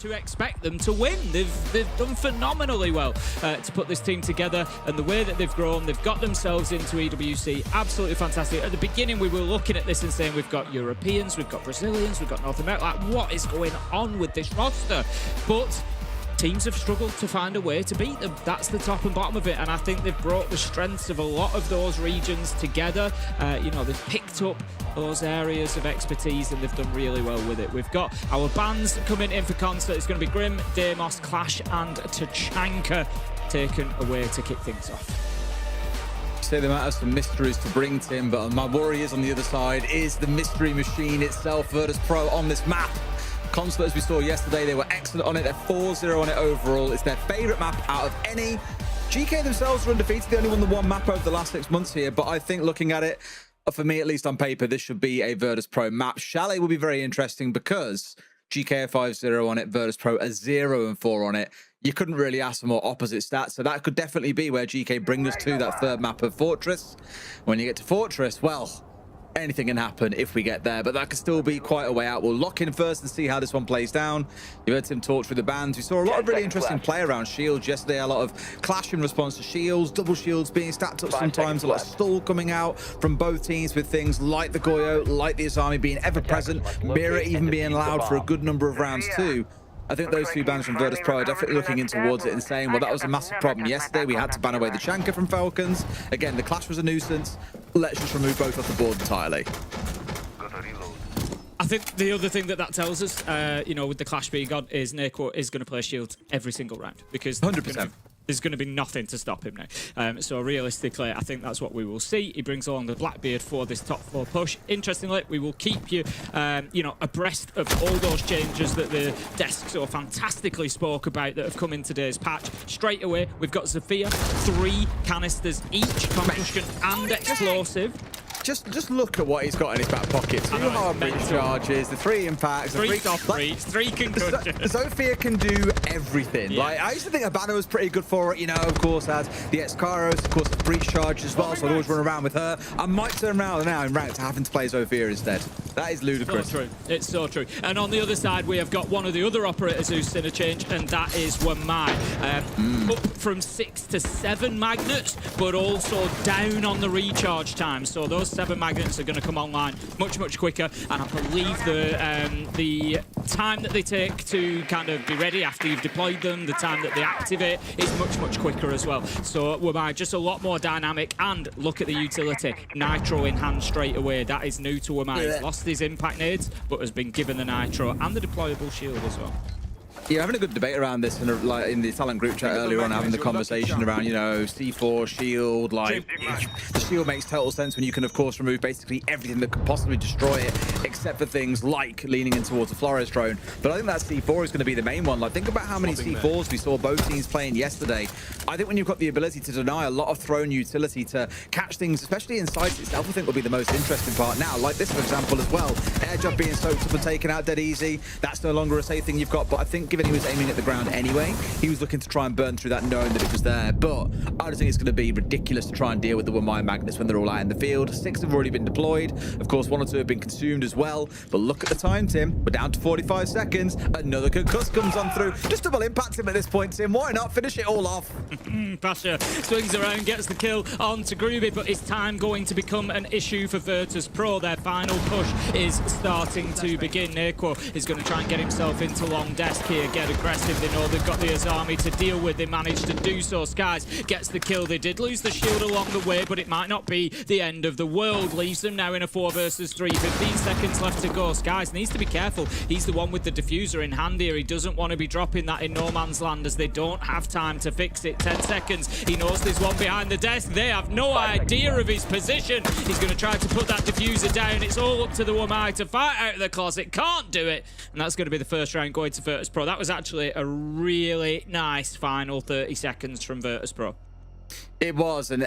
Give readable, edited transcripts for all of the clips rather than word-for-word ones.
to expect them to win. They've done phenomenally well to put this team together, and the way that they've grown, they've got themselves into EWC, absolutely fantastic. At the beginning, we were looking at this and saying we've got Europeans, we've got Brazilians, we've got North America. Like, what is going on with this roster? But teams have struggled to find a way to beat them. That's the top and bottom of it, and I think they've brought the strengths of a lot of those regions together. You know, they've picked up those areas of expertise and they've done really well with it. We've got our bands coming in for concert. It's going to be Grim, Deimos, Clash and Tachanka taken away to kick things off. Say they might have some mysteries to bring, Tim, but my worry is on the other side is the mystery machine itself, Virtus.pro, on this map. Consulate, as we saw yesterday, they were excellent on it. They're 4-0 on it overall. It's their favorite map out of any. GK themselves are undefeated. They only won the one map over the last 6 months here, but I think looking at it, for me at least on paper, this should be a Virtus.pro map. Chalet will be very interesting because GK are 5-0 on it, Virtus.pro are 0-4 on it. You couldn't really ask for more opposite stats, so that could definitely be where GK bring us to that third map of Fortress. When you get to Fortress, well, anything can happen if we get there, but that could still be quite a way out. We'll lock in first and see how this one plays down. You heard Tim talk through the bands. We saw a lot of really interesting play around shields yesterday, a lot of clash in response to shields, double shields being stacked up sometimes, a lot of stall coming out from both teams with things like the Goyo, like the Azami being ever present, Mirror even being loud for a good number of rounds too. I think those two bands from Virtus.pro are definitely looking in towards it and saying, well, that was a massive problem yesterday. We had to ban away the Chanka from Falcons. Again, the clash was a nuisance. Let's just remove both off the board entirely. I think the other thing that tells us, you know, with the clash being on, is Neko is going to play shields every single round because 100%. There's going to be nothing to stop him now. So realistically, I think that's what we will see. He brings along the Blackbeard for this top 4 push. Interestingly, we will keep you, you know, abreast of all those changes that the desk so fantastically spoke about that have come in today's patch. Straight away, we've got Zofia, 3 canisters each, concussion and explosive. Just look at what he's got in his back pocket. 2 hard breach charges, the 3 impacts, 3 soft breach, 3 concussions. Zofia can do everything. Yeah. Like, I used to think Abano was pretty good for it, you know, of course, as the Excaros, of course, the breach charge as well, so I'd always run around with her. I might turn around now in ranked to having to play Zofia instead. That is ludicrous. So true. It's so true. And on the other side, we have got one of the other operators who's seen a change, and that is Wamai. Up from 6 to 7 magnets, but also down on the recharge time. So those 7 magnets are going to come online much quicker, and I believe the time that they take to kind of be ready after you've deployed them, the time that they activate is much quicker as well. So Wamai just a lot more dynamic, and look at the utility, Nitro in hand straight away. That is new to Wamai. He's lost his impact nades, but has been given the Nitro and the deployable shield as well. Yeah, having a good debate around this in the talent group chat earlier on, having the conversation around, you know, C4, shield, like, the shield makes total sense when you can, of course, remove basically everything that could possibly destroy it, except for things like leaning in towards a Flores drone. But I think that C4 is going to be the main one. Like, think about how many C4s we saw both teams playing yesterday. I think when you've got the ability to deny a lot of thrown utility to catch things, especially in sites itself, I think will be the most interesting part now. Like this, for example, as well. Air jump being soaked up and taken out dead easy. That's no longer a safe thing you've got, but I think given he was aiming at the ground anyway, he was looking to try and burn through that knowing that it was there. But I just think it's going to be ridiculous to try and deal with the Wamai magnets when they're all out in the field. 6 have already been deployed. Of course, 1 or 2 have been consumed as well. But look at the time, Tim. We're down to 45 seconds. Another concuss comes on through. Just double impact him at this point, Tim. Why not finish it all off? Pasha swings around, gets the kill on to Groovy, but is time going to become an issue for Virtus.pro? Their final push is starting to begin. Neko is going to try and get himself into long desk here, get aggressive. They know they've got the Azami to deal with. They managed to do so. Skies gets the kill. They did lose the shield along the way, but it might not be the end of the world. Leaves them now in a 4 versus 3. 15 seconds left to go. Skies needs to be careful. He's the one with the diffuser in hand here. He doesn't want to be dropping that in no man's land as they don't have time to fix it. 10 seconds. He knows there's one behind the desk. They have no idea of his position. He's going to try to put that diffuser down. It's all up to the Wamai to fight out of the closet. Can't do it. And that's going to be the first round going to Virtus.pro. That was actually a really nice final 30 seconds from Virtus.pro. It was, and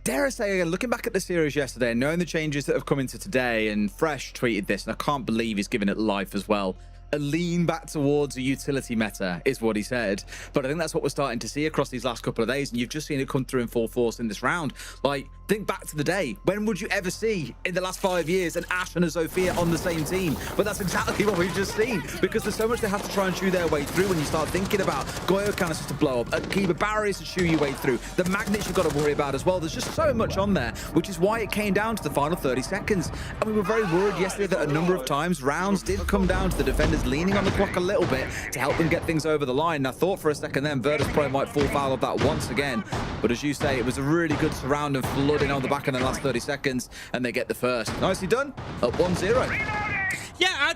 dare I say, looking back at the series yesterday and knowing the changes that have come into today, and Fresh tweeted this, and I can't believe he's given it life as well. a lean back towards a utility meta is what he said. But I think that's what we're starting to see across these last couple of days, and you've just seen it come through in full force in this round. Like, think back to the day. When would you ever see in the last 5 years an Ashe and a Sophia on the same team? But that's exactly what we've just seen, because there's so much they have to try and chew their way through when you start thinking about Goyo canisters to blow up, Akiba barriers to chew your way through, the magnets you've got to worry about as well. There's just so much on there, which is why it came down to the final 30 seconds. And we were very worried yesterday that a number of times rounds did come down to the defenders leaning on the clock a little bit to help them get things over the line. And I thought for a second then Virtus.pro might fall foul of that once again. But as you say, it was a really good surround and flooding on the back in the last 30 seconds, and they get the first. Nicely done. Up 1-0. Yeah,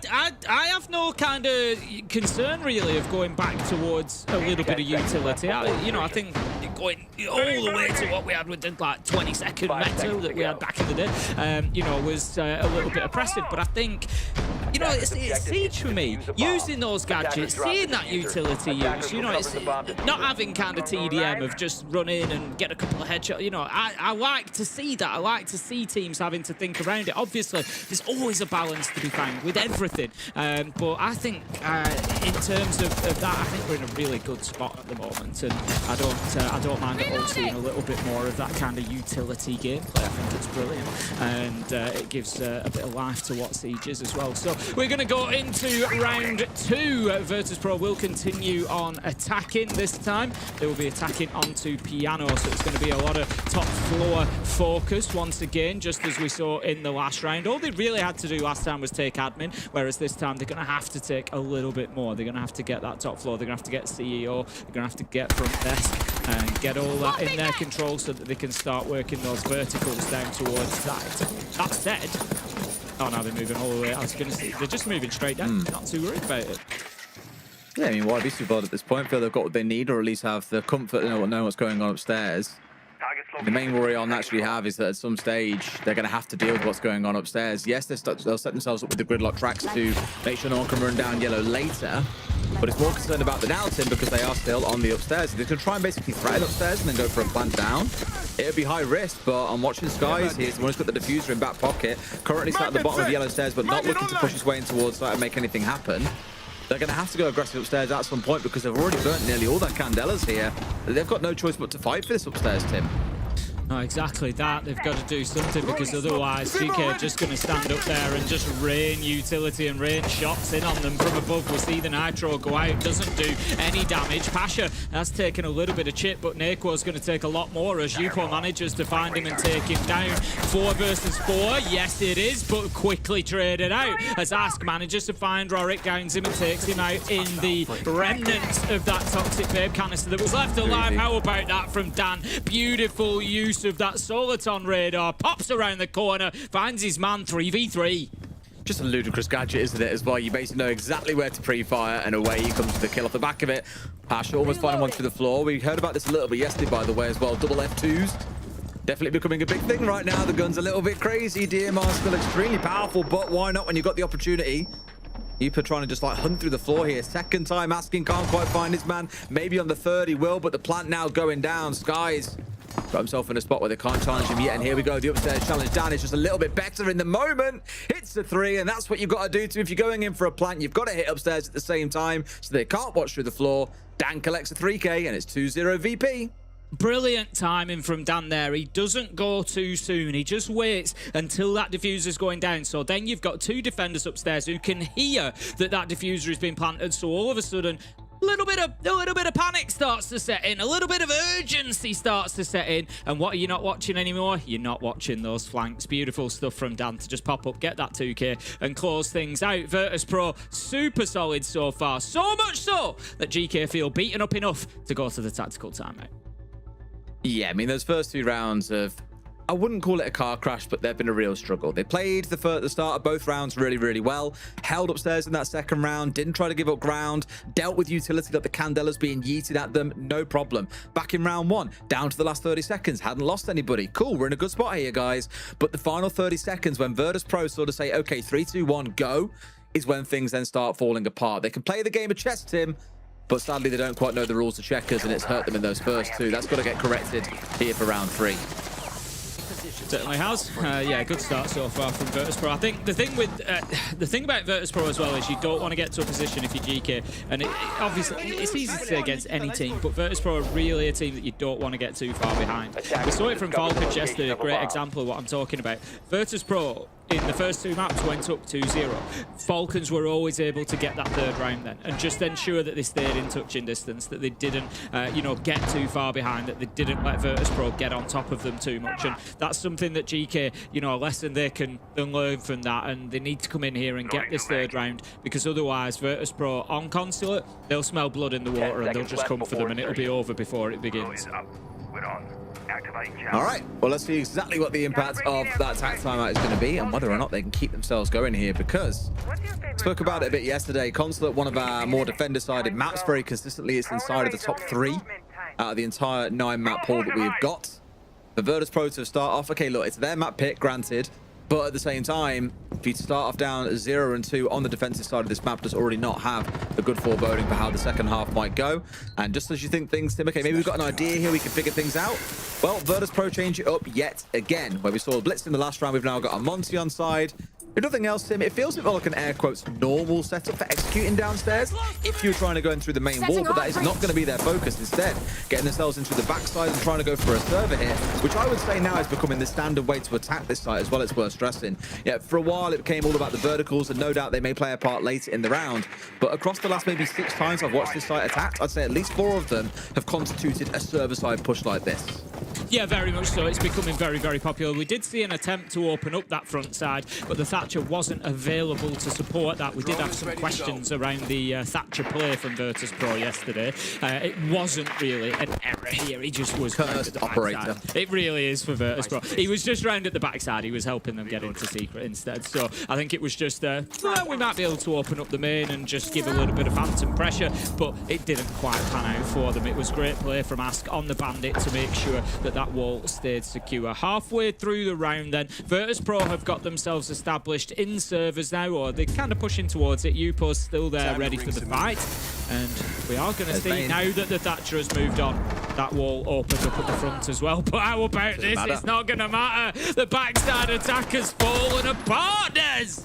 I have no kind of concern really of going back towards a little bit of utility. I think going all the way to what we had with the 20-second meta that we had back in the day, was a little bit oppressive. But I think, it's Siege for me. Using those gadgets, seeing that utility use, it's not having kind of TDM of just run in and get a couple of headshots. I like to see that. I like to see teams having to think around it. Obviously, there's always a balance to be found with everything. But I think in terms of that, I think we're in a really good spot at the moment. And I don't mind at all seeing a little bit more of that kind of utility gameplay. I think it's brilliant. And it gives a bit of life to what Siege is as well. So we're going to go into round 2. Virtus.pro will continue on attacking this time. They will be attacking onto Piano, so it's going to be a lot of top floor focus once again, just as we saw in the last round. All they really had to do last time was take admin, whereas this time they're going to have to take a little bit more. They're going to have to get that top floor. They're going to have to get CEO. They're going to have to get front desk and get all that in their control so that they can start working those verticals down towards that. That said, oh no, they're moving all the way. I was going to say, they're just moving straight down. Not too worried about it. Yeah, I mean, why be too bothered at this point? Feel they've got what they need, or at least have the comfort to know what's going on upstairs. The main worry I'll naturally have is that at some stage they're going to have to deal with what's going on upstairs. Yes, they'll set themselves up with the gridlock tracks to make sure no one can run down yellow later, but it's more concerned about the down team because they are still on the upstairs. They're going to try and basically threaten upstairs and then go for a plant down. It would be high risk, but I'm watching Skies here. Someone's got the diffuser in back pocket, currently sat at the bottom of the yellow stairs, but not looking to push his way in towards site and make anything happen. They're going to have to go aggressive upstairs at some point because they've already burnt nearly all their candelas here. They've got no choice but to fight for this upstairs, Tim. No, exactly that. They've got to do something because otherwise Geekay are just going to stand up there and just rain utility and rain shots in on them from above. We'll see the Nitro go out. Doesn't do any damage. Pasha has taken a little bit of chip, but Naquo's going to take a lot more as Yupo manages to find him and take him down. 4 versus 4. Yes, it is, but quickly traded out as Ask manages to find Rorik, downs him and takes him out in the remnants of that Toxic Babe canister that was left alive. How about that from Dan? Beautiful use of that Soliton radar, pops around the corner, finds his man. 3v3. Just a ludicrous gadget, isn't it, as well? You basically know exactly where to pre-fire, and away he comes to the kill off the back of it. Pasha almost finding one through the floor. We heard about this a little bit yesterday, by the way, as well. Double F2s. Definitely becoming a big thing right now. The gun's a little bit crazy. DMR still extremely powerful, but why not when you've got the opportunity? Yupa trying to just hunt through the floor here. Second time asking, can't quite find his man. Maybe on the third he will, but the plant now going down. Skies got himself in a spot where they can't challenge him yet, and here we go. The upstairs challenge. Dan is just a little bit better in the moment. Hits the 3, and that's what you've got to do too. If you're going in for a plant, you've got to hit upstairs at the same time so they can't watch through the floor. Dan collects a 3K, and it's 2-0 VP. Brilliant timing from Dan there. He doesn't go too soon. He just waits until that diffuser's going down. So then you've got 2 defenders upstairs who can hear that that diffuser has been planted. So all of a sudden, a little bit of panic starts to set in. A little bit of urgency starts to set in. And what are you not watching anymore? You're not watching those flanks. Beautiful stuff from Dan to just pop up, get that 2K, and close things out. Virtus.pro, super solid so far. So much so that Geekay feel beaten up enough to go to the tactical timeout. Yeah, I mean, those first 2 rounds of, I wouldn't call it a car crash, but they've been a real struggle. They played the start of both rounds really, really well. Held upstairs in that second round. Didn't try to give up ground. Dealt with utility, got the candelas being yeeted at them. No problem. Back in round 1, down to the last 30 seconds. Hadn't lost anybody. Cool, we're in a good spot here, guys. But the final 30 seconds, when Virtus.pro sort of say, okay, 3, 2, 1, go, is when things then start falling apart. They can play the game of chess, Tim, but sadly they don't quite know the rules of checkers, and it's hurt them in those first 2. That's got to get corrected here for round 3. Certainly has. Yeah, good start so far from Virtus.pro. I think the thing about Virtus.pro as well is you don't want to get to a position if you're GK, and obviously it's easy to say against any team, but Virtus.pro are really a team that you don't want to get too far behind. We saw it from Falcons yesterday, a great example of what I'm talking about. Virtus.pro in the first 2 maps went up 2-0. Falcons were always able to get that third round then and just ensure that they stayed in touching distance, that they didn't, you know, get too far behind, that they didn't let Virtus.pro get on top of them too much. And that's something that GK, you know, a lesson they can learn from that, and they need to come in here and get this third round, because otherwise Virtus.pro on Consulate, they'll smell blood in the water and they'll just come for them and it'll be over before it begins. All right, well, let's see exactly what the impact of that attack timeout is going to be and whether or not they can keep themselves going here, because I spoke about it a bit yesterday. Consulate, one of our more defender-sided maps, very consistently it's inside of the top 3 out of the entire 9-map pool that we've got. For Virtus.pro to start off, okay, look, it's their map pick, granted, but at the same time, if you start off down 0-2 on the defensive side of this map, does already not have a good foreboding for how the second half might go. And just as you think things, Tim, okay, maybe we've got an idea here, we can figure things out. Well, Virtus.pro change it up yet again. Where we saw Blitz in the last round, we've now got a Monty on side. If nothing else, Tim, it feels a bit more like an air quotes normal setup for executing downstairs if you're trying to go in through the main wall, but that is not going to be their focus. Instead, getting themselves into the backside and trying to go for a server hit, which I would say now is becoming the standard way to attack this site as well. It's worth stressing. Yeah, for a while it became all about the verticals, and no doubt they may play a part later in the round, but across the last maybe 6 times I've watched this site attacked, I'd say at least 4 of them have constituted a server side push like this. Yeah, very much so. It's becoming very, very popular. We did see an attempt to open up that front side, but the Thatcher wasn't available to support that. We did have some questions around the Thatcher play from Virtus.pro yesterday. It wasn't really an error here. He just was cursed operator. It really is for Virtus.pro. He was just round at the backside. He was helping them get into secret instead. So I think it was just, well, we might be able to open up the main and just give a little bit of phantom pressure, but it didn't quite pan out for them. It was great play from Ask on the Bandit to make sure that that wall stayed secure. Halfway through the round then, Virtus.pro have got themselves established in servers now, or they're kind of pushing towards it. Yupo's still there ready for the fight, and we are going to see now that the Thatcher has moved on, that wall opened up at the front as well. But how about this? It's not going to matter. The backside attack has fallen apart, Des.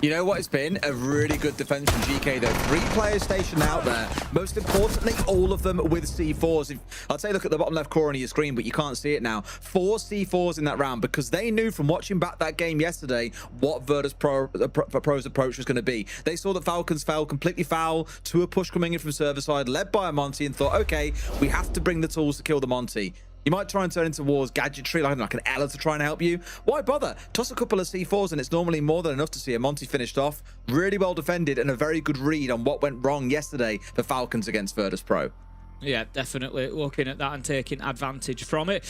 You know what, it's been a really good defense from GK though. 3 players stationed out there. Most importantly, all of them with C4s. I'd say look at the bottom left corner of your screen, but you can't see it now. 4 C4s in that round, because they knew from watching back that game yesterday what Virtus.pro's approach was going to be. They saw that Falcons fell completely foul to a push coming in from server side, led by a Monty, and thought, okay, we have to bring the tools to kill the Monty. You might try and turn into War's gadgetry, like an Ella to try and help you. Why bother? Toss a couple of C4s and it's normally more than enough to see a Monty finished off. Really well defended and a very good read on what went wrong yesterday for Falcons against Virtus.pro. Yeah, definitely looking at that and taking advantage from it.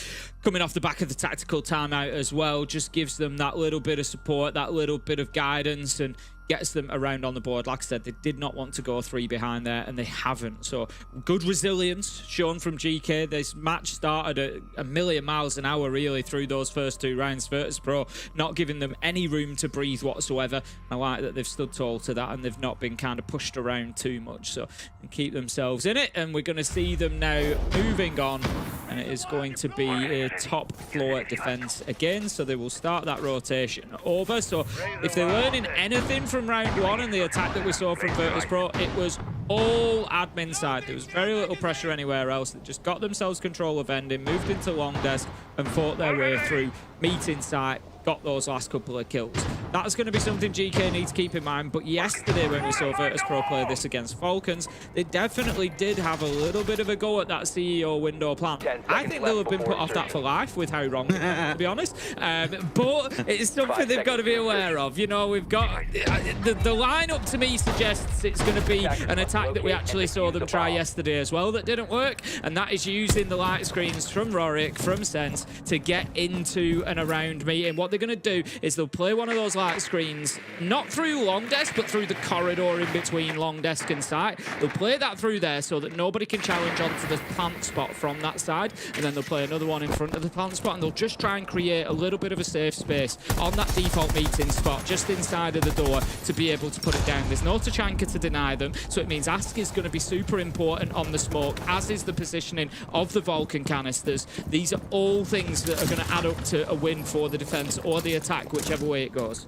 Coming off the back of the tactical timeout as well, just gives them that little bit of support, that little bit of guidance, and gets them around on the board. Like I said, they did not want to go 3 behind there, and they haven't. So good resilience shown from GK. This match started at a million miles an hour, really, through those first 2 rounds. Virtus.pro not giving them any room to breathe whatsoever. I like that they've stood tall to that, and they've not been kind of pushed around too much. So keep themselves in it, and we're going to see them now moving on, and it is going to be a top floor defense again. So they will start that rotation over. So if they're learning anything from round 1 and the attack that we saw from Virtus.pro, it was all admin side. There was very little pressure anywhere else. They just got themselves control of ending, moved into long desk, and fought their way through meeting site, got those last couple of kills. That's going to be something GK needs to keep in mind. But yesterday when we saw Virtus.pro play this against Falcons, they definitely did have a little bit of a go at that CEO window plan. I think they'll have been put off that for life with how wrong they were, to be honest. But it's something they've got to be aware of. You know, we've got the lineup to me suggests it's going to be an attack that we actually saw them try yesterday as well that didn't work, and that is using the light screens from Rorik, from Sense, to get into and around me. And what they're going to do is they'll play one of those light screens, not through long desk, but through the corridor in between long desk and site. They'll play that through there so that nobody can challenge onto the plant spot from that side, and then they'll play another one in front of the plant spot, and they'll just try and create a little bit of a safe space on that default meeting spot just inside of the door to be able to put it down. There's no Tachanka to deny them, so it means Ask is going to be super important on the smoke, as is the positioning of the Vulcan canisters. These are all things that are going to add up to a win for the defense or the attack, whichever way it goes.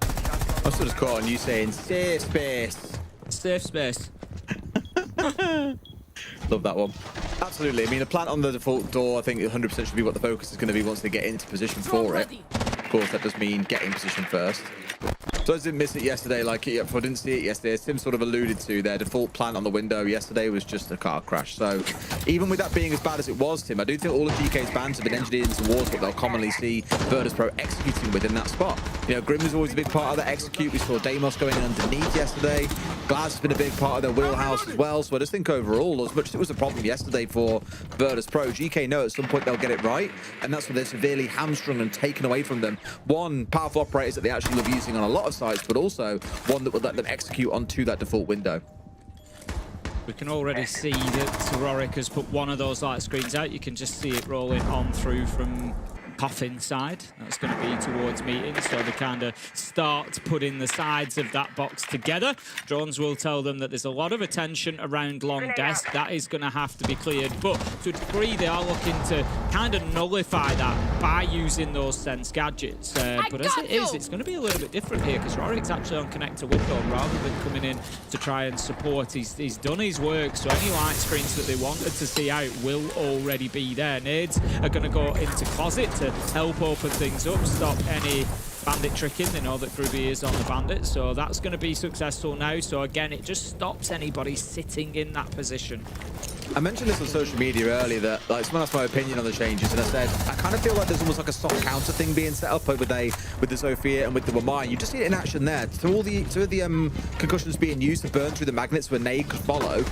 I was just caught on you saying safe space. Safe space. Love that one. Absolutely. I mean, a plant on the default door, I think 100% should be what the focus is going to be once they get into position for it. Of course, that does mean getting position first. So I didn't miss it yesterday, like if I didn't see it yesterday, as Tim sort of alluded to, their default plant on the window yesterday was just a car crash. So even with that being as bad as it was, Tim, I do think all of GK's bans have been engineered towards what they'll commonly see Virtus.pro executing within that spot. You know, Grim was always a big part of that execute. We saw Deimos going in underneath yesterday. Glass has been a big part of their wheelhouse as well. So I just think overall, as much as it was a problem yesterday for Virtus.pro, GK know at some point they'll get it right. And that's where they're severely hamstrung and taken away from them. One, powerful operators that they actually love using on a lot of sites, but also one that would let them execute onto that default window. We can already see that Rorik has put one of those light screens out. You can just see it rolling on through from Coffin side. That's going to be towards meeting, so they kind of start putting the sides of that box together. Drones will tell them that there's a lot of attention around long desk. That is going to have to be cleared, but to a degree they are looking to kind of nullify that by using those sense gadgets. But as it is, it's going to be a little bit different here because Rorik's actually on connector window rather than coming in to try and support. He's done his work, so any light screens that they wanted to see out will already be there. Nades are going to go into closet to help open things up, stop any bandit tricking. They know that Groovy is on the bandit, so that's going to be successful now. So again, it just stops anybody sitting in that position. I mentioned this on social media earlier that like someone asked my opinion on the changes, and I said I kind of feel like there's almost like a soft counter thing being set up with the Sophia and with the Wamai. You just see it in action there. Through the concussions being used to burn through the magnets where Nade could follow.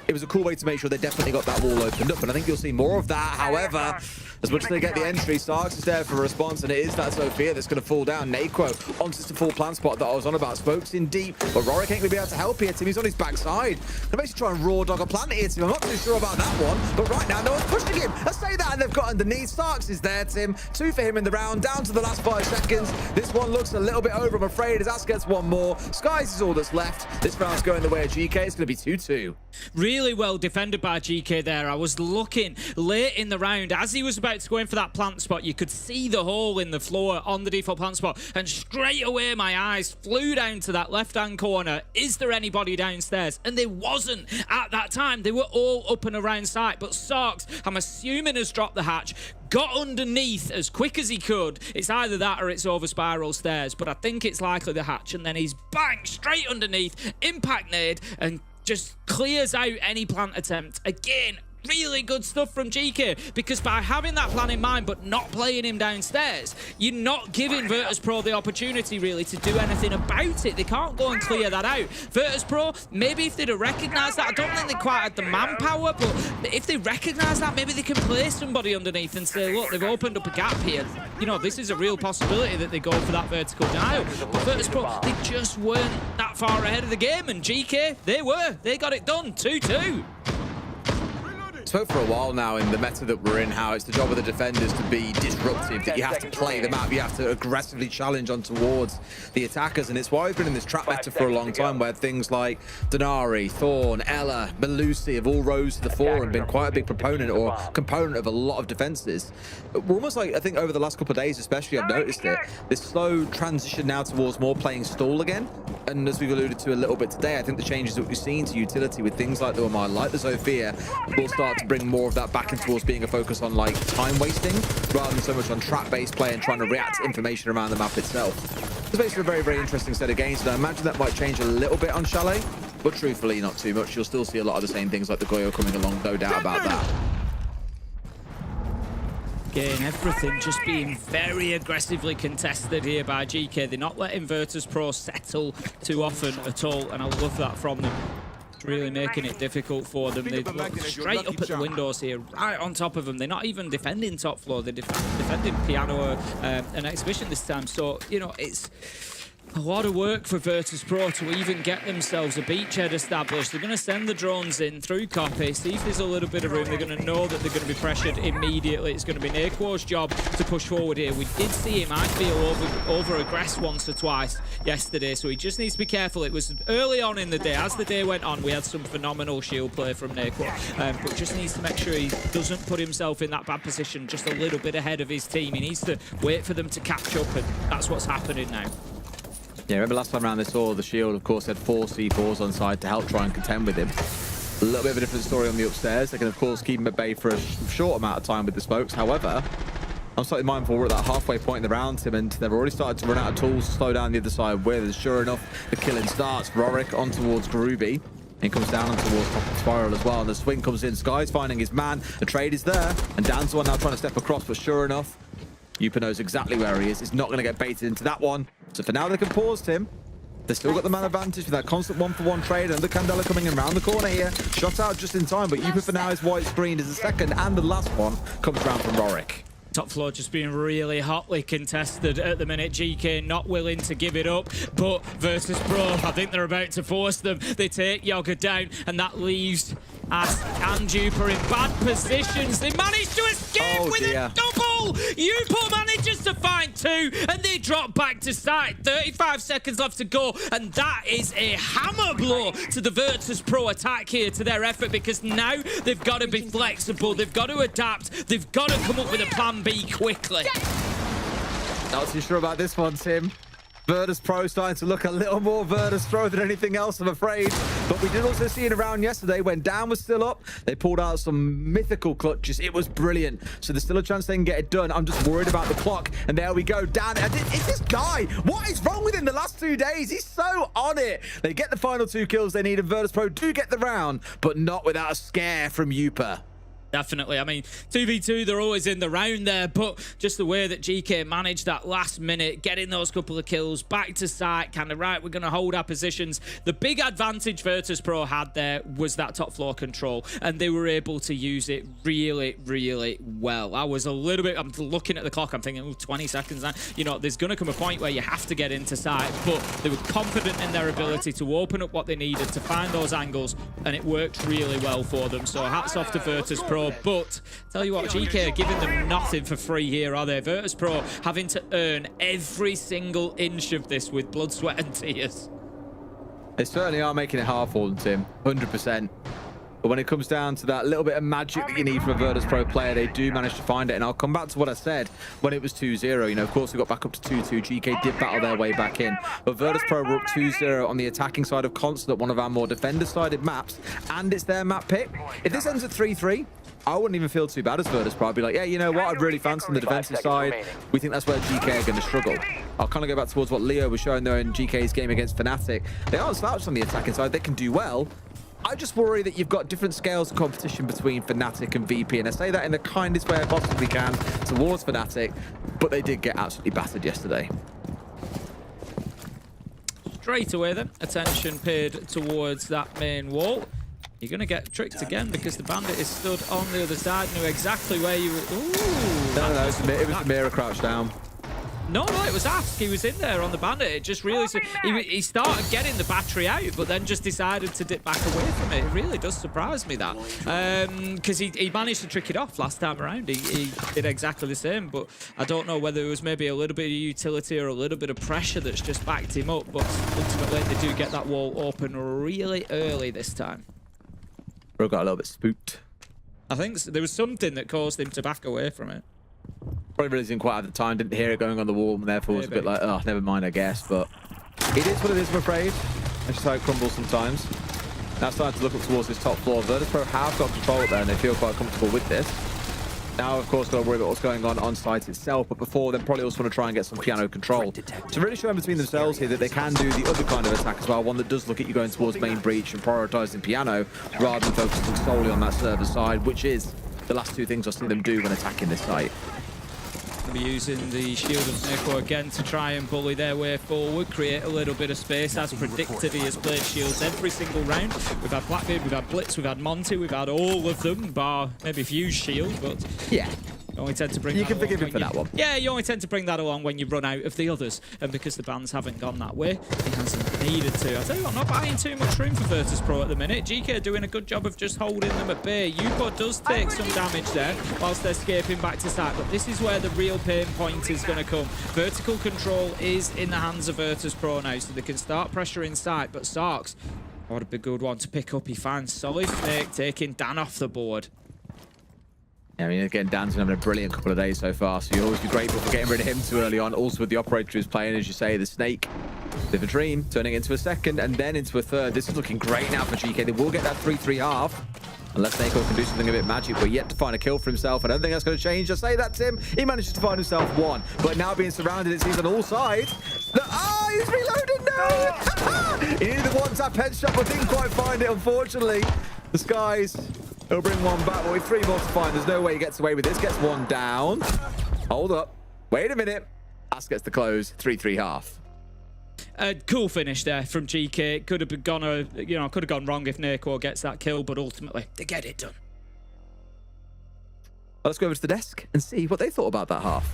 It was a cool way to make sure they definitely got that wall opened up, and I think you'll see more of that. However, as much as they get the entry, Starks is there for a response, and it is that Sophia that's going to fall down. Naquo onto the full plant spot that I was on about. Smokes in deep, but Rorik ain't going to be able to help here, Tim. He's on his backside. They're basically trying to raw dog a plant here, Tim. I'm not too sure about that one, but right now, no one's pushing him. I say that, and they've got underneath. Starks is there, Tim. 2 for him in the round, down to the last 5 seconds. This one looks a little bit over, I'm afraid, as Ask gets one more. Skies is all that's left. This round's going the way of GK. It's going to be 2-2. Really well defended by GK there. I was looking late in the round as he was about to go in for that plant spot. You could see the hole in the floor on the default plant spot, and straight away my eyes flew down to that left-hand corner. Is there anybody downstairs? And there wasn't at that time. They were all up and around site, but Sarks, I'm assuming, has dropped the hatch, got underneath as quick as he could. It's either that or it's over spiral stairs, but I think it's likely the hatch, and then he's bang straight underneath, impact nade, and just clears out any plant attempt. Again, really good stuff from GK, because by having that plan in mind but not playing him downstairs, you're not giving Virtus.pro the opportunity really to do anything about it. They can't go and clear that out. Virtus.pro, maybe if they'd have recognised that, I don't think they quite had the manpower, but if they recognise that, maybe they can place somebody underneath and say, look, they've opened up a gap here. You know, this is a real possibility that they go for that vertical denial. But Virtus.pro, they just weren't that far ahead of the game, and GK, they were. They got it done. 2-2. Spoke for a while now in the meta that we're in, how it's the job of the defenders to be disruptive, that you have to play the map, you have to aggressively challenge on towards the attackers, and it's why we've been in this trap meta for a long time, where things like Denari, Thorn, Ella, Melusi have all rose to the fore and been quite a big proponent or component of a lot of defenses. We're almost like, I think over the last couple of days especially, I've noticed it, this slow transition now towards more playing stall again, and as we've alluded to a little bit today, I think the changes that we've seen to utility with things like the Wamai, like the Sophia, will start to bring more of that back in towards being a focus on like time wasting rather than so much on trap-based play and trying to react to information around the map itself. It's basically a very, very interesting set of games, and I imagine that might change a little bit on Chalet, but truthfully not too much. You'll still see a lot of the same things like the Goyo coming along, no doubt about that. Again, everything just being very aggressively contested here by GK. They're not letting Virtus.pro settle too often at all, and I love that from them. Really making it difficult for them. They look straight up at the windows here, right on top of them. They're not even defending top floor. They're defending Piano and Exhibition this time. So, you know, it's a lot of work for Virtus.pro to even get themselves a beachhead established. They're going to send the drones in through copy, see if there's a little bit of room. They're going to know that they're going to be pressured immediately. It's going to be Naquo's job to push forward here. We did see him, I feel, over-aggress once or twice yesterday, so he just needs to be careful. It was early on in the day. As the day went on, we had some phenomenal shield play from Naquo, but just needs to make sure he doesn't put himself in that bad position just a little bit ahead of his team. He needs to wait for them to catch up, and that's what's happening now. Yeah, remember last time around they saw the shield, of course, had 4 C4s on side to help try and contend with him. A little bit of a different story on the upstairs. They can, of course, keep him at bay for a short amount of time with the smokes. However, I'm slightly mindful we're at that halfway point in the round, Tim, and they've already started to run out of tools to slow down the other side with. Sure enough, the killing starts. Rorik on towards Groovy. And comes down towards top of the spiral as well. And the swing comes in. Sky's finding his man. The trade is there. And Dan's the one now trying to step across, but sure enough, Yupa knows exactly where he is. He's not going to get baited into that one. So for now, they can pause Tim. They've still got the man advantage with that constant 1-for-1 trade. Another Candela coming in around the corner here. Shot out just in time, but Yupa for now is white screened as the second and the last one comes around from Rorik. Top floor just being really hotly contested at the minute. Geekay not willing to give it up, but Virtus.pro, I think they're about to force them. They take Yoga down, and that leaves Ask and Yupa in bad positions. They manage to escape with a double. Yupa manages to find 2, and they drop back to site. 35 seconds left to go, and that is a hammer blow to the Virtus.pro attack here, to their effort, because now they've got to be flexible. They've got to adapt. They've got to come up with a plan B quickly. Not too sure about this one, Tim. Virtus.pro starting to look a little more Virtus.pro than anything else, I'm afraid. But we did also see it around yesterday when Dan was still up. They pulled out some mythical clutches. It was brilliant. So there's still a chance they can get it done. I'm just worried about the clock. And there we go. Dan, it's this guy. What is wrong with him the last 2 days? He's so on it. They get the final 2 kills they need, and Virtus.pro do get the round, but not without a scare from Yupa. Definitely. I mean, 2v2, they're always in the round there, but just the way that Geekay managed that last minute, getting those couple of kills, back to site, kind of, right, we're going to hold our positions. The big advantage Virtus.pro had there was that top floor control, and they were able to use it really, really well. I was a little bit, I'm looking at the clock, I'm thinking, oh, 20 seconds now. You know, there's going to come a point where you have to get into site, but they were confident in their ability to open up what they needed, to find those angles, and it worked really well for them. So hats off to Virtus.pro. But tell you what, Geekay are giving them nothing for free here, are they? Virtus.pro having to earn every single inch of this with blood, sweat and tears. They certainly are making it hard for them, Tim, 100%. But when it comes down to that little bit of magic that you need from a Virtus.pro player, they do manage to find it. And I'll come back to what I said when it was 2-0. You know, of course, we got back up to 2-2. Geekay did battle their way back in. But Virtus.pro were up 2-0 on the attacking side of Constant, one of our more defender-sided maps. And it's their map pick. If this ends at 3-3, I wouldn't even feel too bad as Virtus.pro. I'd be like, yeah, you know what? I'd really fancy on the defensive side. We think that's where Geekay are going to struggle. I'll kind of go back towards what Leo was showing there in Geekay's game against Fnatic. They aren't slouched on the attacking side. They can do well. I just worry that you've got different scales of competition between Fnatic and VP. And I say that in the kindest way I possibly can towards Fnatic. But they did get absolutely battered yesterday. Straight away then, attention paid towards that main wall. You're going to get tricked again because the bandit is stood on the other side, knew exactly where you were. Ooh, no, it was the mirror crouch down. No, it was Ask. He was in there on the bandit. It just really... He started getting the battery out, but then just decided to dip back away from it. It really does surprise me, that. Because he managed to trick it off last time around. He did exactly the same, but I don't know whether it was maybe a little bit of utility or a little bit of pressure that's just backed him up, but ultimately they do get that wall open really early this time. Bro got a little bit spooked. I think there was something that caused him to back away from it. Probably really didn't quite have the time, didn't hear it going on the wall, and therefore was a bit like, oh, never mind, I guess. But it is what it is, I'm afraid. That's just how it crumbles sometimes. Now starting to look up towards this top floor. Virtus.pro have got control there, and they feel quite comfortable with this. Now, of course, got to worry about what's going on site itself, but before then, probably also want to try and get some piano control. To really show them between themselves here that they can do the other kind of attack as well, one that does look at you going towards main breach and prioritizing piano, rather than focusing solely on that server side, which is the last 2 things I'll see them do when attacking this site. Be using the shield of Niko again to try and bully their way forward, create a little bit of space. As predicted, he has played shields every single round. We've had Blackbeard, we've had Blitz, we've had Monty, we've had all of them, bar maybe Fuse shield, but yeah. You only tend to bring you that can forgive along him for that one. Yeah, you only tend to bring that along when you run out of the others. And because the bans haven't gone that way, he hasn't needed to. I tell you what, I'm not buying too much room for Virtus.pro at the minute. Geekay are doing a good job of just holding them at bay. Yuko does take some damage there whilst they're escaping back to site. But this is where the real pain point is going to come. Vertical control is in the hands of Virtus.pro now, so they can start pressuring site. But Sarks, what a big good one to pick up. He finds Solid Snake taking Dan off the board. I mean, again, Dan's been having a brilliant couple of days so far, so you'll always be grateful for getting rid of him too early on. Also with the operator who's playing, as you say, the Snake, the Vitrine, turning into a second and then into a third. This is looking great now for Geekay. They will get that 3-3 half, unless Nako can do something a bit magic, but yet to find a kill for himself. I don't think that's going to change. I say that, Tim. He manages to find himself one, but now being surrounded, it seems on all sides. He's reloaded now! He needed the one-tap headshot, but didn't quite find it, unfortunately. The Skies, he'll bring one back, but with 3 more to find, there's no way he gets away with this. Gets one down. Hold up. Wait a minute. As gets the close. 3-3 half. A cool finish there from GK. Could have gone, could have gone wrong if Nako gets that kill, but ultimately they get it done. Let's go over to the desk and see what they thought about that half.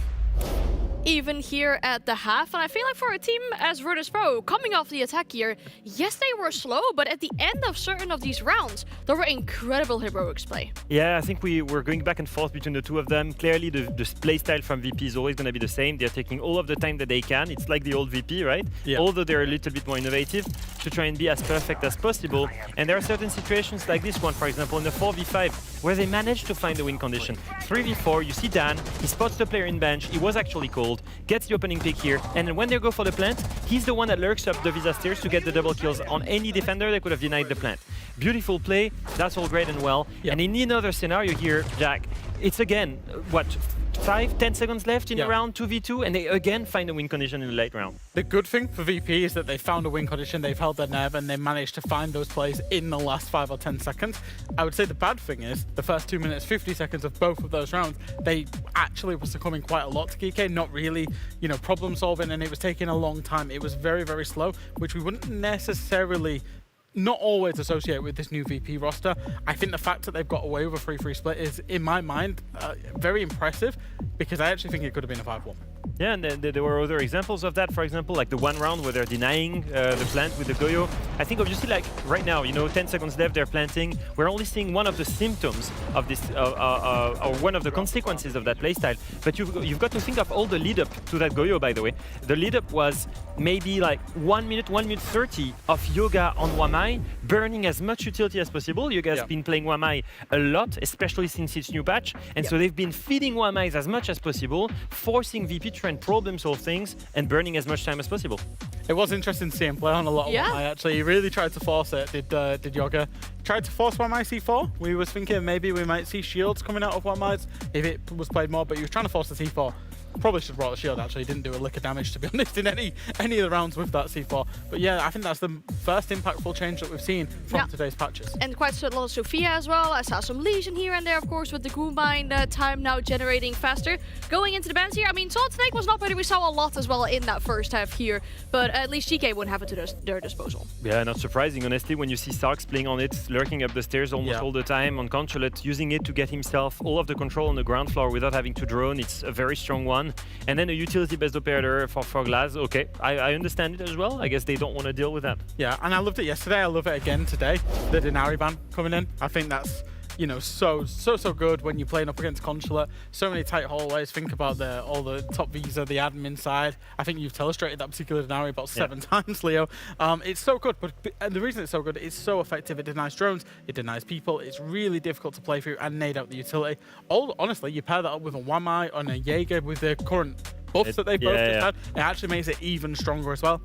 Even here at the half, and I feel like for a team as Virtus.pro coming off the attack here, yes, they were slow, but at the end of certain of these rounds, there were incredible heroics play. Yeah, I think we were going back and forth between the two of them. Clearly, the play style from VP is always going to be the same. They're taking all of the time that they can. It's like the old VP, right? Yeah. Although they're a little bit more innovative to try and be as perfect as possible. And there are certain situations like this one, for example, in the 4v5, where they managed to find the win condition. 3v4, you see Dan, he spots the player in bench, he was actually cold, gets the opening pick here, and then when they go for the plant, he's the one that lurks up the Visa stairs to get the double kills on any defender that could have denied the plant. Beautiful play, that's all great and well. Yeah. And in another scenario here, Jack, it's again, what, 5-10 seconds left in the round, 2v2, and they again find a win condition in the late round. The good thing for VP is that they found a win condition, they've held their nerve, and they managed to find those plays in the last 5 or 10 seconds. I would say the bad thing is, the first 2 minutes, 50 seconds of both of those rounds, they actually were succumbing quite a lot to Geekay, not really, problem solving, and it was taking a long time. It was very, very slow, which we wouldn't necessarily not always associate with this new VP roster. I think the fact that they've got away with a 3-3 split is, in my mind, very impressive, because I actually think it could have been a 5-1. Yeah, and there were other examples of that, for example, like the one round where they're denying the plant with the Goyo. I think obviously, like right now, 10 seconds left, they're planting. We're only seeing one of the symptoms of this, or one of the consequences of that playstyle. But you've got to think of all the lead up to that Goyo, by the way. The lead up was maybe like 1 minute 30 of Yoga on Wamai, burning as much utility as possible. Yoga has been playing Wamai a lot, especially since its new patch. And so they've been feeding Wamai as much as possible, forcing VP to try and problem solve things and burning as much time as possible. It was interesting to see him play on a lot of Wamai, actually. He really tried to force it, did Yoga. Tried to force Wamai C4. We was thinking maybe we might see shields coming out of Wamai's if it was played more, but he was trying to force the C4. Probably should have brought the shield, actually. Didn't do a lick of damage, to be honest, in any of the rounds with that C4. But yeah, I think that's the first impactful change that we've seen from today's patches. And quite a lot of Sophia as well. I saw some Legion here and there, of course, with the Goomine time now generating faster. Going into the bans here, I mean, Solid Snake was not ready. We saw a lot as well in that first half here, but at least GK wouldn't have it to their disposal. Yeah, not surprising, honestly, when you see Sarks playing on it, lurking up the stairs almost all the time on Consulate, using it to get himself all of the control on the ground floor without having to drone. It's a very strong one. And then a utility-based operator for Glass. Okay, I understand it as well. I guess they don't want to deal with that. Yeah, and I loved it yesterday. I love it again today. The Denari ban coming in. I think that's, so good when you're playing up against Consulate. So many tight hallways. Think about all the top Visa, the admin side. I think you've illustrated that particular Denari about 7 times, Leo. It's so good, but the reason it's so good, it's so effective. It denies drones, it denies people. It's really difficult to play through and nade out the utility. Honestly, you pair that up with a Wamai and a Jaeger with the current buffs that they've both just had, it actually makes it even stronger as well.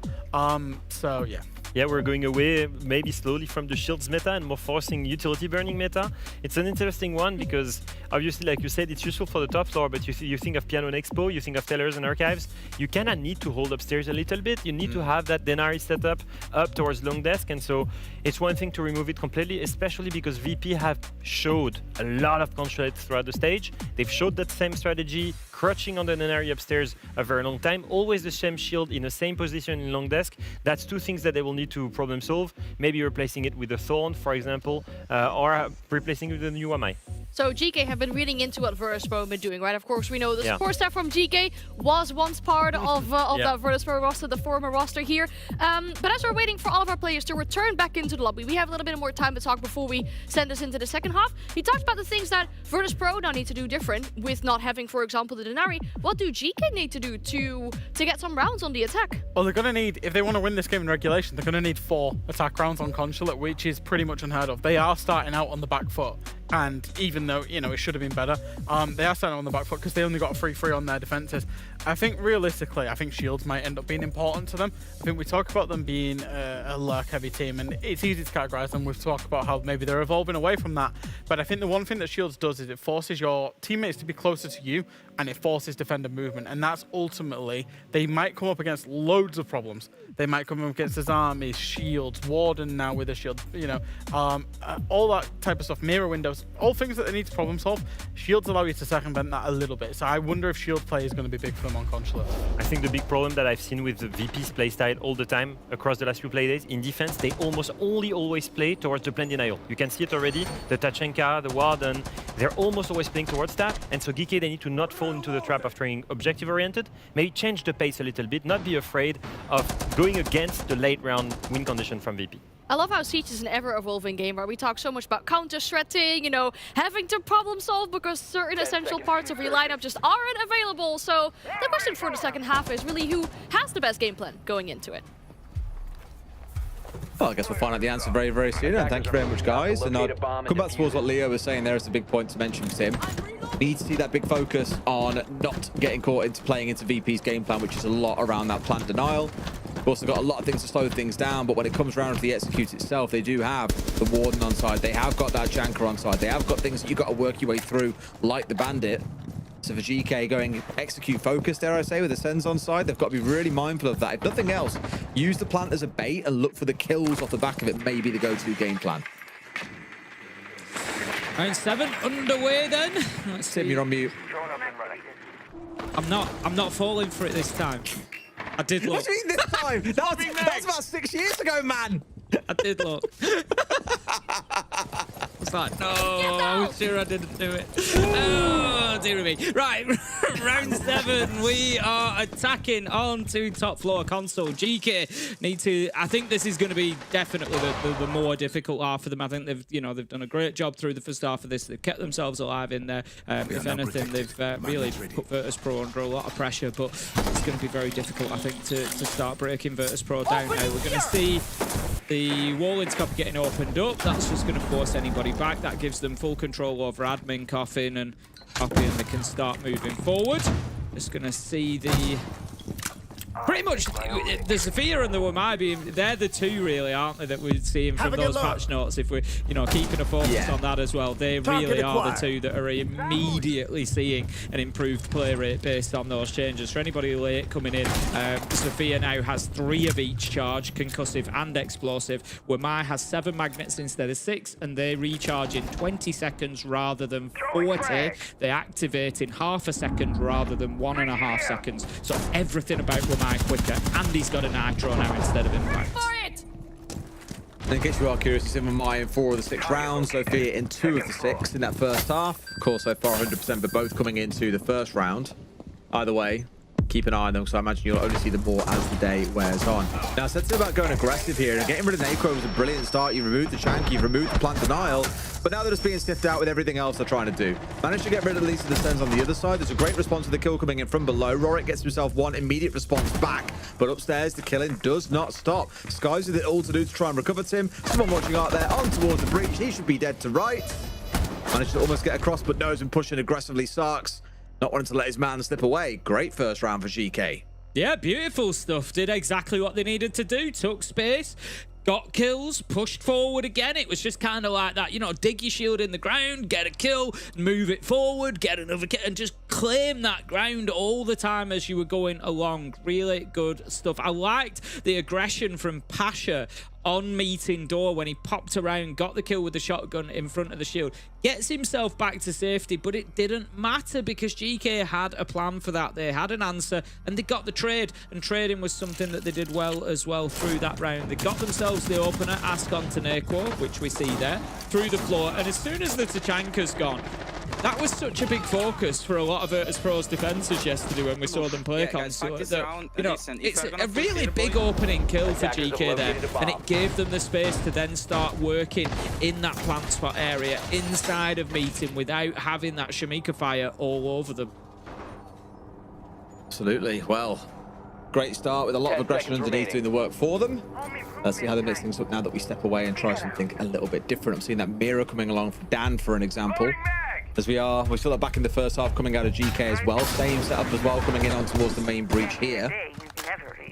So yeah. yeah, we're going away maybe slowly from the shields meta and more forcing utility burning meta. It's an interesting one because obviously, like you said, it's useful for the top floor, but you think of Piano and Expo, you think of Tellers and Archives, you kind of need to hold upstairs a little bit. You need to have that Denari setup up towards long desk, and so it's one thing to remove it completely, especially because VP have showed a lot of control throughout the stage. They've showed that same strategy, crouching on the Denari upstairs a very long time, always the same shield in the same position in long desk. That's two things that they will need to problem solve. Maybe replacing it with a Thorn, for example, or replacing it with a new Amai. So Geekay have been reading into what Virtus.pro have been doing, right? Of course, we know the support staff from Geekay was once part of that Virtus.pro roster, the former roster here. But as we're waiting for all of our players to return back into the lobby, we have a little bit more time to talk before we send us into the second half. We talked about the things that Virtus.pro now need to do different with not having, for example, the Denari. What do Geekay need to do to get some rounds on the attack? Well, they're going to need, if they want to win this game in regulation, they're going to need 4 attack rounds on Consulate, which is pretty much unheard of. They are starting out on the back foot. And even though, you know, it should have been better, they are starting on the back foot because they only got a 3-3 on their defenses. I think realistically, I think shields might end up being important to them. I think we talk about them being a lurk-heavy team, and it's easy to categorize them. We've talked about how maybe they're evolving away from that. But I think the one thing that shields does is it forces your teammates to be closer to you, and it forces defender movement. And that's ultimately, they might come up against loads of problems. They might come up against his armies, shields, Warden now with a shield, you know, all that type of stuff, mirror windows, all things that they need to problem solve. Shields allow you to circumvent that a little bit. So I wonder if shield play is going to be big for them on Consulate. I think the big problem that I've seen with the VP's playstyle all the time across the last few play days, in defense, they almost always play towards the plan denial. You can see it already, the Tachenka, the Warden, they're almost always playing towards that. And so Geekay, they need to not fall into the trap of trying objective-oriented, maybe change the pace a little bit, not be afraid of going against the late round win condition from VP. I love how Siege is an ever-evolving game where we talk so much about counter-shredding, you know, having to problem solve because certain essential parts of your lineup just aren't available. So the question for the second half is really who has the best game plan going into it. Well, I guess we'll find out the answer very, very soon. And thank you very much, guys. And I'll come back towards what Leo was saying there as a big point to mention for him. Need to see that big focus on not getting caught into playing into VP's game plan, which is a lot around that plant denial. We've also got a lot of things to slow things down, but when it comes around to the execute itself, they do have the Warden on side. They have got that Janker on side. They have got things that you've got to work your way through, like the Bandit. So for Geekay going execute focus, dare I say, with the Sens on side, they've got to be really mindful of that. If nothing else, use the plant as a bait and look for the kills off the back of it, maybe the go-to game plan. Round 7 underway then. Let's see. Tim, you're on mute. I'm not falling for it this time. I did look. What do you mean this time? That was about 6 years ago, man. I did look. It's like, no, I was sure I didn't do it. Oh, dear me. Right, round 7. We are attacking onto top floor console. Geekay need to. I think this is going to be definitely the more difficult half for them. I think they've done a great job through the first half of this. They've kept themselves alive in there. If anything, they've really put Virtus.pro under a lot of pressure. But it's going to be very difficult, I think, to start breaking Virtus.pro down now. We're going to see the wall in top getting opened up. That's just going to force anybody back. That gives them full control over admin, Coffin, and Copy, and they can start moving forward. Just going to see the... Pretty much, the Sophia and the Wamai, they're the two really, aren't they, that we're seeing from those patch notes. If we're, keeping a focus on that as well, they really are the two that are immediately seeing an improved play rate based on those changes. For anybody late coming in, Sophia now has 3 of each charge, concussive and explosive. Wamai has 7 magnets instead of 6, and they recharge in 20 seconds rather than 40. They activate in half a second rather than 1.5 seconds. So everything about Wamai quicker, and he's got a nitro now instead of impact. In case you are curious, it's Wamai in 4 of the 6 rounds, Sophia in 2 of the 6 in that first half. Of course, so far 100% for both coming into the first round. Either way, keep an eye on them, so I imagine you'll only see them more as the day wears on. Now, it's about going aggressive here, and getting rid of Nako was a brilliant start. You removed the Shank, you've removed the plant denial, but now they're just being sniffed out with everything else they're trying to do. Managed to get rid of at least the Sens on the other side. There's a great response to the kill coming in from below. Rorik gets himself 1 immediate response back, but upstairs, the killing does not stop. Skies with it all to do to try and recover Tim. Someone watching out there on towards the breach. He should be dead to right. Managed to almost get across, but no, has been pushing aggressively. Sarks not wanting to let his man slip away. Great first round for Geekay. Yeah, beautiful stuff. Did exactly what they needed to do. Took space, got kills, pushed forward again. It was just kind of like that, you know, dig your shield in the ground, get a kill, move it forward, get another kill, and just claim that ground all the time as you were going along. Really good stuff. I liked the aggression from Pasha on meeting door when he popped around, got the kill with the shotgun in front of the shield, gets himself back to safety, but it didn't matter because Geekay had a plan for that. They had an answer and they got the trade, and trading was something that they did well as well through that round. They got themselves the opener, Ask onto Neko, which we see there, through the floor, and as soon as the Tachanka's gone, that was such a big focus for a lot of Virtus.pro's defenses yesterday when we saw them play console. You know, it's a really big opening kill for Geekay there, and it gave them the space to then start working in that plant spot area inside of meeting without having that Shamika fire all over them. Absolutely. Well, great start with a lot of aggression underneath doing the work for them. Let's see how they mix things up now that we step away and try something a little bit different. I'm seeing that mirror coming along from Dan, for an example. As we still are back in the first half coming out of Geekay as well. Same setup as well, coming in on towards the main breach here.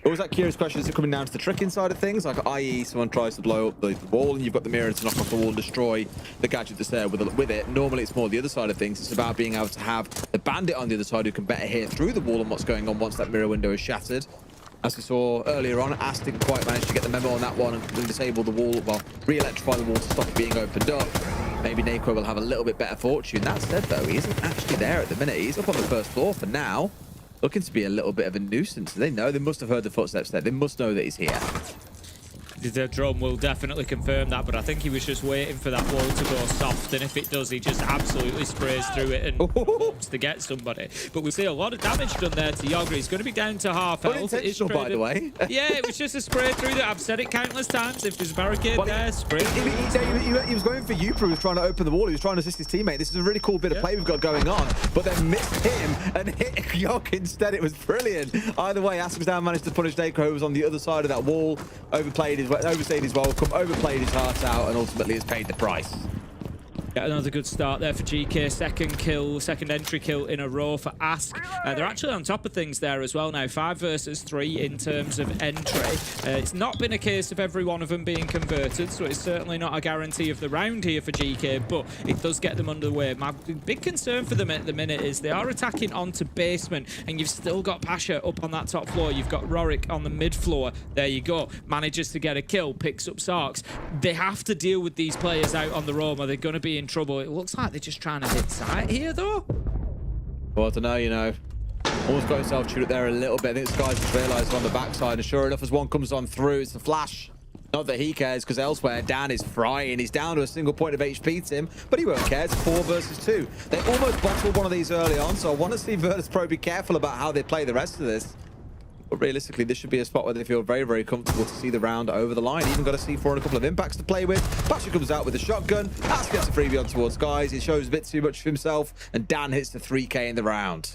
Always that curious question, is it coming down to the tricking side of things? Like, i.e. someone tries to blow up the wall and you've got the mirror to knock off the wall and destroy the gadget that's there with it. Normally it's more the other side of things. It's about being able to have the bandit on the other side who can better hear through the wall and what's going on once that mirror window is shattered. As we saw earlier on, Ask didn't quite manage to get the memo on that one and disable the wall, well, re-electrify the wall to stop it being opened up. Maybe Neko will have a little bit better fortune. That said, though, he isn't actually there at the minute. He's up on the first floor for now, looking to be a little bit of a nuisance. They know, they must have heard the footsteps there. They must know that he's here. The drone will definitely confirm that, but I think he was just waiting for that wall to go soft, and if it does, he just absolutely sprays through it and hopes to get somebody. But we see a lot of damage done there to Yogra. He's going to be down to half health. Unintentional, by the way. Yeah, it was just a spray through that. I've said it countless times. If there's a barricade there, spray. He was going for Yupra, who was trying to open the wall. He was trying to assist his teammate. This is a really cool bit of play we've got going on, but then missed him and hit Yok instead. It was brilliant. Either way, Ask down managed to punish Neko, who was on the other side of that wall. Overstayed his welcome, overplayed his heart out, and ultimately has paid the price. Yeah, another good start there for Geekay. Second entry kill in a row for Ask. They're actually on top of things there as well now. 5 versus 3 in terms of entry. It's not been a case of every one of them being converted, so it's certainly not a guarantee of the round here for Geekay, but it does get them underway. My big concern for them at the minute is they are attacking onto basement, and you've still got Pasha up on that top floor. You've got Rorik on the mid floor. There you go. Manages to get a kill, picks up Sarks. They have to deal with these players out on the roam. Are they going to be in trouble? It looks like they're just trying to hit sight here, though. Well, I don't know, you know. Almost got himself chewed up there a little bit. I think this guy's just realised on the backside, and sure enough, as one comes on through, it's a flash. Not that he cares, because elsewhere, Dan is frying. He's down to a single point of HP, Tim, but he won't care. It's 4 versus 2. They almost bottled one of these early on, so I want to see Virtus.pro be careful about how they play the rest of this. But realistically, this should be a spot where they feel very, very comfortable to see the round over the line. Even got a C4 and a couple of impacts to play with. Pasha comes out with a shotgun. Ask gets a freebie on towards guys. He shows a bit too much of himself, and Dan hits the 3K in the round.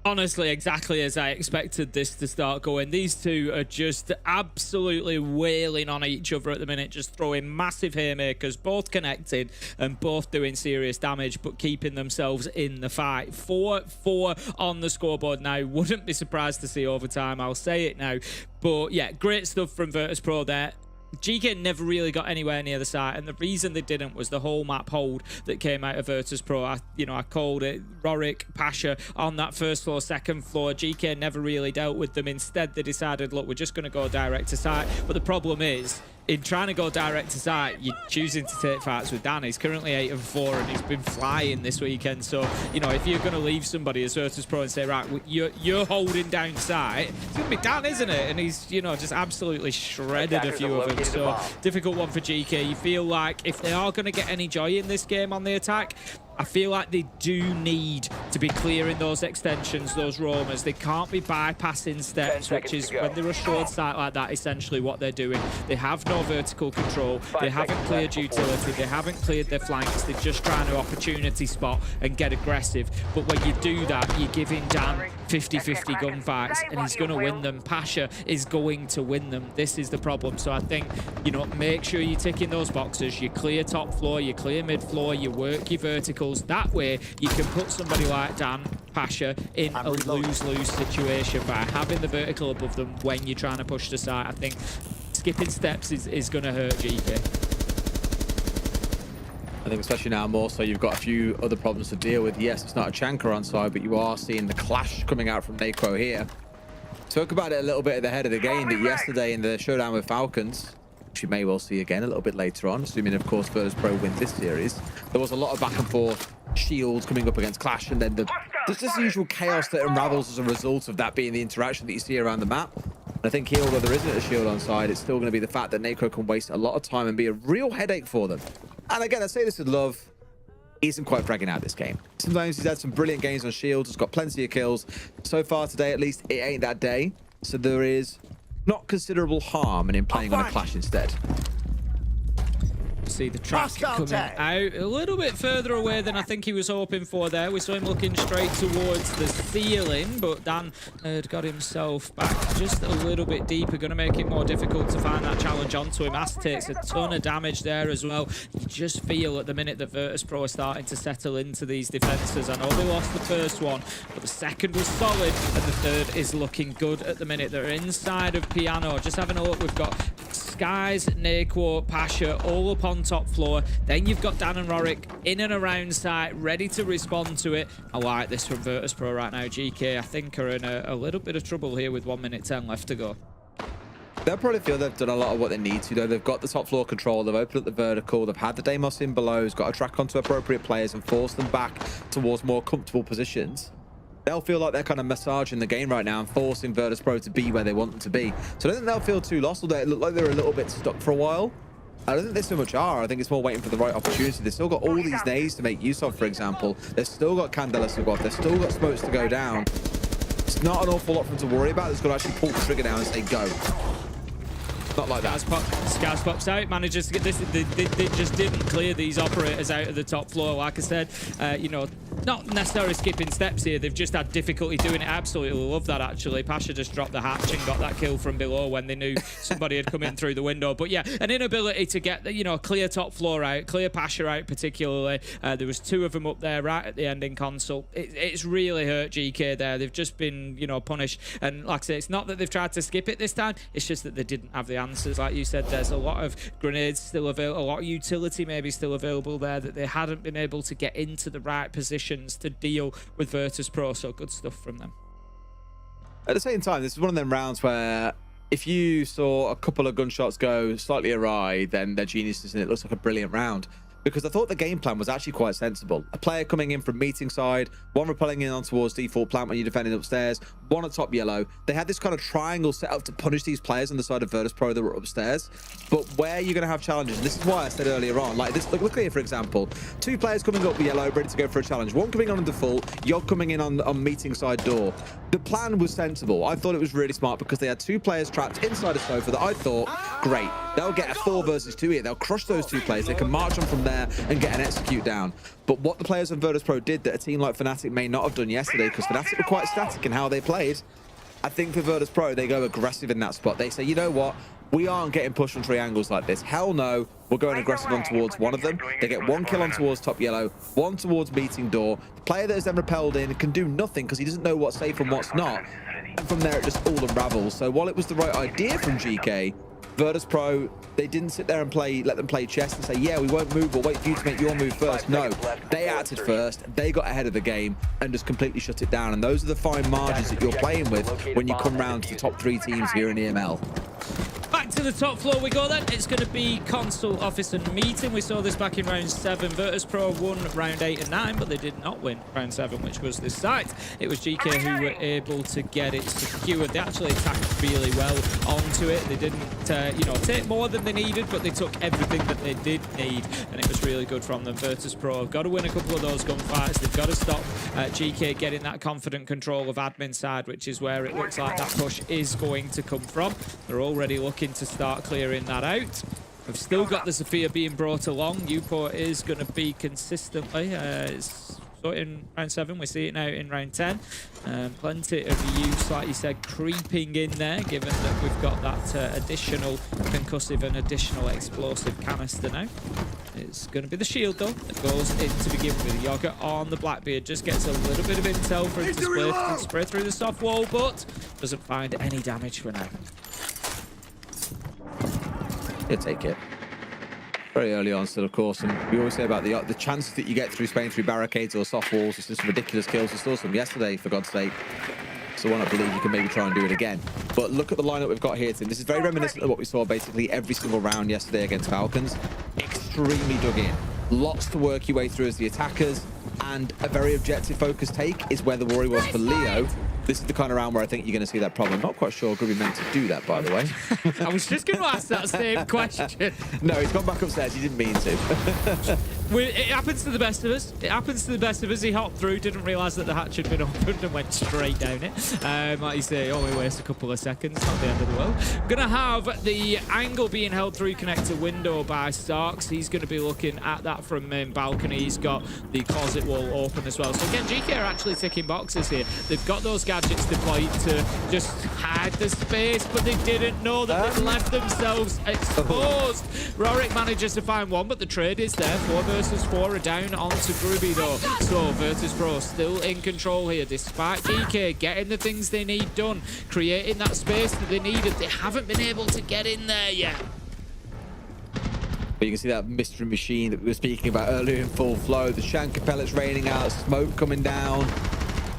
Honestly, exactly as I expected this to start going. These two are just absolutely wailing on each other at the minute, just throwing massive haymakers, both connected and both doing serious damage, but keeping themselves in the fight. 4-4 on the scoreboard now. Wouldn't be surprised to see overtime, I'll say it now. But yeah, great stuff from Virtus.pro there. Geekay never really got anywhere near the site, and the reason they didn't was the whole map hold that came out of Virtus.pro. I called it Rorik, Pasha on that first floor, second floor. Geekay never really dealt with them. Instead, they decided, look, we're just going to go direct to site. But the problem is, in trying to go direct to site, you're choosing to take fights with Dan. He's currently 8-4, and he's been flying this weekend. So, you know, if you're going to leave somebody as Virtus.pro and say, right, you're holding down site, it's going to be Dan, isn't it? And he's, you know, just absolutely shredded a few of them. So, difficult one for Geekay. You feel like if they are going to get any joy in this game on the attack, I feel like they do need to be clearing those extensions, those roamers. They can't be bypassing steps, which is when they rush towards site like that, essentially what they're doing. They have no vertical control. They haven't cleared utility. They haven't cleared their flanks. They're just trying to opportunity spot and get aggressive. But when you do that, you're giving Dan 50-50 gunfights, and he's going to win them. Pasha is going to win them. This is the problem. So I think, you know, make sure you're ticking those boxes. You clear top floor, you clear mid floor, you work your verticals. That way, you can put somebody like like Dan, Pasha in a lose-lose situation by having the vertical above them when you're trying to push the site. I think skipping steps is going to hurt GK. I think especially now more so you've got a few other problems to deal with. Yes, it's not a Chanker on side, but you are seeing the clash coming out from Nacro here. Spoke about it a little bit at the head of the game that yesterday in the showdown with Falcons, which you may well see again a little bit later on, assuming of course Virtus.pro win this series. There was a lot of back and forth, shields coming up against Clash, and then there's this usual chaos that unravels as a result of that being the interaction that you see around the map. And I think here, although there isn't a shield on side, it's still going to be the fact that Nacro can waste a lot of time and be a real headache for them. And again, I say this with love, he isn't quite fragging out this game. Sometimes he's had some brilliant games on shields, has got plenty of kills. So far today, at least, it ain't that day. So there is not considerable harm in him playing on a Clash instead. See the traffic coming out a little bit further away than I think he was hoping for there. We saw him looking straight towards the ceiling, but Dan had got himself back just a little bit deeper. Going to make it more difficult to find that challenge onto him. As takes a ton of damage there as well. You just feel at the minute that Virtus.pro are starting to settle into these defenses. I know they lost the first one, but the second was solid, and the third is looking good at the minute. They're inside of Piano. Just having a look, we've got Skies, Naqor, Pasha all up on top floor. Then you've got Dan and Rorik in and around site, ready to respond to it. I like this from Virtus.pro right now. GK, I think, are in a little bit of trouble here with 1 minute 10 left to go. They'll probably feel they've done a lot of what they need to, though. They've got the top floor control, they've opened up the vertical, they've had the Deimos in below, who's got to track onto appropriate players and force them back towards more comfortable positions. They'll feel like they're kind of massaging the game right now and forcing Virtus.pro to be where they want them to be. So I don't think they'll feel too lost, although it looked like they were a little bit stuck for a while. I don't think they so much are. I think it's more waiting for the right opportunity. They've still got all these nades to make use of, for example. They've still got Candelas to go off. They've still got smokes to go down. It's not an awful lot for them to worry about. They've got to actually pull the trigger down and say go. Not like that. Skaz pops out, manages to get this. They just didn't clear these operators out of the top floor. Like I said, you know, not necessarily skipping steps here. They've just had difficulty doing it. Absolutely love that, actually. Pasha just dropped the hatch and got that kill from below when they knew somebody had come in through the window. But yeah, an inability to get, you know, clear top floor out, clear Pasha out particularly. There was two of them up there right at the ending console. It's really hurt GK there. They've just been, you know, punished. And like I say, it's not that they've tried to skip it this time. It's just that they didn't have the answers. Like you said, there's a lot of grenades still available, a lot of utility maybe still available there that they hadn't been able to get into the right positions to deal with Virtus.pro. So good stuff from them. At the same time, this is one of them rounds where if you saw a couple of gunshots go slightly awry, then they're geniuses and it looks like a brilliant round. Because I thought the game plan was actually quite sensible. A player coming in from meeting side, one rappelling in on towards default plant when you're defending upstairs, one at top yellow. They had this kind of triangle set up to punish these players on the side of Virtus.pro that were upstairs. But where you're going to have challenges, and this is why I said earlier on, like this, look here, for example, two players coming up yellow, ready to go for a challenge. One coming on default, you're coming in on meeting side door. The plan was sensible. I thought it was really smart because they had two players trapped inside a sofa that I thought, great, they'll get a 4 versus 2 here. They'll crush those two players. They can march on from there and get an execute down. But what the players of Virtus.pro did that a team like Fnatic may not have done yesterday, because Fnatic were quite static in how they played, I think for Virtus.pro, they go aggressive in that spot. They say, you know what? We aren't getting pushed on triangles like this. Hell no. We're going aggressive on towards one of them. They get one kill on towards top yellow, one towards meeting door. The player that is then repelled in can do nothing because he doesn't know what's safe and what's not. And from there, it just all unravels. So while it was the right idea from GK, Virtus.pro, they didn't sit there and let them play chess and say, yeah, we won't move, we'll wait for you to make your move first. No, they acted first, they got ahead of the game and just completely shut it down. And those are the fine margins that you're playing with when you come round to the top 3 teams here in EML. Back to the top floor we go then. It's going to be console officer meeting. We saw this back in round 7. Virtus.pro won round 8 and 9, but they did not win round 7, which was this site. It was GK who were able to get it secured. They actually attacked really well onto it. They didn't, you know, take more than they needed, but they took everything that they did need, and it was really good from them. Virtus.pro have got to win a couple of those gunfights. They've got to stop GK getting that confident control of admin side, which is where it looks like that push is going to come from. They're already looking to start clearing that out. We've still got the Sophia being brought along. Uport is going to be consistently. So in round 7, we see it now in round 10. Plenty of use, like you said, creeping in there, given that we've got that additional concussive and additional explosive canister now. It's going to be the shield, though, that goes in to begin with. Yoga on the Blackbeard just gets a little bit of intel for him to spray through the soft wall, but doesn't find any damage for now. He'll take it. Very early on still, of course, and we always say about the chances that you get through Spain through barricades or soft walls. It's just ridiculous kills. We saw some yesterday, for God's sake. So why not believe you can maybe try and do it again. But look at the lineup we've got here, Tim. This is very reminiscent of what we saw basically every single round yesterday against Falcons. Extremely dug in. Lots to work your way through as the attackers, and a very objective focused take is where the worry was for Leo. This is the kind of round where I think you're going to see that problem. Not quite sure Grubby meant to do that, by the way. I was just going to ask that same question. No, he's gone back upstairs. He didn't mean to. It happens to the best of us. It happens to the best of us. He hopped through, didn't realise that the hatch had been opened and went straight down it. Like you say, only wastes a couple of seconds, not the end of the world. Going to have the angle being held through connector window by Starks. He's going to be looking at that from main balcony. He's got the closet wall open as well. So again, Geekay are actually ticking boxes here. They've got those gadgets deployed to just hide the space, but they didn't know that they'd left themselves exposed. Rorik manages to find one, but the trade is there. 4 versus 4 are down onto Grubby though. So Virtus.pro still in control here, despite Geekay getting the things they need done, creating that space that they needed. They haven't been able to get in there yet. But you can see that mystery machine that we were speaking about earlier in full flow. The Shanker pellets raining out, smoke coming down.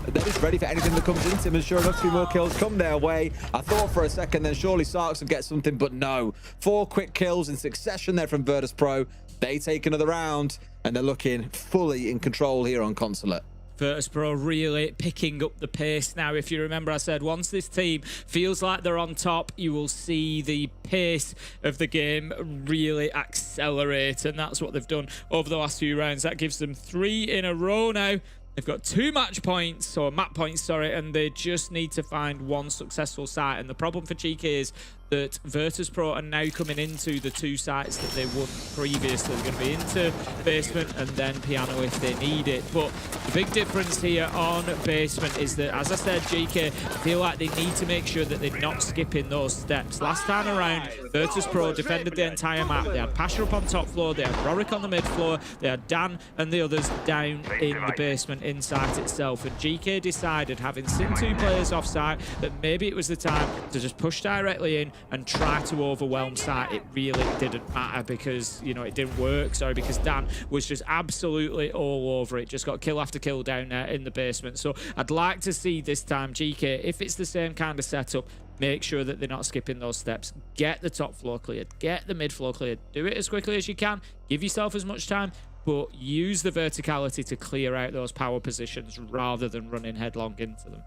They're just ready for anything that comes into him, and sure enough, 2 more kills come their way. I thought for a second then surely Sarks would get something, but no. 4 quick kills in succession there from Virtus.pro. They take another round, and they're looking fully in control here on Consulate. Virtus.pro really picking up the pace now. If you remember, I said once this team feels like they're on top, you will see the pace of the game really accelerate, and that's what they've done over the last few rounds. That gives them 3 in a row now. They've got 2 match points, or map points, sorry, and they just need to find 1 successful site. And the problem for Geekay is that Virtus.pro are now coming into the 2 sites that they won previously. They're going to be into basement and then piano if they need it. But the big difference here on basement is that, as I said, Geekay feel like they need to make sure that they're not skipping those steps. Last time around, Virtus.pro defended the entire map. They had Pasha up on top floor, they had Rorik on the mid floor, they had Dan and the others down in the basement inside itself. And Geekay decided, having seen 2 players off site, that maybe it was the time to just push directly in and try to overwhelm site. It really didn't matter because, you know, it didn't work. Sorry, because Dan was just absolutely all over it. Just got kill after kill down there in the basement. So I'd like to see this time Geekay, if it's the same kind of setup, make sure that they're not skipping those steps. Get the top floor cleared. Get the mid floor cleared. Do it as quickly as you can. Give yourself as much time, but use the verticality to clear out those power positions rather than running headlong into them.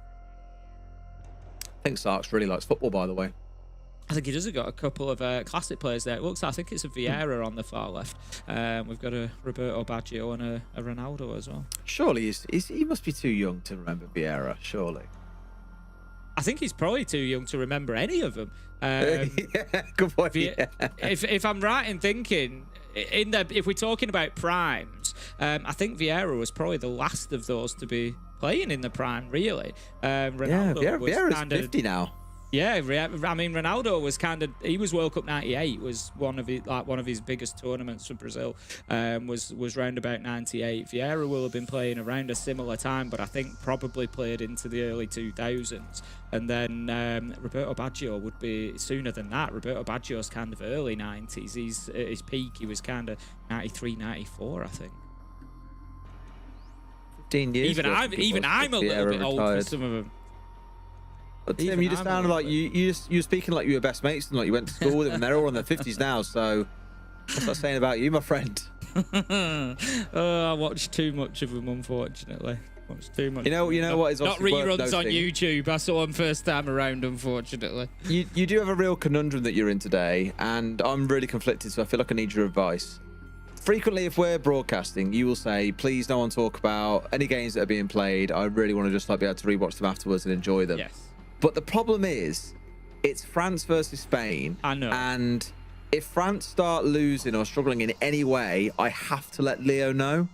I think Sarks really likes football, by the way. I think he does have got a couple of classic players there. It looks like, I think it's a Vieira on the far left. We've got a Roberto Baggio and a Ronaldo as well. Surely he must be too young to remember Vieira, surely. I think he's probably too young to remember any of them. Yeah, good point. Yeah. If I'm right in thinking, if we're talking about primes, I think Vieira was probably the last of those to be playing in the prime, really. Ronaldo Vieira's 50 now. Yeah, I mean, Ronaldo was he was World Cup '98, was one of his biggest tournaments for Brazil, was round about '98. Vieira will have been playing around a similar time, but I think probably played into the early 2000s. And then Roberto Baggio would be sooner than that. Roberto Baggio's kind of early 90s. He's at his peak, he was kind of 93, 94, I think. 15 years. Even I'm a little bit old for some of them. But Tim, you just sounded like you were speaking like you were best mates and like you went to school with them, and they're all in their 50s now. So what's that saying about you, my friend? I watched too much of them, unfortunately. Watched too much. You know what is not reruns on YouTube. I saw them first time around, unfortunately. You do have a real conundrum that you're in today, and I'm really conflicted. So I feel like I need your advice. Frequently, if we're broadcasting, you will say, please no one talk about any games that are being played. I really want to just like be able to rewatch them afterwards and enjoy them. Yes. But the problem is, it's France versus Spain. I know. And if France start losing or struggling in any way, I have to let Leo know.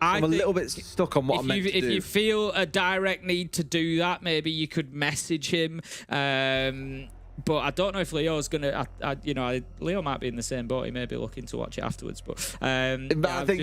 I'm a little bit stuck on what I'm meant to do. If you feel a direct need to do that, maybe you could message him. but I don't know if Leo's gonna. Leo might be in the same boat. He may be looking to watch it afterwards. But I think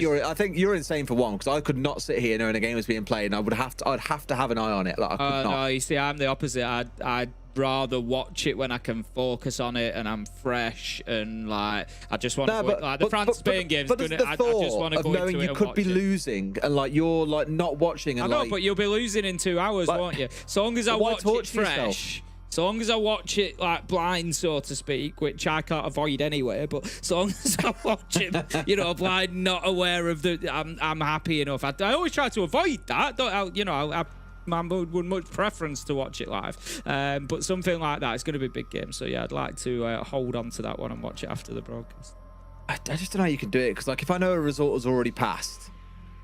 you're insane for one, because I could not sit here knowing a game was being played, and I'd have to have an eye on it. Like I could not. No, you see, I'm the opposite. I'd rather watch it when I can focus on it and I'm fresh and like I just want to like the France-Spain game's but gonna. I just want to go knowing into you it could and be watch it. losing and like you're like not watching. And I know, like, but you'll be losing in 2 hours, like, won't you? So long as I why watch it torture fresh. yourself? So long as I watch it like blind, so to speak, which I can't avoid anyway. But so long as I watch it, blind, not aware of I'm happy enough. I always try to avoid that. I would much preference to watch it live, but something like that, it's going to be a big game. So yeah, I'd like to hold on to that one and watch it after the broadcast. I just don't know how you can do it, because like if I know a result has already passed,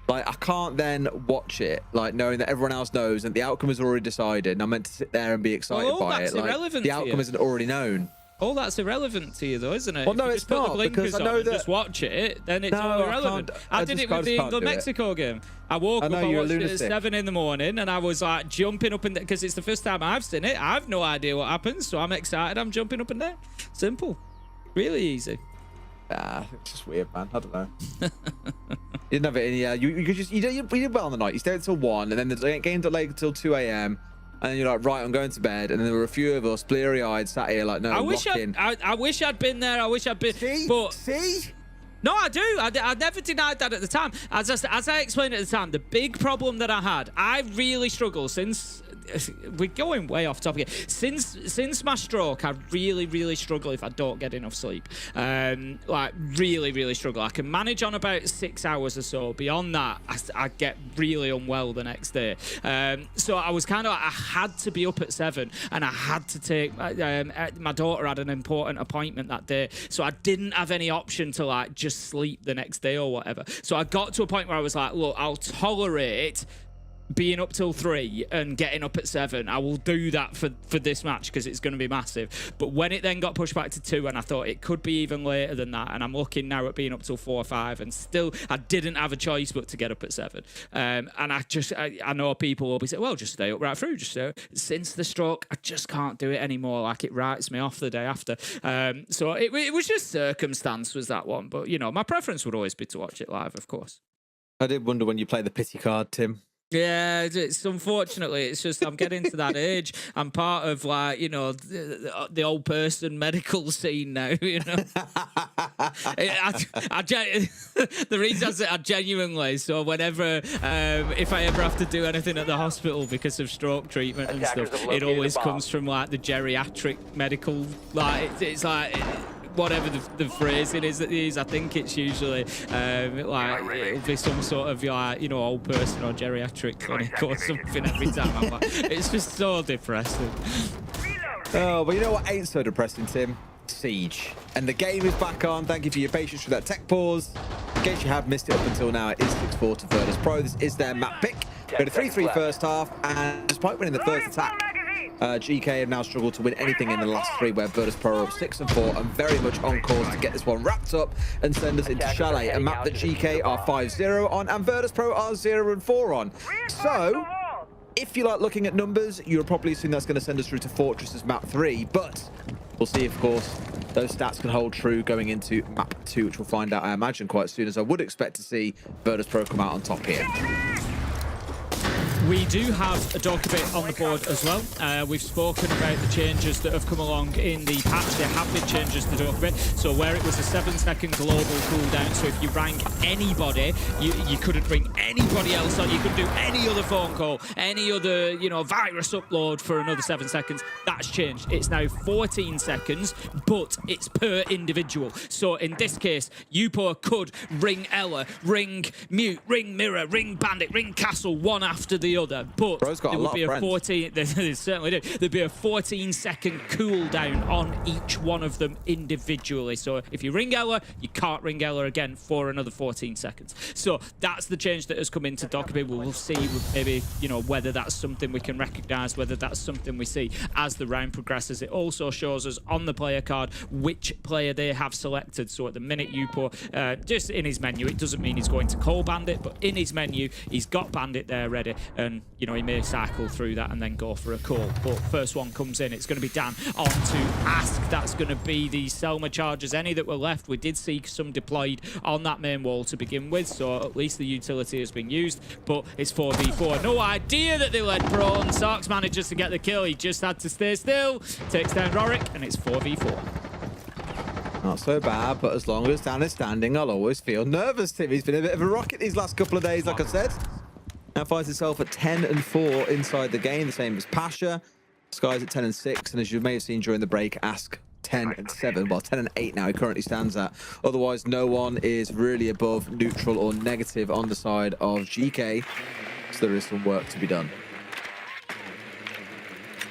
like I can't then watch it like knowing that everyone else knows and the outcome is already decided, and I'm meant to sit there and be excited by it. Like the outcome isn't already known. Oh, that's irrelevant to you, though, isn't it? Well, no, it's not, because I know that just watch it, then it's all irrelevant. I did it with the England-Mexico game. I woke up, I watched it at 7 in the morning, and I was like jumping up and down, because it's the first time I've seen it. I have no idea what happens, so I'm excited. I'm jumping up and down. Simple. Really easy. It's just weird, man. I don't know. You didn't have it in, yeah. You could just, you did well on the night. You stayed until 1, and then the game delayed until 2 a.m. And then you're like, right, I'm going to bed. And then there were a few of us, bleary-eyed, sat here like, no, I wish I'd been there. I wish I'd been. See? No, I do. I never denied that at the time. As I explained at the time, the big problem that I had, I really struggle since... We're going way off topic here. Since my stroke, I really struggle if I don't get enough sleep. Like really struggle. I can manage on about 6 hours or so. Beyond that, I get really unwell the next day. So I was kind of, I had to be up at 7, and I had to take my daughter had an important appointment that day, so I didn't have any option to like just sleep the next day or whatever. So I got to a point where I was like, look, I'll tolerate being up till 3 and getting up at 7. I will do that for this match because it's going to be massive. But when it then got pushed back to 2, and I thought it could be even later than that, and I'm looking now at being up till 4 or 5, and still I didn't have a choice but to get up at 7. And I know people will be saying, well, just stay up right through. Since the stroke, I just can't do it anymore. Like, it writes me off the day after. So it was just circumstance was that one. But, my preference would always be to watch it live, of course. I did wonder when you play the pity card, Tim. Yeah, it's unfortunately, it's just I'm getting to that age. I'm part of like, the old person medical scene now, The reason I say I genuinely, so whenever, if I ever have to do anything at the hospital because of stroke treatment and stuff, it always comes from like the geriatric medical, like, it's like... whatever the phrasing is, I think it's usually like it'll be some sort of like old person or geriatric clinic or something every time. I'm like, it's just so depressing. Oh, but you know what ain't so depressing, Tim? Siege. And the game is back on. Thank you for your patience with that tech pause. In case you have missed it up until now, it is 6-4 to Virtus.pro. This is their map pick. We had a 3-3 first half, and despite winning the first attack, Geekay have now struggled to win anything in the last 3, where Virtus.pro are up 6-4 and very much on course to get this one wrapped up and send us into Chalet, a map that Geekay are 5-0 on and Virtus.pro are 0-4 on. So, if you like looking at numbers, you'll probably assume that's going to send us through to Fortress's map 3, but we'll see, of course, those stats can hold true going into map 2, which we'll find out, I imagine, quite soon, as I would expect to see Virtus.pro come out on top here. We do have a Dokkaebi on the board as well. We've spoken about the changes that have come along in the patch. There have been changes to Dokkaebi. So where it was a 7-second global cooldown, so if you rank anybody, you couldn't bring anybody else on. You couldn't do any other phone call, any other, virus upload for another 7 seconds. That's changed. It's now 14 seconds, but it's per individual. So in this case, Yupo could ring Ella, ring Mute, ring Mirror, ring Bandit, ring Castle, one after the other, but there would be a 14. They certainly do. There'd be a 14-second cooldown on each one of them individually. So if you ring Ella, you can't ring Ella again for another 14 seconds. So that's the change that has come into Dokkaebi. We'll see maybe whether that's something we can recognise, whether that's something we see as the round progresses. It also shows us on the player card which player they have selected. So at the minute, Yupo, just in his menu, it doesn't mean he's going to call Bandit, but in his menu, he's got Bandit there ready. and you know, he may cycle through that and then go for a call. But first one comes in, it's going to be Dan on to Ask. That's going to be the Selma chargers, any that were left. We did see some deployed on that main wall to begin with, so at least the utility has been used, but it's 4v4. No idea that they led Pro, and Sarks manages to get the kill. He just had to stay still, takes down Rorik, and it's 4v4. Not so bad, but as long as Dan is standing, I'll always feel nervous, Tim. He's been a bit of a rocket these last couple of days, like I said. Now finds himself at 10-4 inside the game, the same as Pasha. Sky's at 10-6, and as you may have seen during the break, Ask 10-7. Well, 10-8 now he currently stands at. Otherwise, no one is really above neutral or negative on the side of Geekay. So there is some work to be done.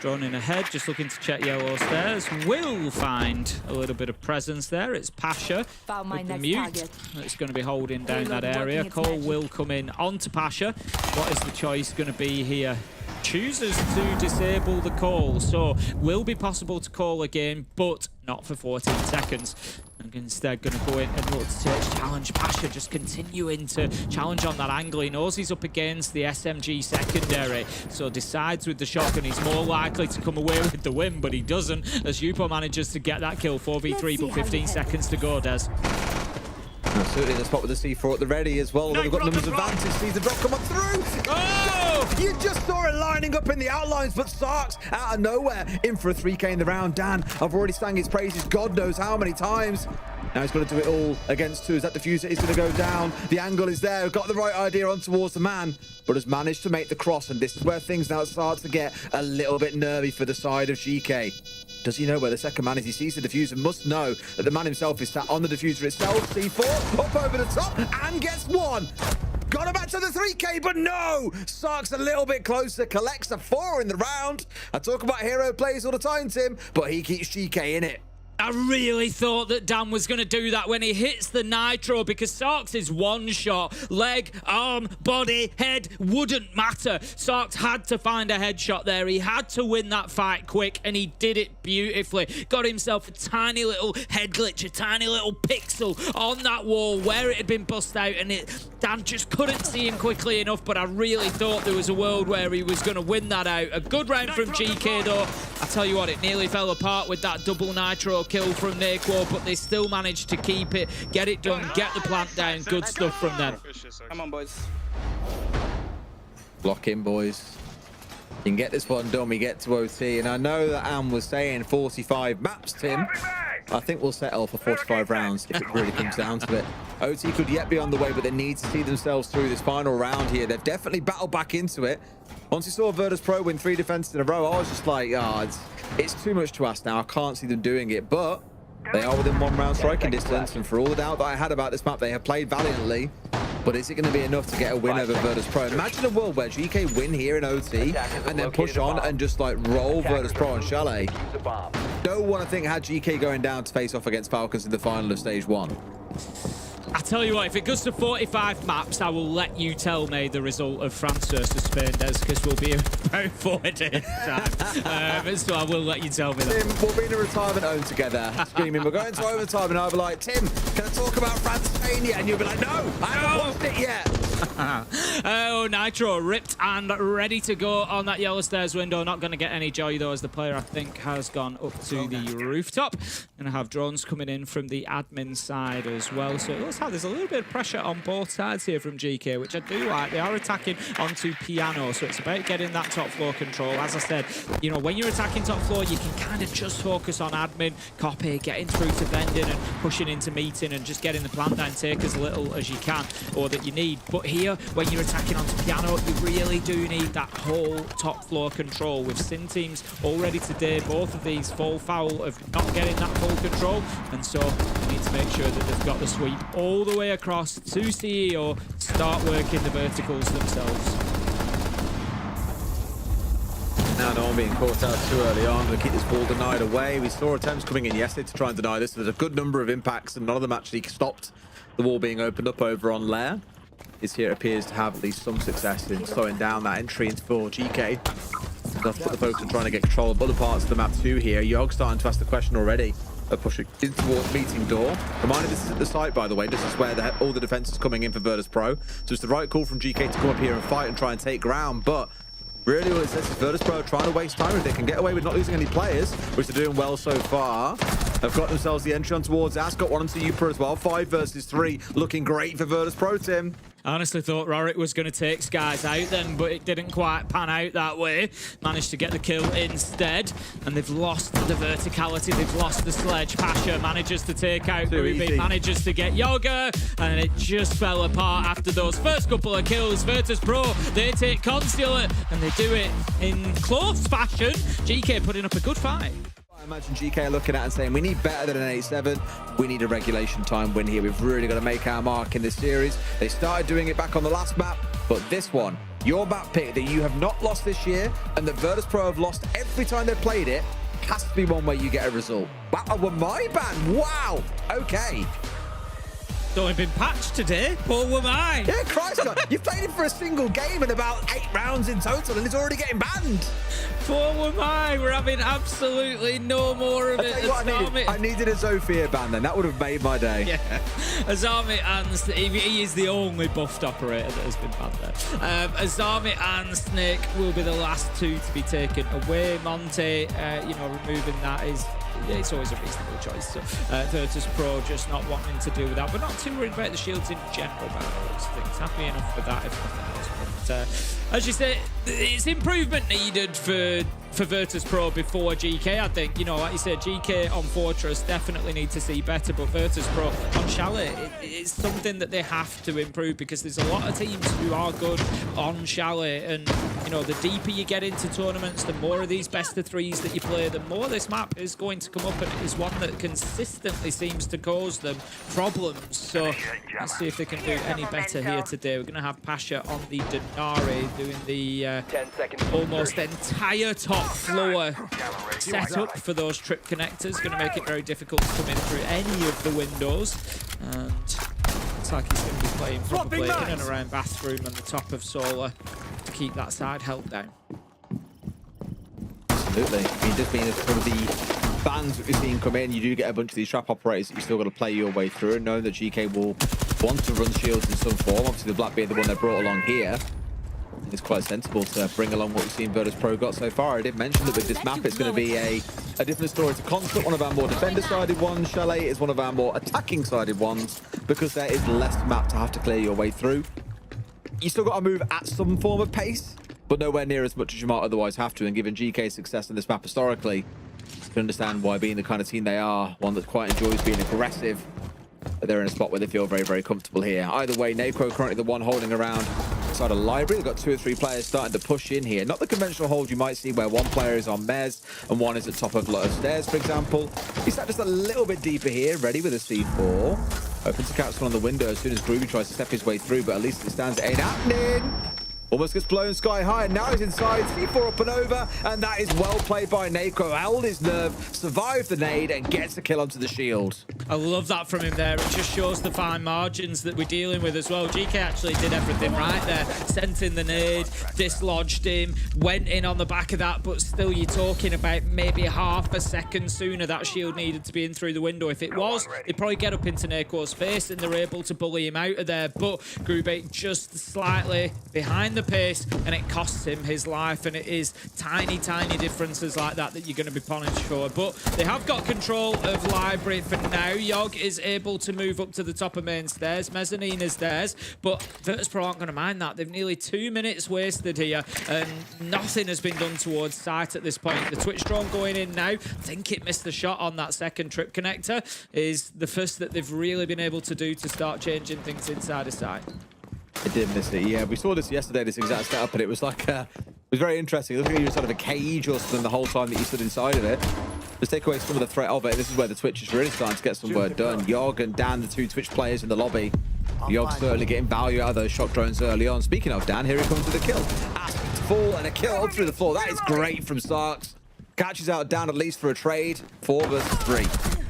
Drawn in ahead, just looking to check yellow stairs. Will find a little bit of presence there. It's Pasha with the mute. That's going to be holding down that area. Cole will come in onto Pasha. What is the choice going to be here? Chooses to disable the call, so will be possible to call again, but not for 14 seconds. And instead going to go in and look to challenge Pasha, just continuing to challenge on that angle. He knows he's up against the SMG secondary, so decides with the shotgun he's more likely to come away with the win, but he doesn't, as Yupo manages to get that kill. 4v3, but 15 seconds to go, Des. Absolutely, the spot with the C4 at the ready as well. They've got numbers advantage. Sees the drop come up through. Oh! You just saw it lining up in the outlines, but Sarks out of nowhere in for a 3K in the round. Dan, I've already sang his praises God knows how many times. Now he's got to do it all against two. As that diffuser is going to go down. The angle is there. Got the right idea on towards the man, but has managed to make the cross. And this is where things now start to get a little bit nervy for the side of Geekay. Does he know where the second man is? He sees the diffuser, must know that the man himself is sat on the diffuser itself. C4 up over the top and gets one. Got him back to the 3K, but no! Sark's a little bit closer, collects a 4 in the round. I talk about hero plays all the time, Tim, but he keeps Geekay in it. I really thought that Dan was going to do that when he hits the nitro, because Sarks is one shot. Leg, arm, body, head, wouldn't matter. Sarks had to find a headshot there. He had to win that fight quick, and he did it beautifully. Got himself a tiny little head glitch, a tiny little pixel on that wall where it had been bust out, and Dan just couldn't see him quickly enough, but I really thought there was a world where he was going to win that out. A good round from GK, though. I tell you what, it nearly fell apart with that double nitro kill from Naquo, but they still managed to keep it, get it done, get the plant down. Good stuff from them. Come on, boys. Lock in, boys. You can get this one done. We get to OT, and I know that Am was saying 45 maps, Tim. I think we'll settle for 45 rounds if it really comes down to it. OT could yet be on the way, but they need to see themselves through this final round here. They've definitely battled back into it. Once we saw Virtus.pro win 3 defenses in a row, I was just like, it's too much to ask now. I can't see them doing it, but they are within 1 round striking distance, and for all the doubt that I had about this map, they have played valiantly. But is it going to be enough to get a win over Virtus.pro? Imagine a world where GK win here in OT and then push on and just like roll Virtus.pro on Chalet. No one, I think, had GK going down to face off against Falcons in the final of stage 1. I tell you what, if it goes to 45 maps, I will let you tell me the result of France versus Spain, Des, because we'll be about 4 days time. So I will let you tell me that. Tim, we'll be in a retirement home together, screaming, we're going to overtime, and I'll be like, Tim, can I talk about France Spain yet? And you'll be like, no, I haven't watched it yet. Oh, Nitro ripped and ready to go on that yellow stairs window. Not going to get any joy, though, as the player, I think, has gone up to the rooftop. Going to have drones coming in from the admin side as well. So it looks like there's a little bit of pressure on both sides here from GK, which I do like. They are attacking onto Piano, so it's about getting that top floor control. As I said, you know, when you're attacking top floor, you can kind of just focus on admin, copy, getting through to vending and pushing into meeting and just getting the plant down, take as little as you can or that you need. But here, when you're attacking onto Piano, you really do need that whole top floor control. With Sin teams already today, both of these fall foul of not getting that full control, and so you need to make sure that they've got the sweep all the way across to CEO, start working the verticals themselves. Now no one being caught out too early on. We'll keep this ball denied away. We saw attempts coming in yesterday to try and deny this. There's a good number of impacts, and none of them actually stopped the wall being opened up over on Lair. This here appears to have at least some success in slowing down that entry into for GK. They'll put the focus on trying to get control of other parts of the map too here. Yogg starting to ask the question already. pushing in towards meeting door. Reminder, this is at the site, by the way. This is where all the defense is coming in for Virtus.pro. So it's the right call from GK to come up here and fight and try and take ground. But really all it says is Virtus.pro trying to waste time. If they can get away with not losing any players, which they're doing well so far, they've got themselves the entry on towards Ask. Got one onto Upra as well. 5 versus 3. Looking great for Virtus.pro, Tim. I honestly thought Rorik was going to take Skies out then, but it didn't quite pan out that way. Managed to get the kill instead, and they've lost the verticality, they've lost the sledge. Pasha manages to take out Groovy, manages to get Yoga, and it just fell apart after those first couple of kills. Virtus.pro, they take Consulate, and they do it in close fashion. GK putting up a good fight. I imagine GK are looking at and saying, we need better than an 8-7. We need a regulation time win here. We've really got to make our mark in this series. They started doing it back on the last map, but this one, your map pick that you have not lost this year and that Virtus.pro have lost every time they've played it, has to be one where you get a result. Wow, well, my ban. Wow. Okay. It's only been patched today. Poor were mine. Yeah, Christ, God. You've played it for a single game in about 8 rounds in total, and it's already getting banned. Poor were mine. We're having absolutely no more of it. I needed a Zofia ban then. That would have made my day. Yeah. Azami and he is the only buffed operator that has been banned there. Azami and Snake will be the last 2 to be taken away. Monte, removing that is... it's always a reasonable choice. So, Virtus.pro just not wanting to do with that, but not too worried about the shields in general by those things. Happy enough with that, if nothing else. But as you say, it's improvement needed for Virtus.pro before GK. I think, like you said, GK on Fortress definitely need to see better, but Virtus.pro on Chalet, it's something that they have to improve, because there's a lot of teams who are good on Chalet, and the deeper you get into tournaments, the more of these best of 3s that you play, the more this map is going to come up, and it is one that consistently seems to cause them problems. So let's see if they can do any better here today. We're going to have Pasha on the Denari doing the almost entire top floor setup for those trip connectors. Going to make it very difficult to come in through any of the windows, and looks like he's going to be playing probably in and around bathroom and the top of Solar to keep that side held down. Absolutely. I mean, just being as one of the bans that we've seen come in, you do get a bunch of these trap operators that you still got to play your way through, and knowing that GK will want to run shields in some form. Obviously the Black being the one they brought along here, it's quite sensible to bring along what we've seen Virtus.pro got so far. I did mention that with this map, it's going to be a different story to Constant, one of our more defender-sided ones. Chalet is one of our more attacking-sided ones, because there is less map to have to clear your way through. You still got to move at some form of pace, but nowhere near as much as you might otherwise have to. And given GK's success in this map historically, you can understand why, being the kind of team they are, one that quite enjoys being aggressive, but they're in a spot where they feel very, very comfortable here. Either way, Nako currently the one holding around inside a library. They've got 2 or 3 players starting to push in here. Not the conventional hold you might see where one player is on Mez and one is at top of stairs, for example. He's sat just a little bit deeper here, ready with a C4. Opens the capsule on the window as soon as Groovy tries to step his way through, but at least it stands. It ain't happening. Almost gets blown sky high, and now he's inside. C4 up and over, and that is well played by Nako. Held his nerve, survived the nade, and gets the kill onto the shield. I love that from him there. It just shows the fine margins that we're dealing with as well. GK actually did everything right there. Sent in the nade, dislodged him, went in on the back of that, but still you're talking about maybe half a second sooner that shield needed to be in through the window. If it was, they'd probably get up into Nako's face, and they're able to bully him out of there. But Groovy just slightly behind the pace, and it costs him his life, and it is tiny differences like that that you're going to be punished for. But they have got control of library for now. Yogg is able to move up to the top of main stairs. Mezzanine is theirs, but Virtus.pro aren't going to mind that. They've nearly 2 minutes wasted here, and nothing has been done towards site at this point. The Twitch drone going in now. I think it missed the shot on that second trip connector. Is the first that they've really been able to do to start changing things inside of site. It did miss it, yeah. We saw this yesterday, this exact setup, and it was like, it was very interesting. Looking at you inside of a cage or something the whole time that you stood inside of it. Just take away some of the threat of it. This is where the Twitch is really starting to get some work done. Yogg and Dan, the 2 Twitch players in the lobby. Yogg certainly getting value out of those shock drones early on. Speaking of Dan, here he comes with a kill. Asked to fall and a kill through the floor. That is great from Sarks. Catches out Dan at least for a trade. 4 versus 3.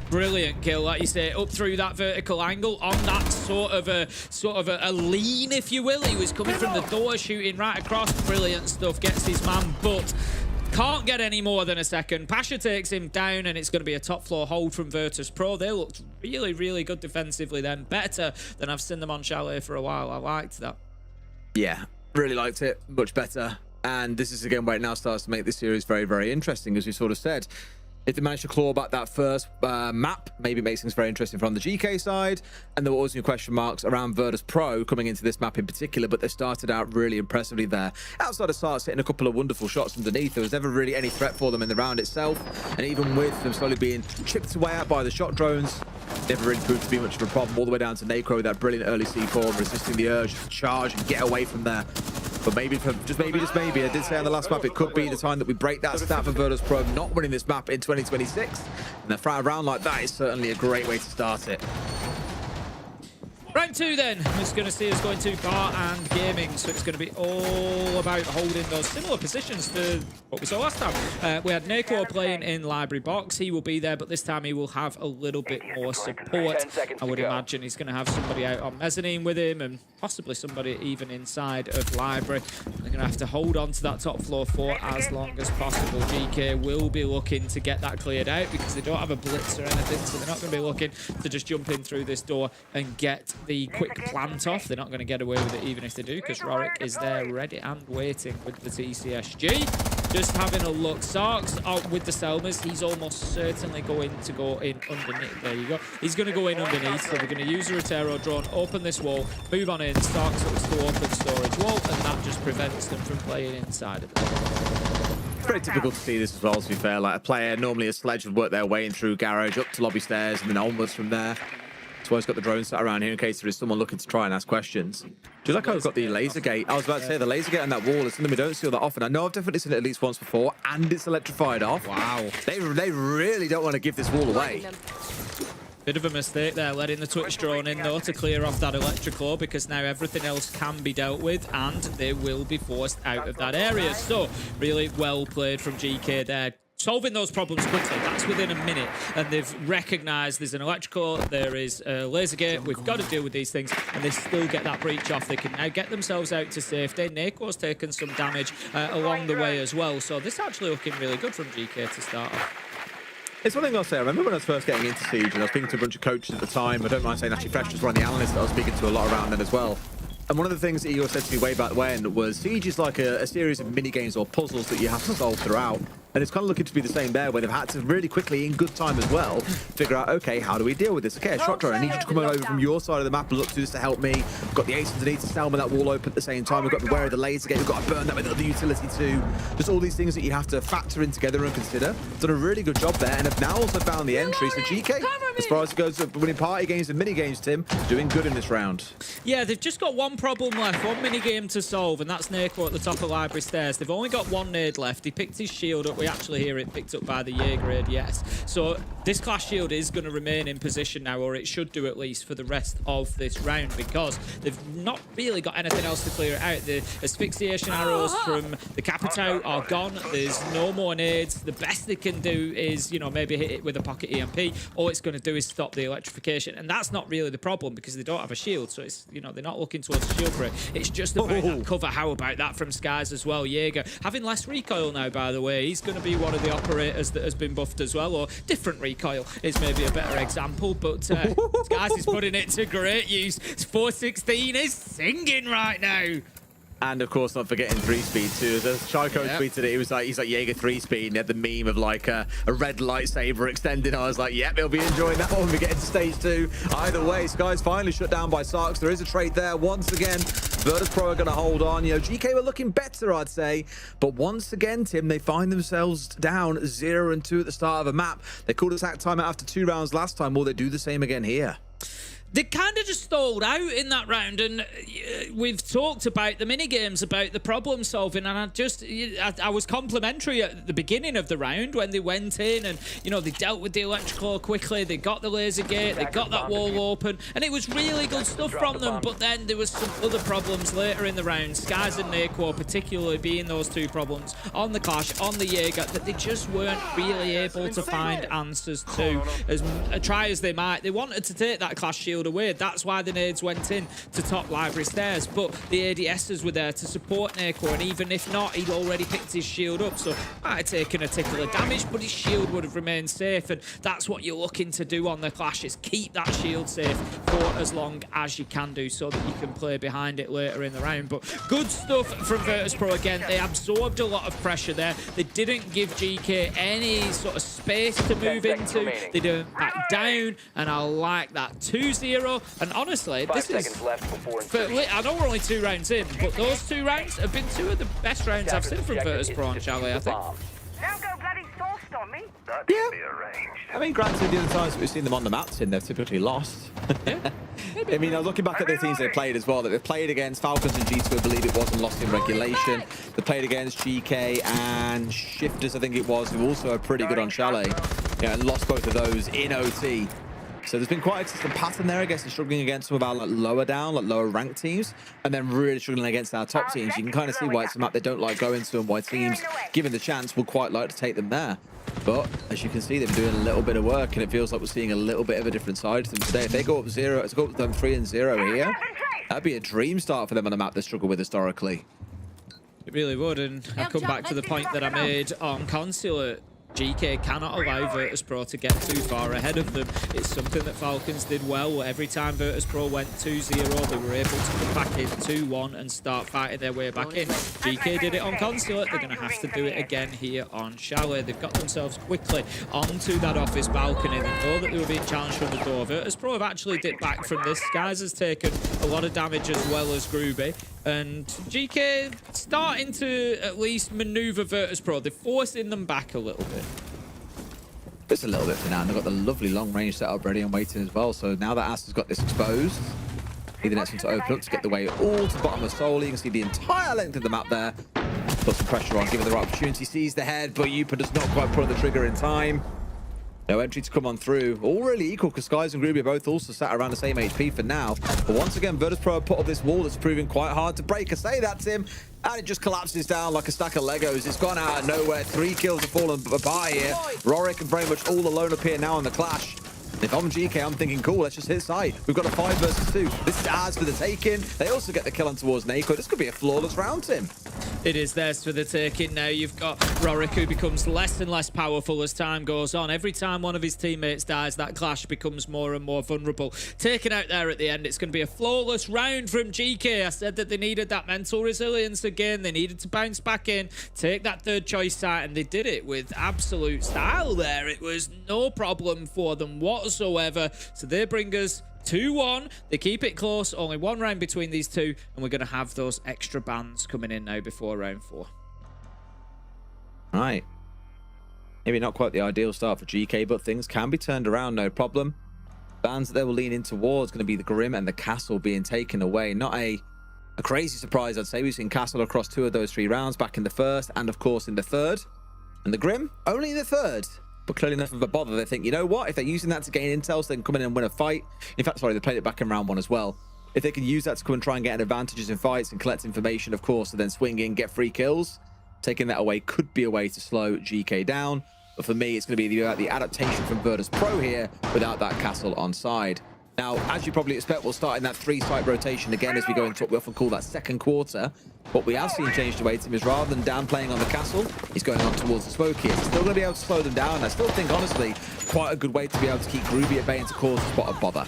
Brilliant kill, like you say, up through that vertical angle on that sort of a lean, if you will. He was coming from the door, shooting right across. Brilliant stuff, gets his man, but Can't get any more than a second. Pasha takes him down, and it's going to be a top floor hold from Virtus.pro. They looked really, really good defensively then. Better than I've seen them on Chalet for a while. I liked that. Yeah, really liked it. Much better. And this is again where it now starts to make this series very, very interesting, as we sort of said. If they manage to claw back that first map, maybe it makes things very interesting from the Geekay side. And there were always new question marks around Virtus.pro coming into this map in particular, but they started out really impressively there. Outside of Sarts hitting a couple of wonderful shots underneath, there was never really any threat for them in the round itself. And even with them slowly being chipped away out by the shot drones, never really proved to be much of a problem, all the way down to Necro with that brilliant early C4, resisting the urge to charge and get away from there. But maybe, just maybe, I did say on the last map, it could be the time that we break that stat for Virtus.pro not winning this map in 2026. And a round like that is certainly a great way to start it. Round 2 then is going to see us going to bar and gaming, so it's going to be all about holding those similar positions to what we saw last time. We had Neko playing in library box. He will be there, but this time he will have a little bit more support. I would imagine he's going to have somebody out on mezzanine with him, and possibly somebody even inside of library. They're going to have to hold on to that top floor for as long as possible. GK will be looking to get that cleared out because they don't have a blitz or anything, so they're not going to be looking to just jump in through this door and get the quick plant off. They're not going to get away with it even if they do, because Rorik is there ready and waiting with the TCSG. Just having a look. Sarks with the Selmas, he's almost certainly going to go in underneath. There you go. He's going to go in underneath, so they're going to use a Rotero drone, open this wall, move on in. Sarks looks to open storage wall, and that just prevents them from playing inside of it. It's very typical to see this as well, to be fair. Like a player, normally a sledge would work their way in through garage, up to lobby stairs, and then onwards from there. That's why he's got the drone sat around here in case there is someone looking to try and ask questions. Do you like how we've got the laser gate? I was about to say, the laser gate on that wall is something we don't see all that often. I know I've definitely seen it at least once before, and it's electrified off. Wow. They really don't want to give this wall away. Bit of a mistake there, letting the Twitch drone in though to clear off that electrical, because now everything else can be dealt with and they will be forced out of that area. So really well played from GK there. Solving those problems quickly, that's within a minute, and they've recognized there's an electrical, there is a laser gate, we've got to deal with these things, and they still get that breach off. They can now get themselves out to safety. Neko's taken some damage along the way as well, so this is actually looking really good from GK to start off. It's one thing I'll say. I remember when I was first getting into Siege, and I was speaking to a bunch of coaches at the time. I don't mind saying actually Fresh was one of the analysts that I was speaking to a lot around then as well. And one of the things that Igor said to me way back when was Siege is like a series of mini games or puzzles that you have to solve throughout. And it's kind of looking to be the same there, where they've had to really quickly, in good time as well, figure out, okay, how do we deal with this? Okay, a shot drone, I need you to come over from your side of the map and look to this to help me. We've got the ace underneath to Selma, that wall open at the same time. We've got the beware of the laser gate. We've got to burn that with other utility too. Just all these things that you have to factor in together and consider. Done a really good job there, and have now also found the entry. So GK, as far as it goes, winning party games and mini games, Tim, doing good in this round. Yeah, they've just got one problem left, one mini game to solve, and that's Neko at the top of library stairs. They've only got one nade left. He picked his shield up. We actually hear it picked up by the Jaeger, yes. So this class shield is going to remain in position now, or it should do at least for the rest of this round, because they've not really got anything else to clear it out. The asphyxiation arrows from the Capitao are gone. There's no more nades. The best they can do is, you know, maybe hit it with a pocket EMP. All it's going to do is stop the electrification, and that's not really the problem because they don't have a shield. So it's, you know, they're not looking towards the shield for it. It's just about that cover. How about that from Skies as well? Jaeger having less recoil now, by the way. He's going to be one of the operators that has been buffed as well, or different recoil is maybe a better example, but Skies is putting it to great use. 416 is singing right now. And of course, not forgetting 3-speed too. As Chyko tweeted it, he's like Jaeger 3-speed, and he had the meme of like a red lightsaber extending. I was like, yep, he'll be enjoying that one when we get into stage 2. Either way, Sky's finally shut down by Sarks. There is a trade there once again. Virtus.pro are going to hold on. You know, GK were looking better, I'd say. But once again, Tim, they find themselves down 0-2 at the start of a map. They called attack timeout after 2 rounds last time. Will they do the same again here? They kind of just stalled out in that round, and we've talked about the mini games, about the problem solving, and I was complimentary at the beginning of the round when they went in and, you know, they dealt with the electrical quickly, they got the laser gate, they got that wall open, and it was really good stuff from them. But then there was some other problems later in the round, Skies and Neko particularly being those two problems on the Clash, on the Jaeger, that they just weren't really able to find answers to. As try as they might, they wanted to take that Clash shield shield away. That's why the nades went in to top library stairs. But the ADSs were there to support Neko, and even if not, he'd already picked his shield up. So might have taken a tickle of damage, but his shield would have remained safe. And that's what you're looking to do on the Clash, is keep that shield safe for as long as you can do, so that you can play behind it later in the round. But good stuff from Virtus.pro again. They absorbed a lot of pressure there. They didn't give GK any sort of space to move into. They didn't back down, and I like that. 2-0, and honestly, this is... I know we're only 2 rounds in, but those 2 rounds have been 2 of the best rounds I've seen from Virtus.pro on Chalet, I think. Don't go bloody soft on me. Yeah. I mean, granted, the other times that we've seen them on the map, they've typically lost. I mean, I was looking back at the teams they played as well, that they played against Falcons and G2, I believe it was, and lost in regulation. They played against GK and Shifters, I think it was, who also are pretty good on Chalet. Yeah, and lost both of those in OT. So there's been quite a consistent pattern there, I guess, of struggling against some of our lower down, lower ranked teams, and then really struggling against our top teams. You can kind of see why it's a map they don't like going to, and why teams, given the chance, will quite like to take them there. But as you can see, they've been doing a little bit of work, and it feels like we're seeing a little bit of a different side to them today. If they go up 3-0 here, that'd be a dream start for them on a map they struggle with historically. It really would, and I come back to the point that I made on Consulate. GK cannot allow Virtus.pro to get too far ahead of them. It's something that Falcons did well. Every time Virtus.pro went 2-0, they were able to come back in 2-1 and start fighting their way back in. GK did it on Consulate. They're going to have to do it again here on Chalet. They've got themselves quickly onto that office balcony. They know that they were being challenged from the door. Virtus.pro have actually dipped back from this. Skies has taken a lot of damage as well as Groovy. And GK starting to at least maneuver Virtus.pro. They're forcing them back a little bit. Just a little bit for now, and they've got the lovely long range set up ready and waiting as well. So now that Asta's got this exposed, need the next one to open up to get the way all to the bottom of Soul. You can see the entire length of the map there. Put some pressure on, give it the right opportunity, sees the head, but Yupa does not quite pull the trigger in time. No entry to come on through. All really equal, because Skies and Groovy are both also sat around the same HP for now. But once again, Virtus.pro have put up this wall that's proving quite hard to break. I say that, Tim, and it just collapses down like a stack of Legos. It's gone out of nowhere. 3 kills have fallen by here. Rorik and very much all alone up here now on the Clash. If I'm GK, I'm thinking, cool, let's just hit side. We've got a 5 versus 2. This is ours for the taking. They also get the kill on towards Neko. This could be a flawless round, Tim. It is theirs for the taking now. You've got Rorik, who becomes less and less powerful as time goes on. Every time one of his teammates dies, that Clash becomes more and more vulnerable. Taken out there at the end, it's going to be a flawless round from GK. I said that they needed that mental resilience again. They needed to bounce back in, take that 3rd choice site, and they did it with absolute style there. It was no problem for them whatsoever. So they bring us 2-1. They keep it close. Only 1 round between these two, and we're going to have those extra bans coming in now before round 4. Right. Maybe not quite the ideal start for GK, but things can be turned around, no problem. Bans that they will lean in towards going to be the Grim and the Castle being taken away. Not a crazy surprise, I'd say. We've seen Castle across 2 of those 3 rounds, back in the 1st and, of course, in the 3rd. And the Grim, only in the 3rd. But clearly enough of a bother. They think, you know what? If they're using that to gain intel so they can come in and win a fight. In fact, sorry, they played it back in round 1 as well. If they can use that to come and try and get advantages in fights and collect information, of course, and then swing in, get free kills, taking that away could be a way to slow GK down. But for me, it's going to be about the adaptation from Virtus.pro here without that Castle on side. Now, as you probably expect, we'll start in that 3-site rotation again as we go into what we often call that 2nd quarter. What we have seen change to Tim is rather than downplaying on the Castle, he's going on towards the smoke here. He's still going to be able to slow them down. I still think, honestly, quite a good way to be able to keep Groovy at bay and to cause a spot of bother.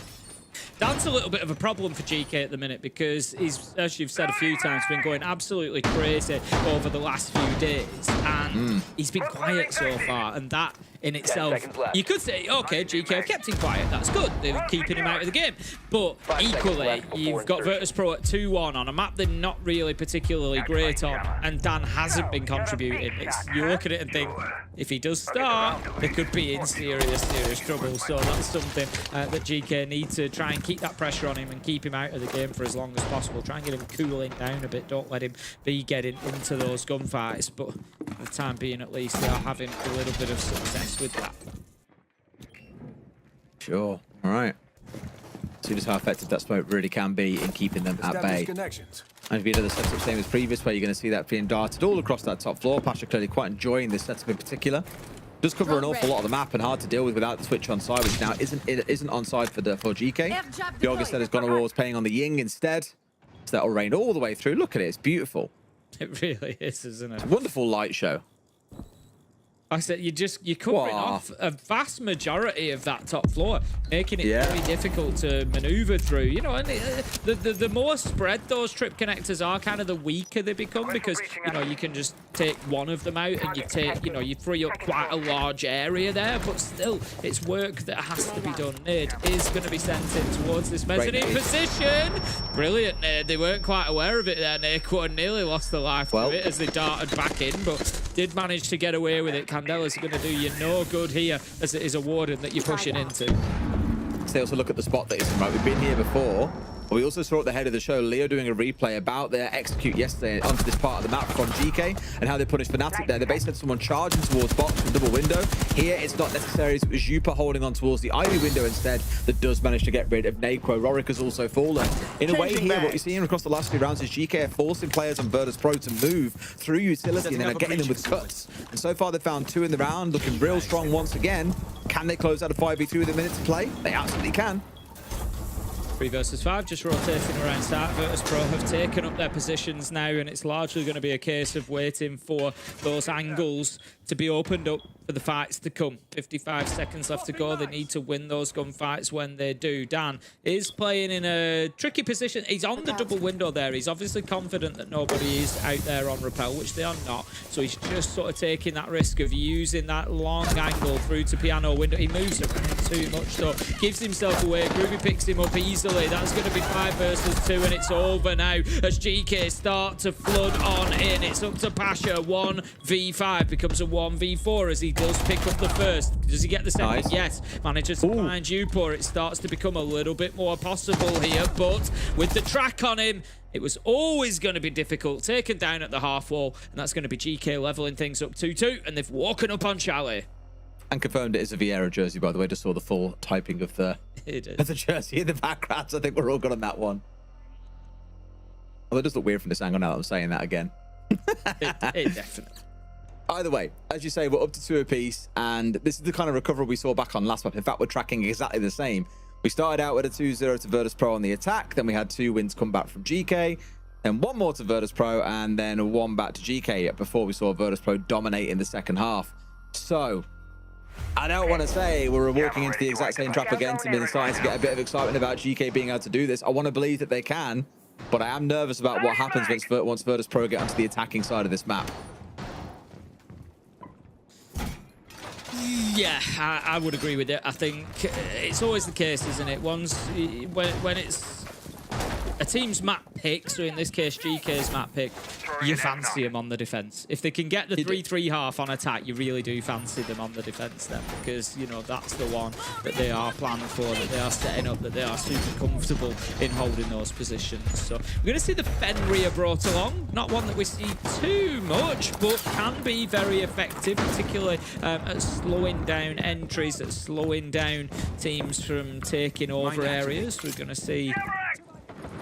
That's a little bit of a problem for GK at the minute, because he's, as you've said a few times, been going absolutely crazy over the last few days, and he's been quiet so far, and that in itself, you could say, okay, GK have kept him quiet, that's good, they're keeping him out of the game, but equally, you've got Virtus.pro at 2-1 on a map they're not really particularly great on, and Dan hasn't been contributing. You look at it and think, if he does start, they could be in serious trouble, so that's something that GK need to try and keep that pressure on him and keep him out of the game for as long as possible. Try and get him cooling down a bit, don't let him be getting into those gunfights, but for the time being at least, they are having a little bit of success with that. Sure. All right. See just how effective that smoke really can be in keeping them at bay. And if you do the setup same as previous, where you're going to see that being darted all across that top floor. Pasha clearly quite enjoying this setup in particular. does cover an awful lot of the map and hard to deal with without the switch on side, which now isn't on side for GK. Georg said has gone towards playing on the Ying instead. So that'll rain all the way through. Look at it, it's beautiful. It really is, isn't it? It's a wonderful light show. I said you're covering off a vast majority of that top floor, making it very difficult to maneuver through. You know, and the more spread those trip connectors are, kind of the weaker they become, because you know you can just take one of them out and you free up quite a large area there. But still, it's work that has to be done. Nade is going to be sent in towards this mezzanine position. Brilliant nade. They weren't quite aware of it there. Nade nearly lost their life to it as they darted back in, but did manage to get away with it. Candela's going to do you no good here, as it is a warden that you're pushing into. So also look at the spot that is right. We've been here before. But we also saw at the head of the show Leo doing a replay about their execute yesterday onto this part of the map from GK and how they punished Fnatic there. They basically had someone charging towards box from double window. Here it's not necessary. It was Jupa holding on towards the Ivy window instead that does manage to get rid of Nakro. Rorik has also fallen. In a way here, what you're seeing across the last few rounds is GK are forcing players on Virtus.pro to move through utility and then are getting them with cuts. And so far they've found 2 in the round, looking real strong once again. Can they close out a 5v2 with a minute to play? They absolutely can. 3 versus 5, just rotating around start. Virtus.pro have taken up their positions now, and it's largely going to be a case of waiting for those angles to be opened up for the fights to come. 55 seconds left to go. They need to win those gunfights when they do. Dan is playing in a tricky position. He's on the double window there. He's obviously confident that nobody is out there on rappel, which they are not. So he's just sort of taking that risk of using that long angle through to piano window. He moves around too much, though. Gives himself away. Groovy picks him up easily. That's going to be 5 versus 2, and it's over now as GK start to flood on in. It's up to Pasha. 1v5 becomes a 1v4 as he does pick up the first. Does he get the second? Nice. Yes. Manages to find Upor. It starts to become a little bit more possible here, but with the track on him, it was always going to be difficult. Taken down at the half wall, and that's going to be GK leveling things up 2-2, and they've woken up on Chalet. And confirmed it is a Vieira jersey, by the way. Just saw the full typing of the jersey in the background. So I think we're all good on that one. Although it does look weird from this angle now that I'm saying that again. it definitely. Either way, as you say, we're up to 2 apiece, and this is the kind of recovery we saw back on last map. In fact, we're tracking exactly the same. We started out with a 2-0 to Virtus.pro on the attack, then we had 2 wins come back from GK, then 1 more to Virtus.pro, and then 1 back to GK before we saw Virtus.pro dominate in the second half. So, I don't want to say we're walking into the exact same trap again to me, starting to get a bit of excitement about GK being able to do this. I want to believe that they can, but I am nervous about what happens once Virtus.pro get onto the attacking side of this map. Yeah, I would agree with it. I think it's always the case, isn't it? When it's a team's map pick, so in this case GK's map pick, you fancy them on the defense. If they can get the 3-3 half on attack, you really do fancy them on the defense then, because you know that's the one that they are planning for, that they are setting up, that they are super comfortable in holding those positions. So we're going to see the Fenrir brought along, not one that we see too much, but can be very effective, particularly at slowing down entries, at slowing down teams from taking over areas. We're going to see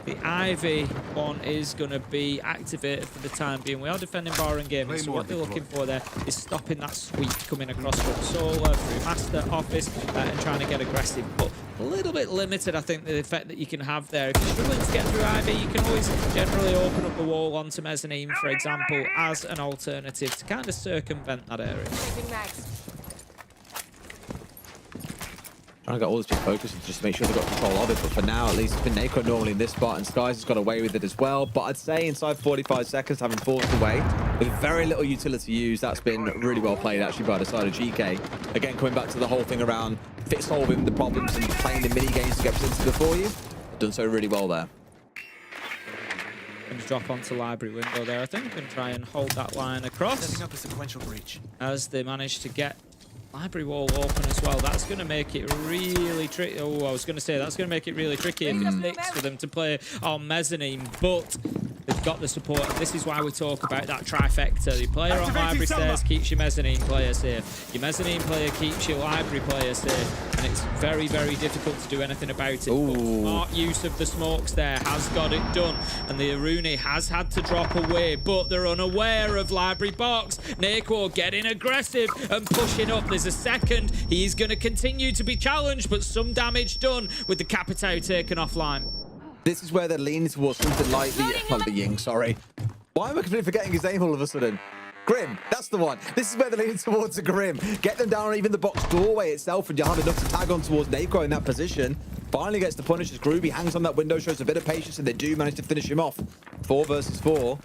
the Ivy one is going to be activated for the time being. We are defending bar and gaming, so what they're looking for there is stopping that sweep coming across from Solar through Master Office and trying to get aggressive. But a little bit limited, I think, the effect that you can have there. If you're struggling to get through Ivy, you can always generally open up the wall onto Mezzanine, for example, as an alternative to kind of circumvent that area. Trying to get all this just focused and just to make sure they've got control of it, but for now at least it's been Nakro normally in this spot, and Skies has got away with it as well. But I'd say inside 45 seconds, having forced away with very little utility used, that's been really well played actually by the side of GK. Again, coming back to the whole thing around fit solving the problems and playing the mini games to get presented before you, done so really well there. Going to drop onto library window there, I think, and try and hold that line across. Setting up a sequential breach. As they manage to get library wall open as well. That's going to make it really tricky. Oh, I was going to say that's going to make it really tricky if it sticks for them to play on Mezzanine, but they've they've got the support. And this is why we talk about that trifecta. Your player on library stairs keeps your mezzanine player safe. Your mezzanine player keeps your library player safe. And it's very, very difficult to do anything about it. But smart use of the smokes there has got it done. And the Aruni has had to drop away, but they're unaware of library box. Naquo getting aggressive and pushing up. There's a second. He's going to continue to be challenged, but some damage done with the Capitao taken offline. This is where they're leaning towards something like the Ying, sorry. Why am I completely forgetting his name all of a sudden? Grim, that's the one. This is where they're leaning towards a Grim. Get them down even the box doorway itself, and you have enough to tag on towards Naquo in that position. Finally gets the punish as Groovy hangs on that window, shows a bit of patience, and they do manage to finish him off. 4 versus 4.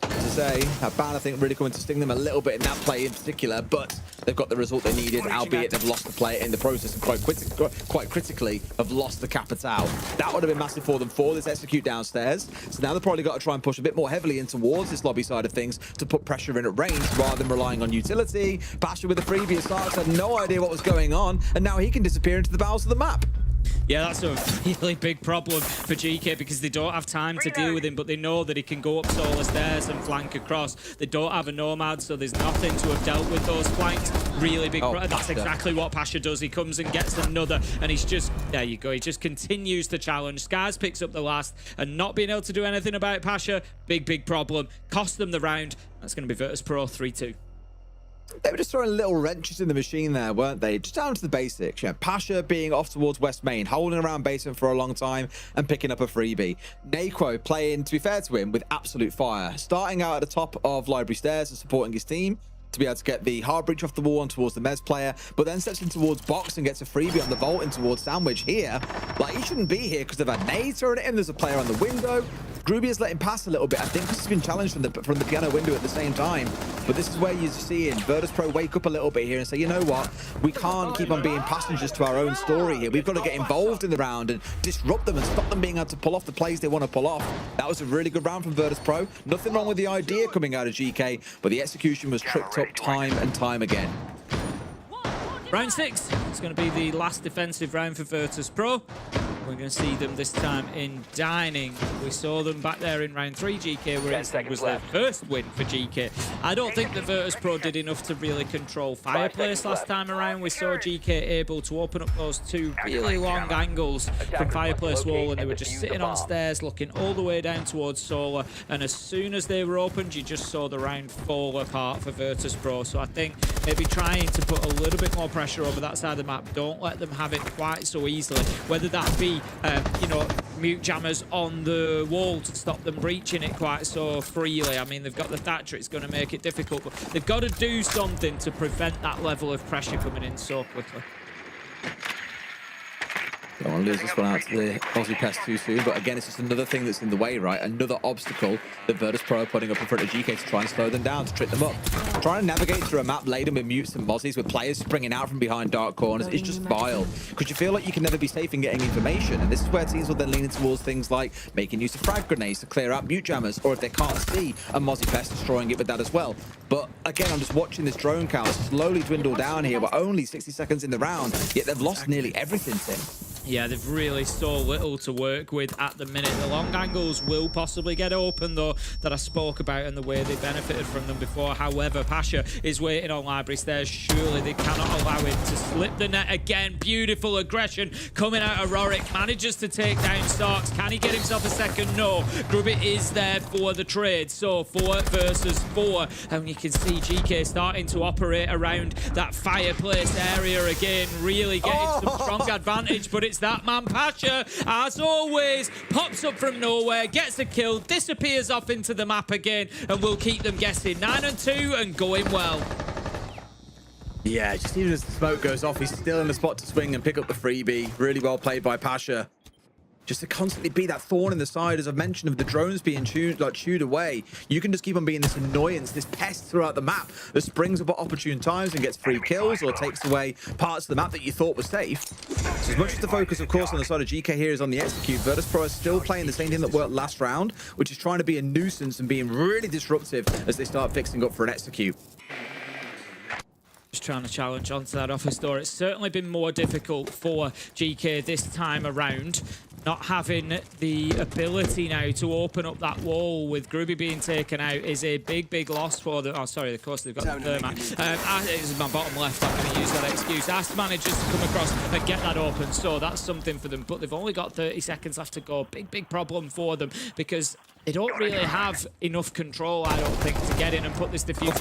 As I say, that ban, I think, really coming to sting them a little bit in that play in particular, but they've got the result they needed, albeit they've lost the play in the process and quite critically have lost the Capitao. That would have been massive for them for this execute downstairs. So now they've probably got to try and push a bit more heavily in towards this lobby side of things to put pressure in at range rather than relying on utility. Pasha with the freebie starts, had no idea what was going on, and now he can disappear into the bowels of the map. Yeah, that's a really big problem for Geekay because they don't have time to deal with him, but they know that he can go up solo stairs and flank across. They don't have a Nomad, so there's nothing to have dealt with those flanks. Really big problem. That's exactly what Pasha does. He comes and gets another, and he's just, there you go. He just continues to challenge. Skies picks up the last, and not being able to do anything about Pasha, big problem. Cost them the round. That's going to be Virtus.pro 3-2. They were just throwing little wrenches in the machine there, weren't they? Just down to the basics. Yeah, Pasha being off towards West Main, holding around basement for a long time and picking up a freebie. Naquo playing, to be fair to him, with absolute fire. Starting out at the top of Library Stairs and supporting his team to be able to get the hard breach off the wall and towards the Mez player, but then steps in towards Box and gets a freebie on the vault in towards Sandwich here. Like, he shouldn't be here because they've had nades thrown at him. There's a player on the window. Groovy has let him pass a little bit. I think he's been challenged from the piano window at the same time. But this is where you're seeing Virtus.pro wake up a little bit here and say, you know what? We can't keep on being passengers to our own story here. We've got to get involved in the round and disrupt them and stop them being able to pull off the plays they want to pull off. That was a really good round from Virtus.pro. Nothing wrong with the idea coming out of Geekay, but the execution was tripped up time and time again. Round 6. It's going to be the last defensive round for Virtus.pro. We're going to see them this time in dining. We saw them back there in round 3, Geekay, where it was their first win for Geekay. I don't think that Virtus.pro did enough to really control Fireplace last time around. We saw Geekay able to open up those 2 really long angles from Fireplace wall, and they were just sitting on stairs looking all the way down towards Solar. And as soon as they were opened, you just saw the round fall apart for Virtus.pro. So I think maybe trying to put a little bit more pressure over that side of the map. Don't let them have it quite so easily, whether that be you know, mute jammers on the wall to stop them breaching it quite so freely. I mean, they've got the Thatcher, it's going to make it difficult, but they've got to do something to prevent that level of pressure coming in so quickly. Don't want to lose this one out to the Aussie Pest too soon, but again, it's just another thing that's in the way, right? Another obstacle that Virtus.pro are putting up in front of Geekay to try and slow them down, to trip them up. Trying to navigate through a map laden with mutes and mozzies, with players springing out from behind dark corners, is just vile. Because you feel like you can never be safe in getting information, and this is where teams will then lean towards things like making use of frag grenades to clear out mute jammers, or if they can't see a Mozzie Pest, destroying it with that as well. But again, I'm just watching this drone count slowly dwindle down here. We're only 60 seconds in the round, yet they've lost nearly everything, Tim. Yeah, they've really so little to work with at the minute. The long angles will possibly get open, though, that I spoke about and the way they benefited from them before. However, Pasha is waiting on Library Stairs. Surely they cannot allow him to slip the net again. Beautiful aggression coming out of Rorik. Manages to take down Starks. Can he get himself a second? No. Grubbit is there for the trade. So 4 versus 4. And you can see Geekay starting to operate around that fireplace area again. Really getting some strong advantage, but it's that man Pasha, as always, pops up from nowhere, gets a kill, disappears off into the map again, and will keep them guessing. 9-2 and going well. Yeah, just even as the smoke goes off, he's still in the spot to swing and pick up the freebie. Really well played by Pasha. Just to constantly be that thorn in the side, as I've mentioned, of the drones being chewed away. You can just keep on being this annoyance, this pest throughout the map that springs up at opportune times and gets free kills or takes away parts of the map that you thought was safe. So as much as the focus, of course, on the side of Geekay here is on the execute, Virtus.pro is still playing the same thing that worked last round, which is trying to be a nuisance and being really disruptive as they start fixing up for an execute. Just trying to challenge onto that office door. It's certainly been more difficult for Geekay this time around. not having the ability now to open up that wall with Gruby being taken out is a big loss for them. Oh, sorry, of course they've got the thermite. It's my bottom left. I'm going to use that excuse. Asked managers to come across and get that open, so that's something for them. But they've only got 30 seconds left to go. Big problem for them because they don't really have enough control, I don't think, to get in and put this defuse.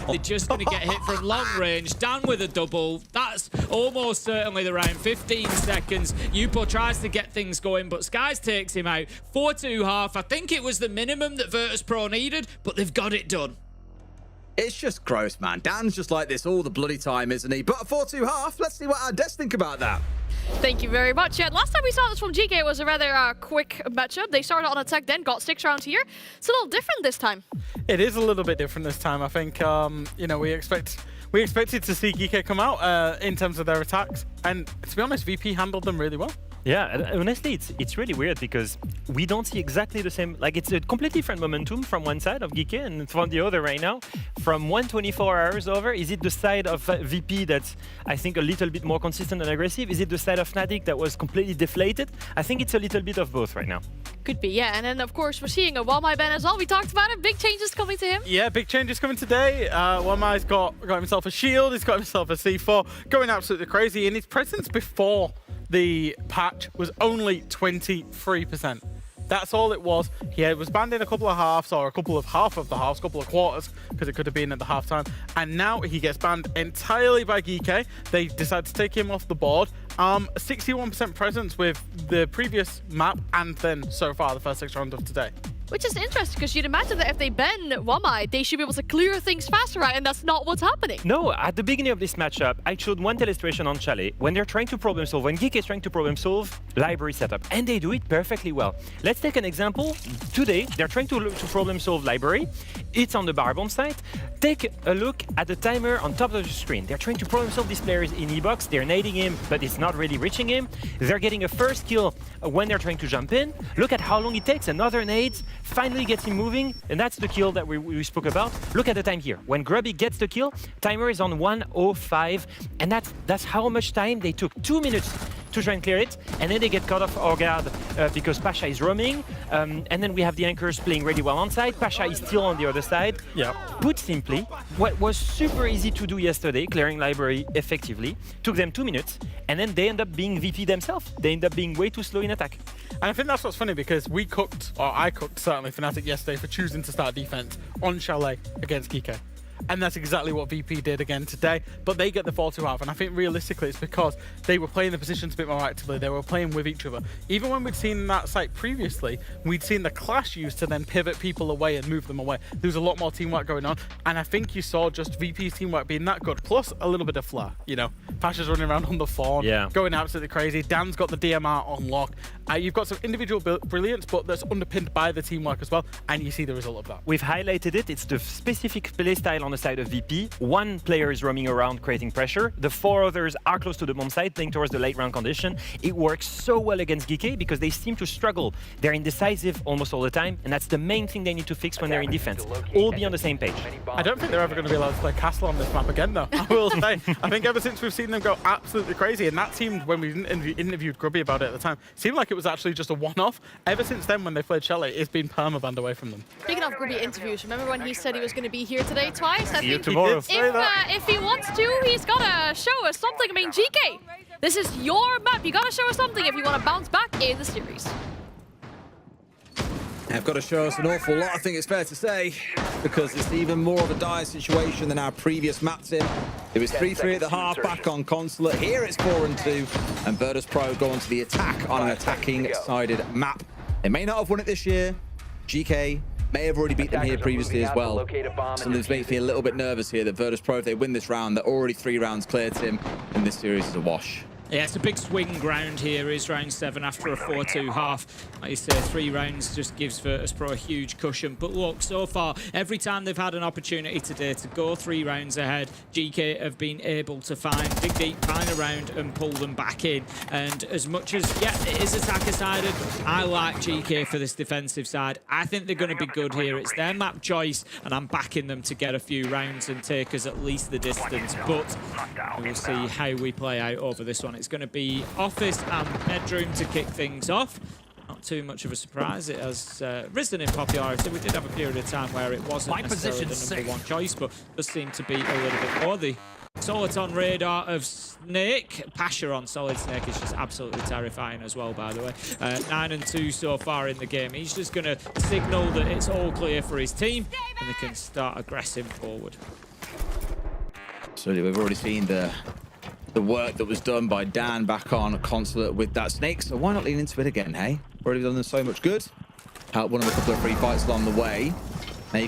They're just going to get hit from long range. Dan with a double. That's almost certainly the round. 15 seconds. Yupo tries to get things going, but Skies takes him out. 4-2 half. I think it was the minimum that Virtus.pro needed, but they've got it done. It's just gross, man. Dan's just like this all the bloody time, isn't he? But a 4-2 half. Let's see what our devs think about that. Thank you very much. Yeah, last time we saw this from Geekay, it was a rather quick matchup. They started on attack, then got 6 rounds here. It's a little different this time. It is a little bit different this time. I think, you know, we expected to see Geekay come out in terms of their attacks. And to be honest, VP handled them really well. Yeah, honestly, it's really weird because we don't see exactly the same. Like, it's a completely different momentum from one side of Geekay and from the other right now. From 124 hours over, is it the side of VP that's, I think, a little bit more consistent and aggressive? Is it the side of Fnatic that was completely deflated? I think it's a little bit of both right now. Could be, yeah. And then, of course, we're seeing a Wamai ban as well. We talked about it. Big changes coming to him. Yeah, big changes coming today. Wamai's got himself a shield. He's got himself a C4. Going absolutely crazy. And his presence before the patch was only 23%. That's all it was. He was banned in a couple of halves, or a couple of half of the halves, couple of quarters, because it could have been at the halftime. And now he gets banned entirely by Geekay. They decide to take him off the board. 61% presence with the previous map, and then so far the first 6 rounds of today. Which is interesting, because you'd imagine that if they ban Wamai, they should be able to clear things faster, right? And that's not what's happening. No, at the beginning of this matchup, I showed one illustration on Chalet. When they're trying to problem solve, when Geekay is trying to problem solve, library setup, and they do it perfectly well. Let's take an example. Today, they're trying to problem solve library. It's on the Barbomb side. Take a look at the timer on top of the screen. They're trying to problem solve these players in E-box. They're nading him, but it's not really reaching him. They're getting a first kill when they're trying to jump in. Look at how long it takes. Another nade finally gets him moving, and that's the kill that we spoke about. Look at the time here. When Grubby gets the kill, timer is on 1:05, and that's how much time they took. 2 minutes to try and clear it, and then they get caught off our guard because Pasha is roaming, and then we have the anchors playing really well on side. Pasha is still on the other side. Yeah. Put simply, what was super easy to do yesterday, clearing library effectively, took them 2 minutes, and then they end up being VP themselves. They end up being way too slow in attack. And I think that's what's funny, because we cooked, or I cooked certainly, Fnatic yesterday for choosing to start defense on Chalet against Geekay. And that's exactly what VP did again today. But they get the 4-2 half, and I think realistically it's because they were playing the positions a bit more actively. They were playing with each other. Even when we'd seen that site previously, we'd seen the clash used to then pivot people away and move them away. There was a lot more teamwork going on, and I think you saw just VP's teamwork being that good, plus a little bit of flair. You know, Pasha's running around on the phone, going absolutely crazy. Dan's got the DMR on lock. You've got some individual brilliance, but that's underpinned by the teamwork as well, and you see the result of that. We've highlighted it. It's the specific playstyle on the side of VP. One player is roaming around creating pressure. The 4 others are close to the bomb side, playing towards the late round condition. It works so well against Geekay because they seem to struggle. They're indecisive almost all the time, and that's the main thing they need to fix when they're in defense. All be on the same page. I don't think they're ever going to be allowed to play Castle on this map again, though. I will say. I think ever since we've seen them go absolutely crazy, and that seemed, when we interviewed Grubby about it at the time, seemed like it was actually just a one-off. Ever since then, when they played Chalet, it's been permabanned away from them. Speaking of Grubby interviews, remember when he said he was going to be here today twice? I think tomorrow. If he wants to, he's got to show us something. I mean, Geekay, this is your map. You got to show us something if you want to bounce back in the series. They've got to show us an awful lot, I think it's fair to say, because it's even more of a dire situation than our previous map, Tim. It was 3-3 at the half, back on Consulate. Here it's 4-2, and Virtus.pro go onto the attack on an attacking-sided map. They may not have won it this year. Geekay may have already beat them here previously as well. Something that's making me a little bit nervous here that Virtus.pro, if they win this round, they're already 3 rounds clear, Tim, and this series is a wash. Yeah, it's a big swing ground here, is round 7 after a 4-2 half. Like you say, 3 rounds just gives Virtus.pro a huge cushion. But look, so far, every time they've had an opportunity today to go 3 rounds ahead, Geekay have been able to dig deep, find a round and pull them back in. And as much as, yeah, it is attacker-sided, I like Geekay for this defensive side. I think they're going to be good here. It's their map choice, and I'm backing them to get a few rounds and take us at least the distance. But we'll see how we play out over this one. It's going to be office and bedroom to kick things off. Not too much of a surprise. It has risen in popularity. We did have a period of time where it wasn't necessarily the number one choice, but does seem to be a little bit more. The Soliton radar of Snake. Pasha on Solid Snake is just absolutely terrifying as well, by the way. 9-2 so far in the game. He's just going to signal that it's all clear for his team, and they can start aggressing forward. So we've already seen the work that was done by Dan back on Consulate with that Snake, so why not lean into it again, hey? Already done them so much good. Help one of a couple of free fights along the way.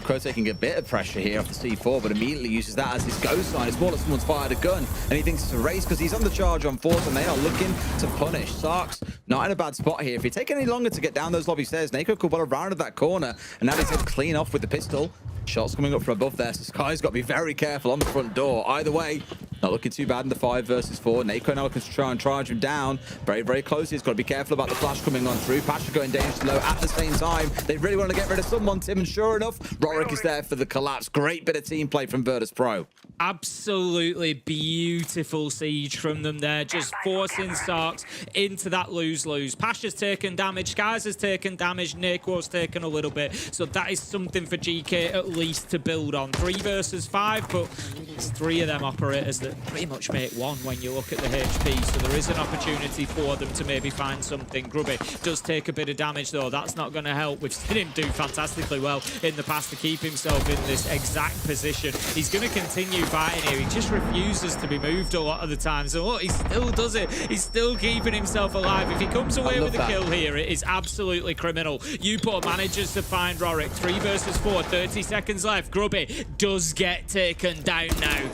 Crow taking a bit of pressure here off the C4, but immediately uses that as his go sign. It's more like someone's fired a gun, and he thinks it's a race because he's on the charge on fourth, and they are looking to punish. Sark's not in a bad spot here. If it take any longer to get down those lobby stairs, Nako could well have rounded that corner, and now he's head clean off with the pistol. Shots coming up from above there, so Sky's got to be very careful on the front door. Either way, not looking too bad in the 5 versus 4. Nako now looking to try and charge him down. Very, very close. He's got to be careful about the flash coming on through. Pasha going dangerously low at the same time. They really want to get rid of someone, Tim, and sure enough, Rorik is there for the collapse. Great bit of team play from Virtus.pro. Absolutely beautiful siege from them there, just forcing Sarks into that lose-lose. Pasha's taken damage, Skies has taken damage, Nako's taken a little bit, so that is something for GK at least to build on. 3 versus 5, but it's 3 of them operators that pretty much make 1 when you look at the HP, so there is an opportunity for them to maybe find something. Grubby does take a bit of damage though, that's not going to help. We've seen him do fantastically well in the past to keep himself in this exact position. He's going to continue fighting here, he just refuses to be moved a lot of the time, so look, he still does it, he's still keeping himself alive. If he comes away with a kill here, it is absolutely criminal. Upo manages to find Rorik. 3 versus 4, 30 seconds left. Grubby does get taken down now.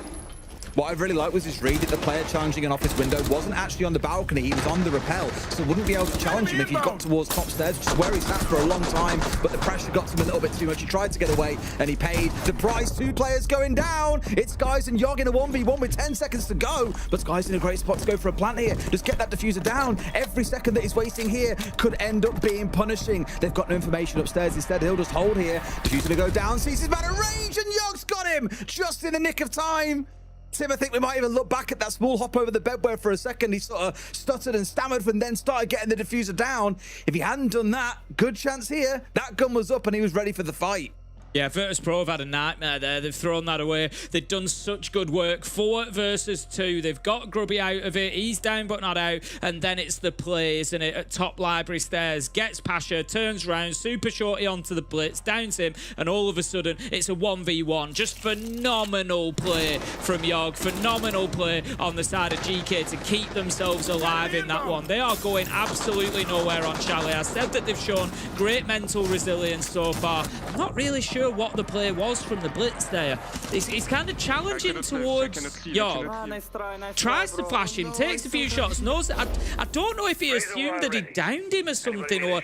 What I really liked was his read that the player challenging an office window wasn't actually on the balcony, he was on the rappel, so wouldn't be able to challenge him if he'd got towards top stairs, which is where he's at for a long time, but the pressure got to him a little bit too much. He tried to get away, and he paid the price. 2 players going down. It's Skies and Yogg in a 1v1 with 10 seconds to go, but Skies in a great spot to go for a plant here. Just get that diffuser down. Every second that he's wasting here could end up being punishing. They've got no information upstairs. Instead, he'll just hold here. Diffuser to go down, sees his man at range, and Yogg's got him just in the nick of time. Tim, I think we might even look back at that small hop over the bedware for a second. He sort of stuttered and stammered and then started getting the diffuser down. If he hadn't done that, good chance here. That gun was up and he was ready for the fight. Yeah, Virtus.pro have had a nightmare there. They've thrown that away. They've done such good work. 4 versus 2. They've got Grubby out of it. He's down but not out. And then it's the play, isn't it? At top library stairs. Gets Pasha, turns round, super shorty onto the blitz, downs him, and all of a sudden it's a 1v1. Just phenomenal play from Yogg. Phenomenal play on the side of GK to keep themselves alive in that one. They are going absolutely nowhere on Chalet. I said that they've shown great mental resilience so far. I'm not really sure what the play was from the blitz there. He's kind of challenging towards Yogg. Tries to flash him, takes a few shots, knows that. I don't know if he assumed that he downed him or something, or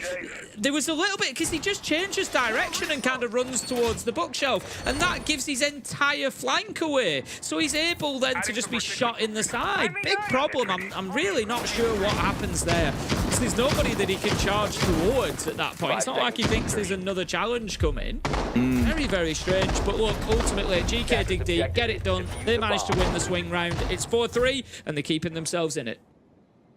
there was a little bit, because he just changes direction and kind of runs towards the bookshelf, and that gives his entire flank away. So he's able then to just be shot in the side. Big problem. I'm really not sure what happens there. Because there's nobody that he can charge towards at that point. It's not like he thinks there's another challenge coming. Very, very strange. But look, ultimately, GK dig deep, get it done. They managed to win the swing round. It's 4-3, and they're keeping themselves in it.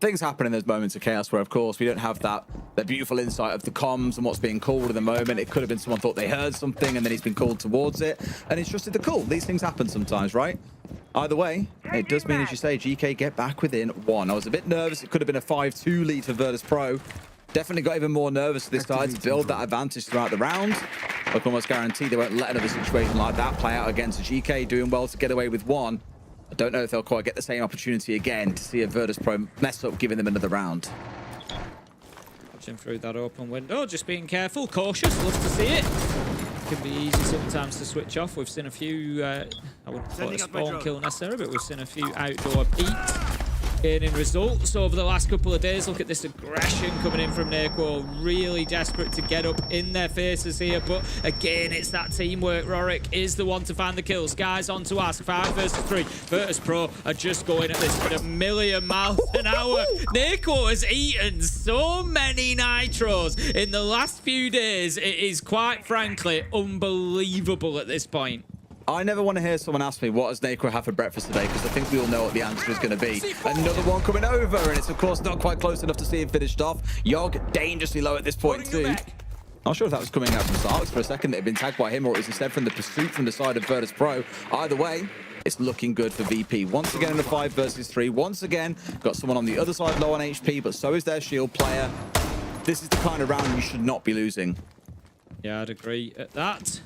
Things happen in those moments of chaos where, of course, we don't have that beautiful insight of the comms and what's being called in the moment. It could have been someone thought they heard something and then he's been called towards it, and it's trusted the call. These things happen sometimes, right? Either way, it does mean, as you say, GK get back within 1. I was a bit nervous. It could have been a 5-2 lead for Virtus.pro. Definitely got even more nervous this time to build that advantage throughout the round. I can almost guarantee they won't let another situation like that play out against a GK doing well to get away with 1. I don't know if they'll quite get the same opportunity again to see a Virtus.pro mess up, giving them another round. Watching through that open window, just being careful, cautious, love to see it. It can be easy sometimes to switch off. We've seen a few, I wouldn't call it a spawn kill necessarily, but we've seen a few outdoor peaks gaining results over the last couple of days. Look at this aggression coming in from Nako, really desperate to get up in their faces here, but again, it's that teamwork. Rorik is the one to find the kills. Guys on to ask, 5 versus 3. Virtus.pro are just going at this at a million miles an hour. Nako has eaten so many nitros in the last few days. It is quite frankly unbelievable at this point. I never want to hear someone ask me, what does Nacro have for breakfast today? Because I think we all know what the answer is going to be. Another one coming over, and it's, of course, not quite close enough to see him finished off. Yogg dangerously low at this point, too. Not sure if that was coming out from Sarks for a second that had been tagged by him, or it was instead from the pursuit from the side of Virtus.pro. Either way, it's looking good for VP. Once again in a 5 versus 3. Once again, got someone on the other side low on HP, but so is their shield player. This is the kind of round you should not be losing. Yeah, I'd agree at that.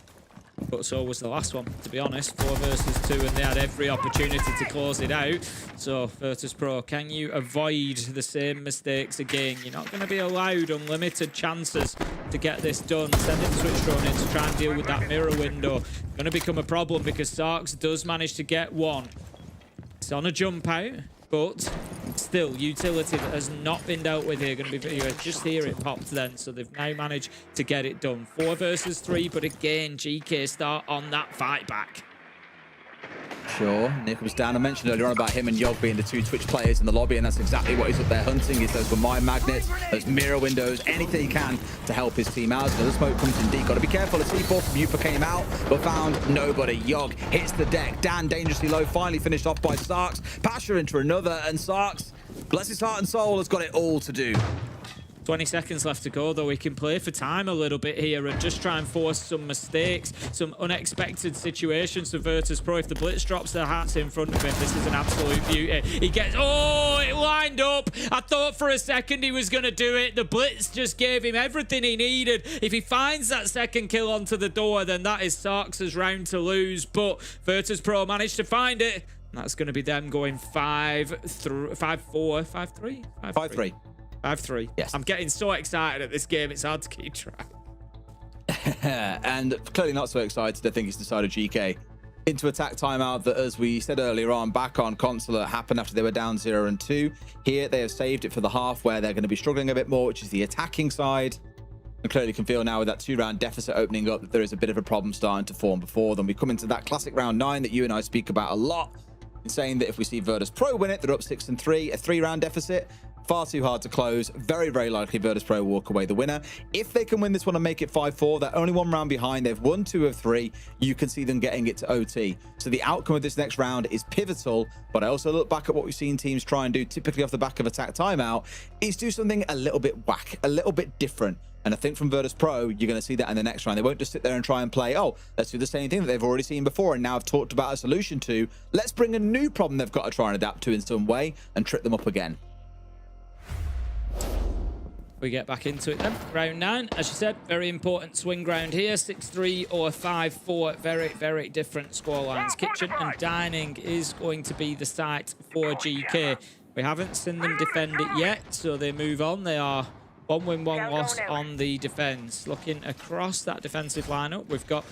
But so was the last one, to be honest. 4 versus 2, and they had every opportunity to close it out. So, Virtus.pro, can you avoid the same mistakes again? You're not going to be allowed unlimited chances to get this done. Sending Switch Drone in to try and deal with that mirror window. Going to become a problem because Sarks does manage to get one. It's on a jump out, but still, utility that has not been dealt with here. Going to be just here it popped then, so they've now managed to get it done. 4 versus 3, but again, Geekay start on that fight back. Sure, Nick was down. I mentioned earlier on about him and Yogg being the 2 Twitch players in the lobby, and that's exactly what he's up there hunting, is those mine magnets, those mirror windows, anything he can to help his team out. Another smoke comes in deep. Got to be careful. A C4 from Yupa came out, but found nobody. Yogg hits the deck. Dan dangerously low, finally finished off by Sarks. Pasha into another, and Sarks, bless his heart and soul, has got it all to do. 20 seconds left to go, though. We can play for time a little bit here and just try and force some mistakes, some unexpected situations for Virtus.pro. If the blitz drops their hats in front of him, this is an absolute beauty. He gets, oh, it lined up. I thought for a second he was going to do it. The blitz just gave him everything he needed. If he finds that second kill onto the door, then that is Sarks' round to lose. But Virtus.pro managed to find it. That's going to be them going 5-4, 5-3? 5-3. 5-3. Yes. I'm getting so excited at this game, it's hard to keep track. And clearly not so excited, I think it's decided Geekay into attack timeout that, as we said earlier on, back on Consulate happened after they were down 0-2. Here, they have saved it for the half where they're going to be struggling a bit more, which is the attacking side. And clearly can feel now with that 2-round deficit opening up that there is a bit of a problem starting to form before them. We come into that classic round 9 that you and I speak about a lot, in saying that if we see Virtus.pro win it, they're up 6-3, a 3-round deficit. Far too hard to close. Very, very likely Virtus.pro walk away the winner. If they can win this one and make it 5-4, they're only 1 round behind. They've won 2 of 3. You can see them getting it to OT. So the outcome of this next round is pivotal. But I also look back at what we've seen teams try and do, typically off the back of attack timeout, is do something a little bit whack, a little bit different. And I think from Virtus.pro, you're going to see that in the next round. They won't just sit there and try and play, oh, let's do the same thing that they've already seen before and now have talked about a solution to. Let's bring a new problem they've got to try and adapt to in some way and trip them up again. We get back into it then. Round 9, as you said, very important swing round here. 6-3 or 5-4. Very, very different scorelines. Kitchen and dining is going to be the site for Geekay. We haven't seen them defend it yet, so they move on. They are 1 win, 1 loss on the defense. Looking across that defensive lineup, we've got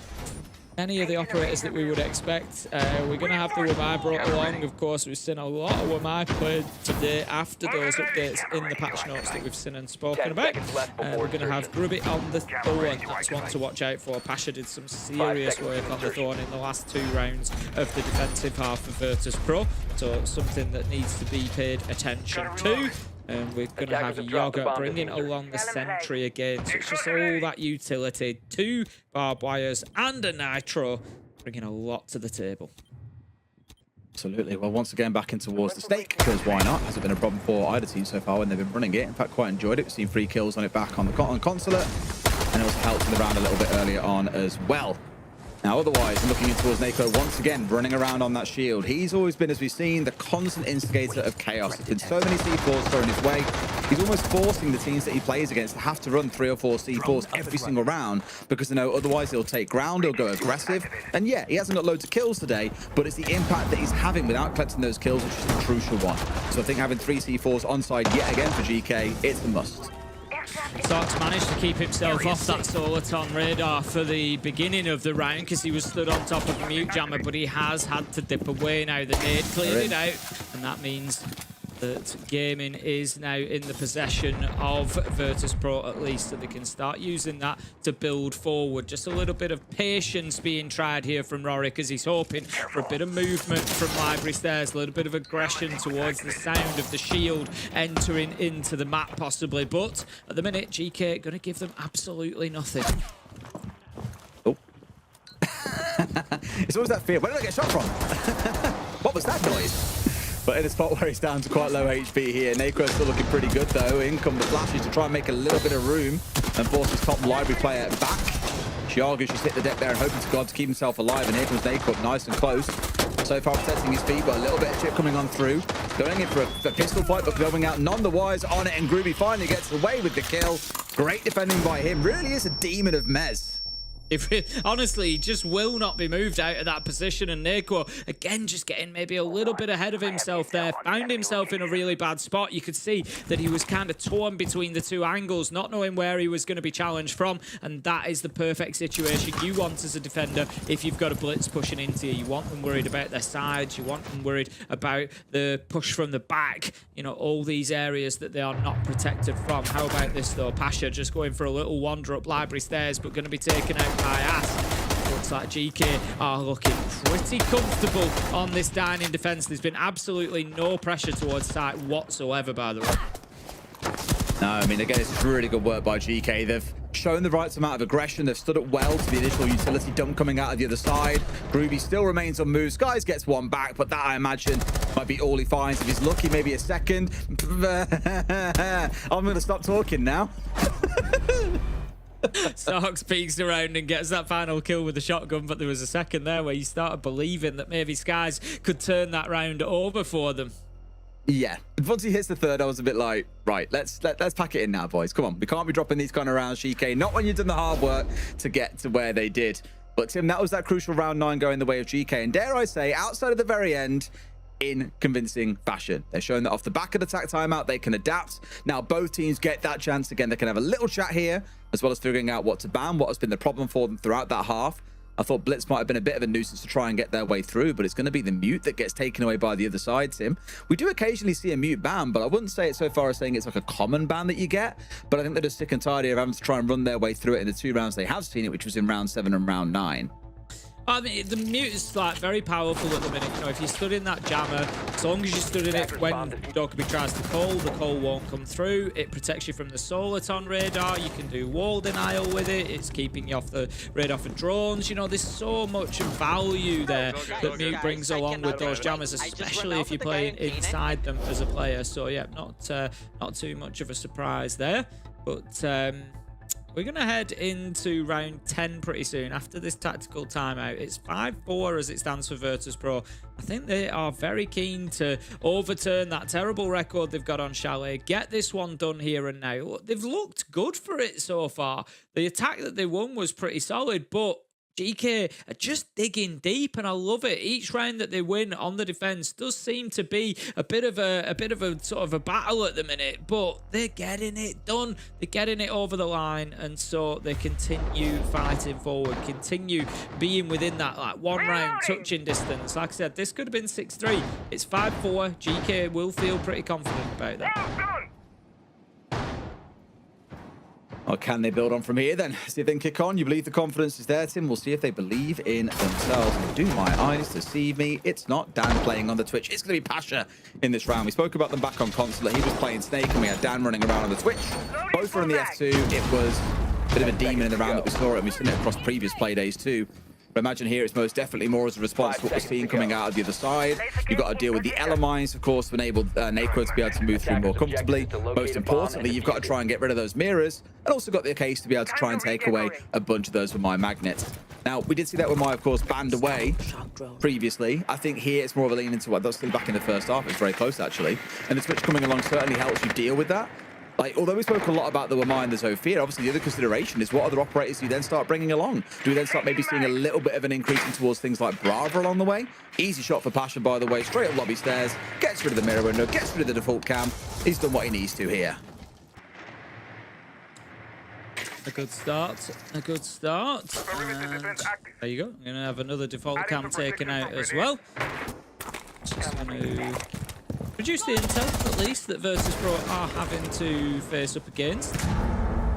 many of the operators that we would expect. We're going to have the Wamai brought along. Of course, we've seen a lot of Wamai played today after those updates in the patch notes that we've seen and spoken about. We're going to have Grubit on the Thorn. That's one to watch out for. Pasha did some serious work on the Thorn in the last 2 rounds of the defensive half of Virtus.pro. So something that needs to be paid attention to. And we're going to have Yogg bringing along the sentry again. So it's just all that utility. 2 barbed wires and a nitro, bringing a lot to the table. Absolutely. Well, once again, back in towards the snake, because why not? Hasn't been a problem for either team so far when they've been running it. In fact, quite enjoyed it. We've seen 3 kills on it back on the Consulate. And it also helped in the round a little bit earlier on as well. Now, otherwise, looking in towards Nako once again, running around on that shield. He's always been, as we've seen, the constant instigator of chaos. There's been so many C4s thrown his way. He's almost forcing the teams that he plays against to have to run 3 or 4 C4s every single round because they know otherwise he'll take ground, he'll go aggressive. And yeah, he hasn't got loads of kills today, but it's the impact that he's having without collecting those kills, which is a crucial one. So I think having 3 C4s on side yet again for Geekay, it's a must. Sarks managed to keep himself off that Soliton radar for the beginning of the round because he was stood on top of a mute jammer, but he has had to dip away now. The nade cleared it out, and that means that gaming is now in the possession of Virtus.pro at least, so they can start using that to build forward. Just a little bit of patience being tried here from Rorik as he's hoping for a bit of movement from Library Stairs, a little bit of aggression towards the sound of the shield entering into the map possibly, but at the minute Geekay going to give them absolutely nothing. It's always that fear. Where did I get shot from? What was that noise? But in a spot where he's down to quite low HP here, Naquo's still looking pretty good though. In come the flashes to try and make a little bit of room and force his top library player back. Thiago's just hit the deck there and hoping to God to keep himself alive. And here comes Naquo nice and close. So far protecting his feet, but a little bit of chip coming on through. Going in for a pistol fight, but going out none the wise on it. And Groovy finally gets away with the kill. Great defending by him. Really is a demon of Mez. Honestly, he just will not be moved out of that position. And Naquo, again, just getting maybe a little bit ahead of himself there. Found himself in a really bad spot. You could see that he was kind of torn between the two angles, not knowing where he was going to be challenged from. And that is the perfect situation you want as a defender if you've got a blitz pushing into you. You want them worried about their sides. You want them worried about the push from the back. You know, all these areas that they are not protected from. How about this, though? Pasha just going for a little wander up library stairs, but going to be taken out by Ass. Looks like Geekay are looking pretty comfortable on this dining defense. There's been absolutely no pressure towards site whatsoever, by the way. No, I mean, again, it's really good work by Geekay. They've shown the right amount of aggression. They've stood up well to the initial utility dump coming out of the other side. Groovy still remains on move. Skies gets one back, but that, I imagine, might be all he finds. If he's lucky, maybe a second. I'm going to stop talking now. Starks peeks around and gets that final kill with the shotgun, but there was a second there where you started believing that maybe Skies could turn that round over for them. Yeah, once he hits the third, I was a bit like, right, let's pack it in now, boys. Come on, we can't be dropping these kind of rounds, Geekay. Not when you've done the hard work to get to where they did. But Tim, that was that crucial round 9 going the way of Geekay, and dare I say, outside of the very end, in convincing fashion. They're showing that off the back of the attack timeout, they can adapt. Now both teams get that chance again. They can have a little chat here, as well as figuring out what to ban, what has been the problem for them throughout that half. I thought Blitz might have been a bit of a nuisance to try and get their way through, but it's going to be the mute that gets taken away by the other side, Tim. We do occasionally see a mute ban, but I wouldn't say it so far as saying it's like a common ban that you get. But I think they're just sick and tired of having to try and run their way through it in the 2 rounds they have seen it, which was in round 7 and round 9. I mean, the mute is like very powerful at the minute. You know, if you stood in that jammer, as long as you stood in it when Dokkaebi tries to call, the call won't come through. It protects you from the Soliton radar. You can do wall denial with it. It's keeping you off the radar for drones. You know, there's so much value there that mute brings along with those jammers, especially if you're playing inside them as a player. So yeah, not too much of a surprise there, but. We're going to head into round 10 pretty soon after this tactical timeout. It's 5-4 as it stands for Virtus.pro. I think they are very keen to overturn that terrible record they've got on Chalet. Get this one done here and now. They've looked good for it so far. The attack that they won was pretty solid, but Geekay are just digging deep, and I love it. Each round that they win on the defense does seem to be a bit of a sort of a battle at the minute, but they're getting it done. They're getting it over the line, and so they continue fighting forward, continue being within that like 1 round touching distance. Like I said, this could have been 6-3. It's 5-4. Geekay will feel pretty confident about that. Or can they build on from here then? See if they can kick on. You believe the confidence is there, Tim. We'll see if they believe in themselves. And do my eyes deceive me? It's not Dan playing on the Twitch. It's going to be Pasha in this round. We spoke about them back on console. He was playing Snake and we had Dan running around on the Twitch. Both were in the F2. It was a bit of a demon in the round that we saw it. And we've seen it across previous play days too. But imagine here it's most definitely more as a response to what we're seeing coming out of the other side. You've got to deal with the elements, of course, to enable Naquo to be able to move through more comfortably. Most importantly, you've got to try and get rid of those mirrors, and also got the case to be able to try and take away a bunch of those with my magnets. Now, we did see that with my, of course, banned away previously. I think here it's more of a lean into what that's still back in the first half. It's very close, actually. And the Twitch coming along certainly helps you deal with that. Like, although we spoke a lot about the Wamai, there's no fear, obviously the other consideration is what other operators do you then start bringing along? Do we then start maybe seeing a little bit of an increase in towards things like Brava along the way? Easy shot for Pasha, by the way, straight up lobby stairs, gets rid of the mirror window, gets rid of the default cam. He's done what he needs to here. A good start, a good start. And there you go. We're going to have another default cam taken out as well. Just going to produce the intel, at least, that Virtus.pro are having to face up against.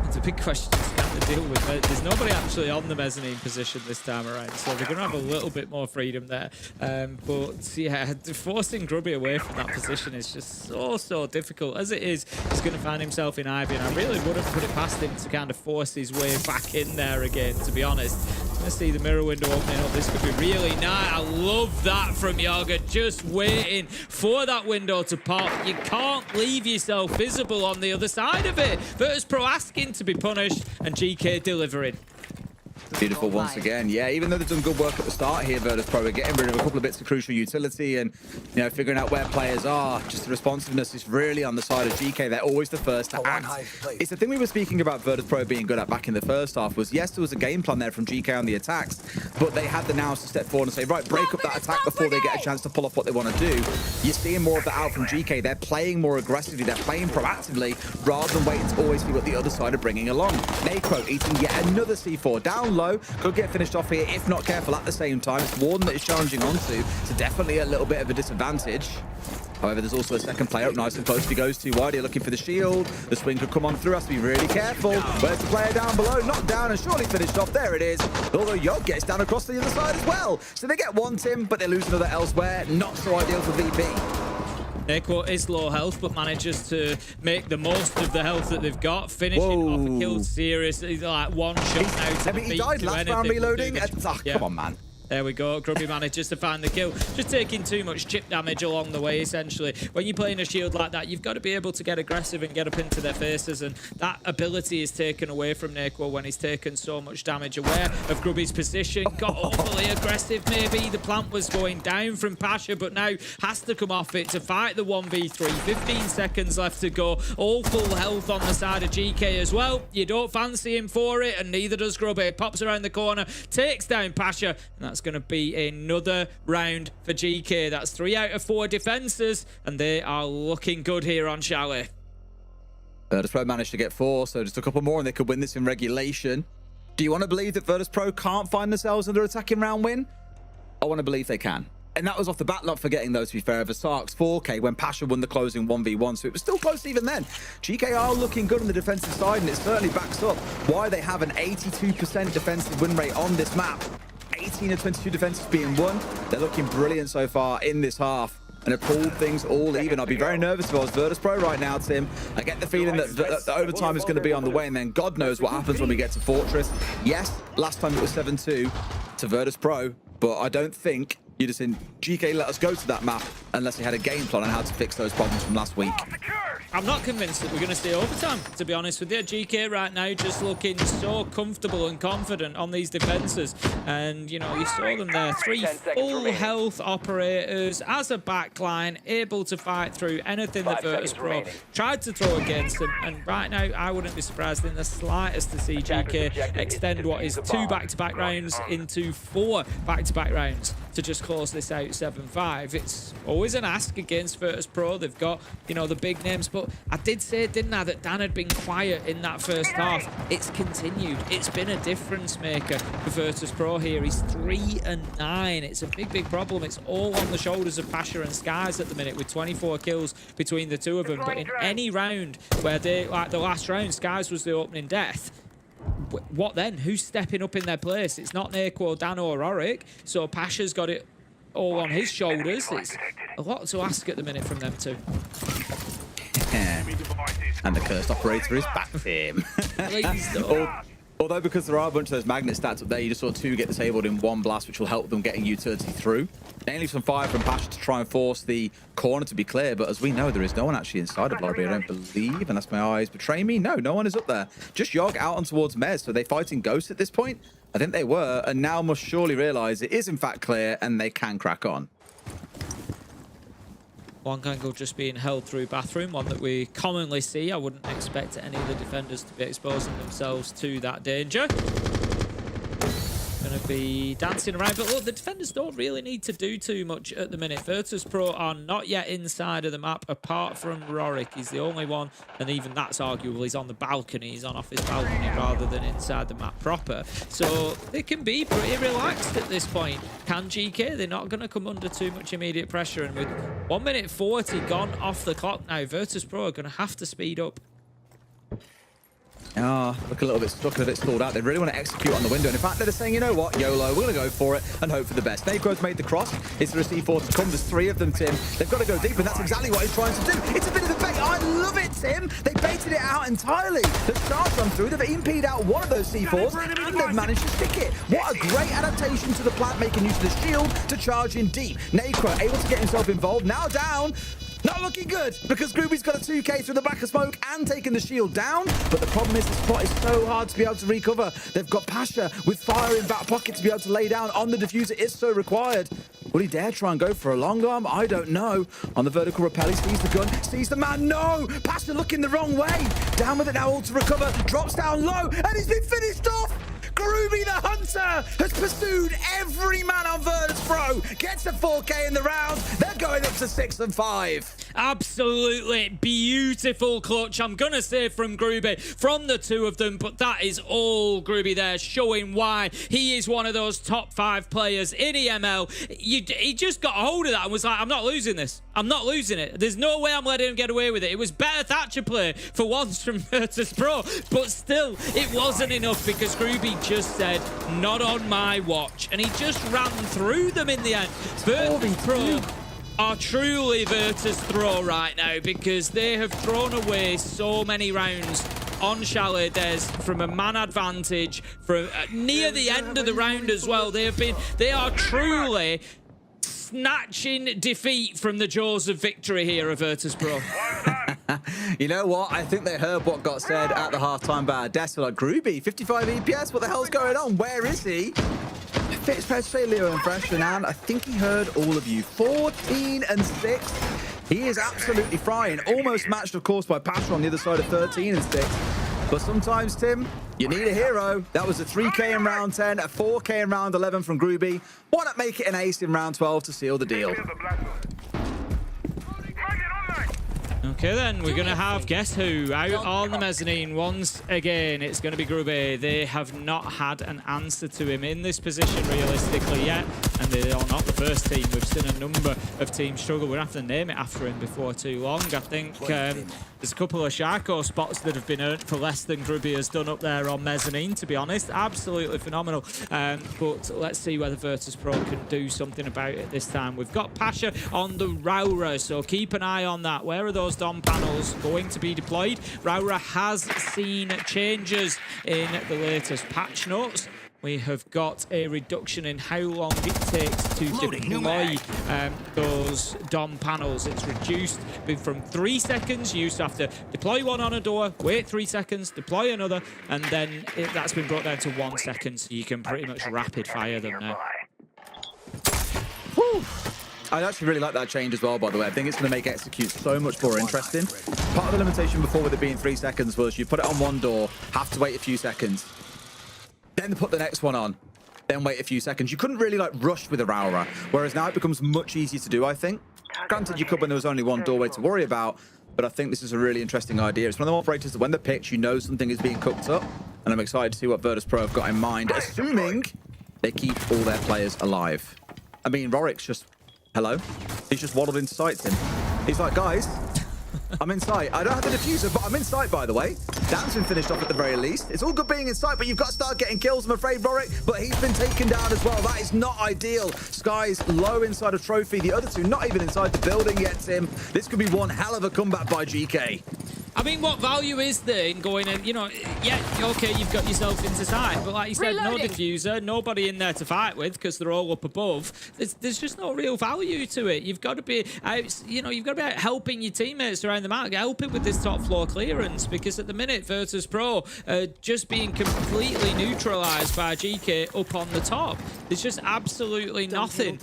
It's a big question to have to deal with. There's nobody actually on the mezzanine position this time around, so they're going to have a little bit more freedom there. But yeah, forcing Grubby away from that position is just so difficult. As it is, he's going to find himself in Ivy, and I really wouldn't put it past him to kind of force his way back in there again, to be honest. Gonna see the mirror window opening up. This could be really nice. I love that from Yaga. Just waiting for that window to pop. You can't leave yourself visible on the other side of it. Virtus.pro asking to be punished and GK delivering. Beautiful once again. Yeah, even though they've done good work at the start here, Virtus.pro are getting rid of a couple of bits of crucial utility and, you know, figuring out where players are. Just the responsiveness is really on the side of GK. They're always the first to act. It's the thing we were speaking about Virtus.pro being good at back in the first half was, yes, there was a game plan there from GK on the attacks, but they had the nous to step forward and say, right, break up that attack before they get a chance to pull off what they want to do. You're seeing more of that out from GK. They're playing more aggressively. They're playing proactively rather than waiting to always see what the other side are bringing along. Necro eating yet another C4 down low. Could get finished off here if not careful at the same time. It's Warden that is challenging onto, so definitely a little bit of a disadvantage. However, there's also a second player up nice and close. He goes to wide. Here looking for the shield. The swing could come on through. Has to be really careful. Where's the player down below? Knocked down and surely finished off. There it is. Although Yog gets down across the other side as well. So they get one Tim, but they lose another elsewhere. Not so ideal for VP. Echo is low health, but manages to make the most of the health that they've got. Finishing off a kill series. He's like one shot now. I mean, he died last round reloading. Come on, man. There we go. Grubby manages to find the kill. Just taking too much chip damage along the way, essentially. When you're playing a shield like that, you've got to be able to get aggressive and get up into their faces, and that ability is taken away from Neko when he's taken so much damage. Aware of Grubby's position, got overly aggressive maybe. The plant was going down from Pasha, but now has to come off it to fight the 1v3. 15 seconds left to go. All full health on the side of GK as well. You don't fancy him for it, and neither does Grubby. Pops around the corner, takes down Pasha, and that's going to be another round for GK. That's 3 out of 4 defenses, and they are looking good here on Chalet. Virtus.pro managed to get 4, so just a couple more and they could win this in regulation. Do you want to believe that Virtus.pro can't find themselves another attacking round win? I want to believe they can. And that was off the bat, not forgetting though, to be fair, of a Sark's 4K when Pasha won the closing 1v1, so it was still close even then. GK are looking good on the defensive side, and it certainly backs up why they have an 82% defensive win rate on this map. 18 of 22 defenses being won. They're looking brilliant so far in this half and have pulled things all even. I'd be very nervous if I was Virtus.pro right now, Tim. I get the feeling that the overtime is going to be on the way, and then God knows what happens when we get to Fortress. Yes, last time it was 7-2 to Virtus.pro, but I don't think you'd have seen GK let us go to that map unless they had a game plan on how to fix those problems from last week. I'm not convinced that we're going to stay overtime, to be honest with you. GK right now just looking so comfortable and confident on these defenses. And, you know, you saw them there. 3 full health operators as a backline, able to fight through anything that Virtus.pro tried to throw against them. And right now, I wouldn't be surprised in the slightest to see GK extend what is 2 back-to-back rounds into 4 back-to-back rounds to just close this out 7-5. It's always an ask against Virtus.pro. They've got, you know, the big names, but I did say, didn't I, that Dan had been quiet in that first half. It's continued. It's been a difference maker for Virtus.pro here. He's 3-9. It's a big problem. It's all on the shoulders of Pasha and Skies at the minute, with 24 kills between the two of them. But in any round where they, like the last round, Skies was the opening death. What then? Who's stepping up in their place? It's not Neko, Dan or Oric, so Pasha's got it all on his shoulders. It's a lot to ask at the minute from them two. And the cursed operator is back for him. Although because there are a bunch of those magnet stats up there, you just saw 2 get disabled in 1 blast, which will help them getting utility through. Mainly some fire from Pasha to try and force the corner to be clear, but as we know, there is no one actually inside of lobby, I don't believe, unless my eyes betray me. No one is up there. Just Yog out on towards Mez. So are they fighting Ghost at this point? I think they were, and now must surely realize it is in fact clear and they can crack on. One angle just being held through bathroom, one that we commonly see. I wouldn't expect any of the defenders to be exposing themselves to that danger. Going to be dancing around, but look, the defenders don't really need to do too much at the minute. Virtus.pro are not yet inside of the map, apart from Rorik. He's the only one, and even that's arguable. He's on the balcony. He's on off his balcony rather than inside the map proper. So they can be pretty relaxed at this point. Can GK? They're not going to come under too much immediate pressure, and with 1 minute 40 gone off the clock now, Virtus.pro are going to have to speed up. Look a little bit stuck, a bit stalled out. They really want to execute on the window. And in fact, they're saying, you know what, YOLO, we're going to go for it and hope for the best. Naquo's made the cross. It's the C4 to come. There's 3 of them, Tim. They've got to go deep, and that's exactly what he's trying to do. It's a bit of a bait. I love it, Tim. They baited it out entirely. The stars run through. They've impeded out one of those C4s, and they've managed to stick it. What a great adaptation to the plant, making use of the shield to charge in deep. Naqua able to get himself involved. Now down. Not looking good, because Groovy's got a 2K through the back of smoke and taking the shield down. But the problem is the spot is so hard to be able to recover. They've got Pasha with fire in back pocket to be able to lay down on the diffuser if so required. Will he dare try and go for a long arm? I don't know. On the vertical rappel, he sees the gun, sees the man. No! Pasha looking the wrong way. Down with it now, all to recover. Drops down low, and he's been finished off. Groovy the Hunter has pursued every man on Virtus.pro. Gets a 4K in the round. They're going up to 6 and 5. Absolutely beautiful clutch, I'm going to say, from Groovy, from the 2 of them, but that is all Groovy there, showing why he is one of those top 5 players in EML. He just got a hold of that and was like, I'm not losing this. I'm not losing it. There's no way I'm letting him get away with it. It was better Thatcher play for once from Virtus.pro, but still, it wasn't enough because Groovy just said, not on my watch, and he just ran through them in the end. Virtus.pro are truly Virtus.pro right now because they have thrown away so many rounds on Chalet Des from a man advantage from near the end of the round as well. They are truly snatching defeat from the jaws of victory here at Virtus.pro. You know what? I think they heard what got said at the halftime bar. Des were like, Groovy, 55 EPS, what the hell's going on? Where is he? It's fair to say Leo and Fresh and Ann, I think he heard all of you. 14 and 6. He is absolutely frying. Almost matched, of course, by Pasha on the other side of 13 and 6. But sometimes, Tim, you need a hero. That was a 3K in round 10, a 4K in round 11 from Groovy. Why not make it an ace in round 12 to seal the deal? Okay then, we're going to have guess who out on the mezzanine once again. It's going to be Groovy. They have not had an answer to him in this position realistically yet, and they are not the first team. We've seen a number of teams struggle. We're going to have to name it after him before too long. I think there's a couple of Sharko spots that have been earned for less than Groovy has done up there on mezzanine, to be honest. Absolutely phenomenal. But let's see whether Virtus.pro can do something about it this time. We've got Pasha on the Raura, so keep an eye on that. Where are those Dom panels going to be deployed? Raura has seen changes in the latest patch notes. We have got a reduction in how long it takes to deploy those DOM panels. It's reduced from 3 seconds. You used to have to deploy one on a door, wait 3 seconds, deploy another, and then that's been brought down to 1 second, so you can pretty much rapid fire them now. Woo. I actually really like that change as well, by the way. I think it's going to make execute so much more interesting. Part of the limitation before with it being 3 seconds was you put it on one door, have to wait a few seconds, then put the next one on, then wait a few seconds. You couldn't really like rush with a Raura, whereas now it becomes much easier to do, I think. Granted, you could when there was only one doorway to worry about, but I think this is a really interesting idea. It's one of the operators that when they're picked, you know something is being cooked up, and I'm excited to see what Virtus.pro have got in mind, assuming they keep all their players alive. I mean, Rorik's just... Hello? He's just waddled into sight, Tim. He's like, guys, I'm in sight. I don't have the diffuser, but I'm in sight, by the way. Dan's been finished off at the very least. It's all good being in sight, but you've got to start getting kills, I'm afraid, Rorik. But he's been taken down as well. That is not ideal. Sky's low inside of Trophy. The other two not even inside the building yet, Tim. This could be one hell of a comeback by Geekay. I mean, what value is there in going and, you know, yeah, okay, you've got yourself into sight, but like you said, no diffuser, nobody in there to fight with because they're all up above. There's just no real value to it. You've got to be out, you know, you've got to be out helping your teammates around the map, helping with this top floor clearance, because at the minute, Virtus.pro just being completely neutralized by Geekay up on the top. There's just absolutely nothing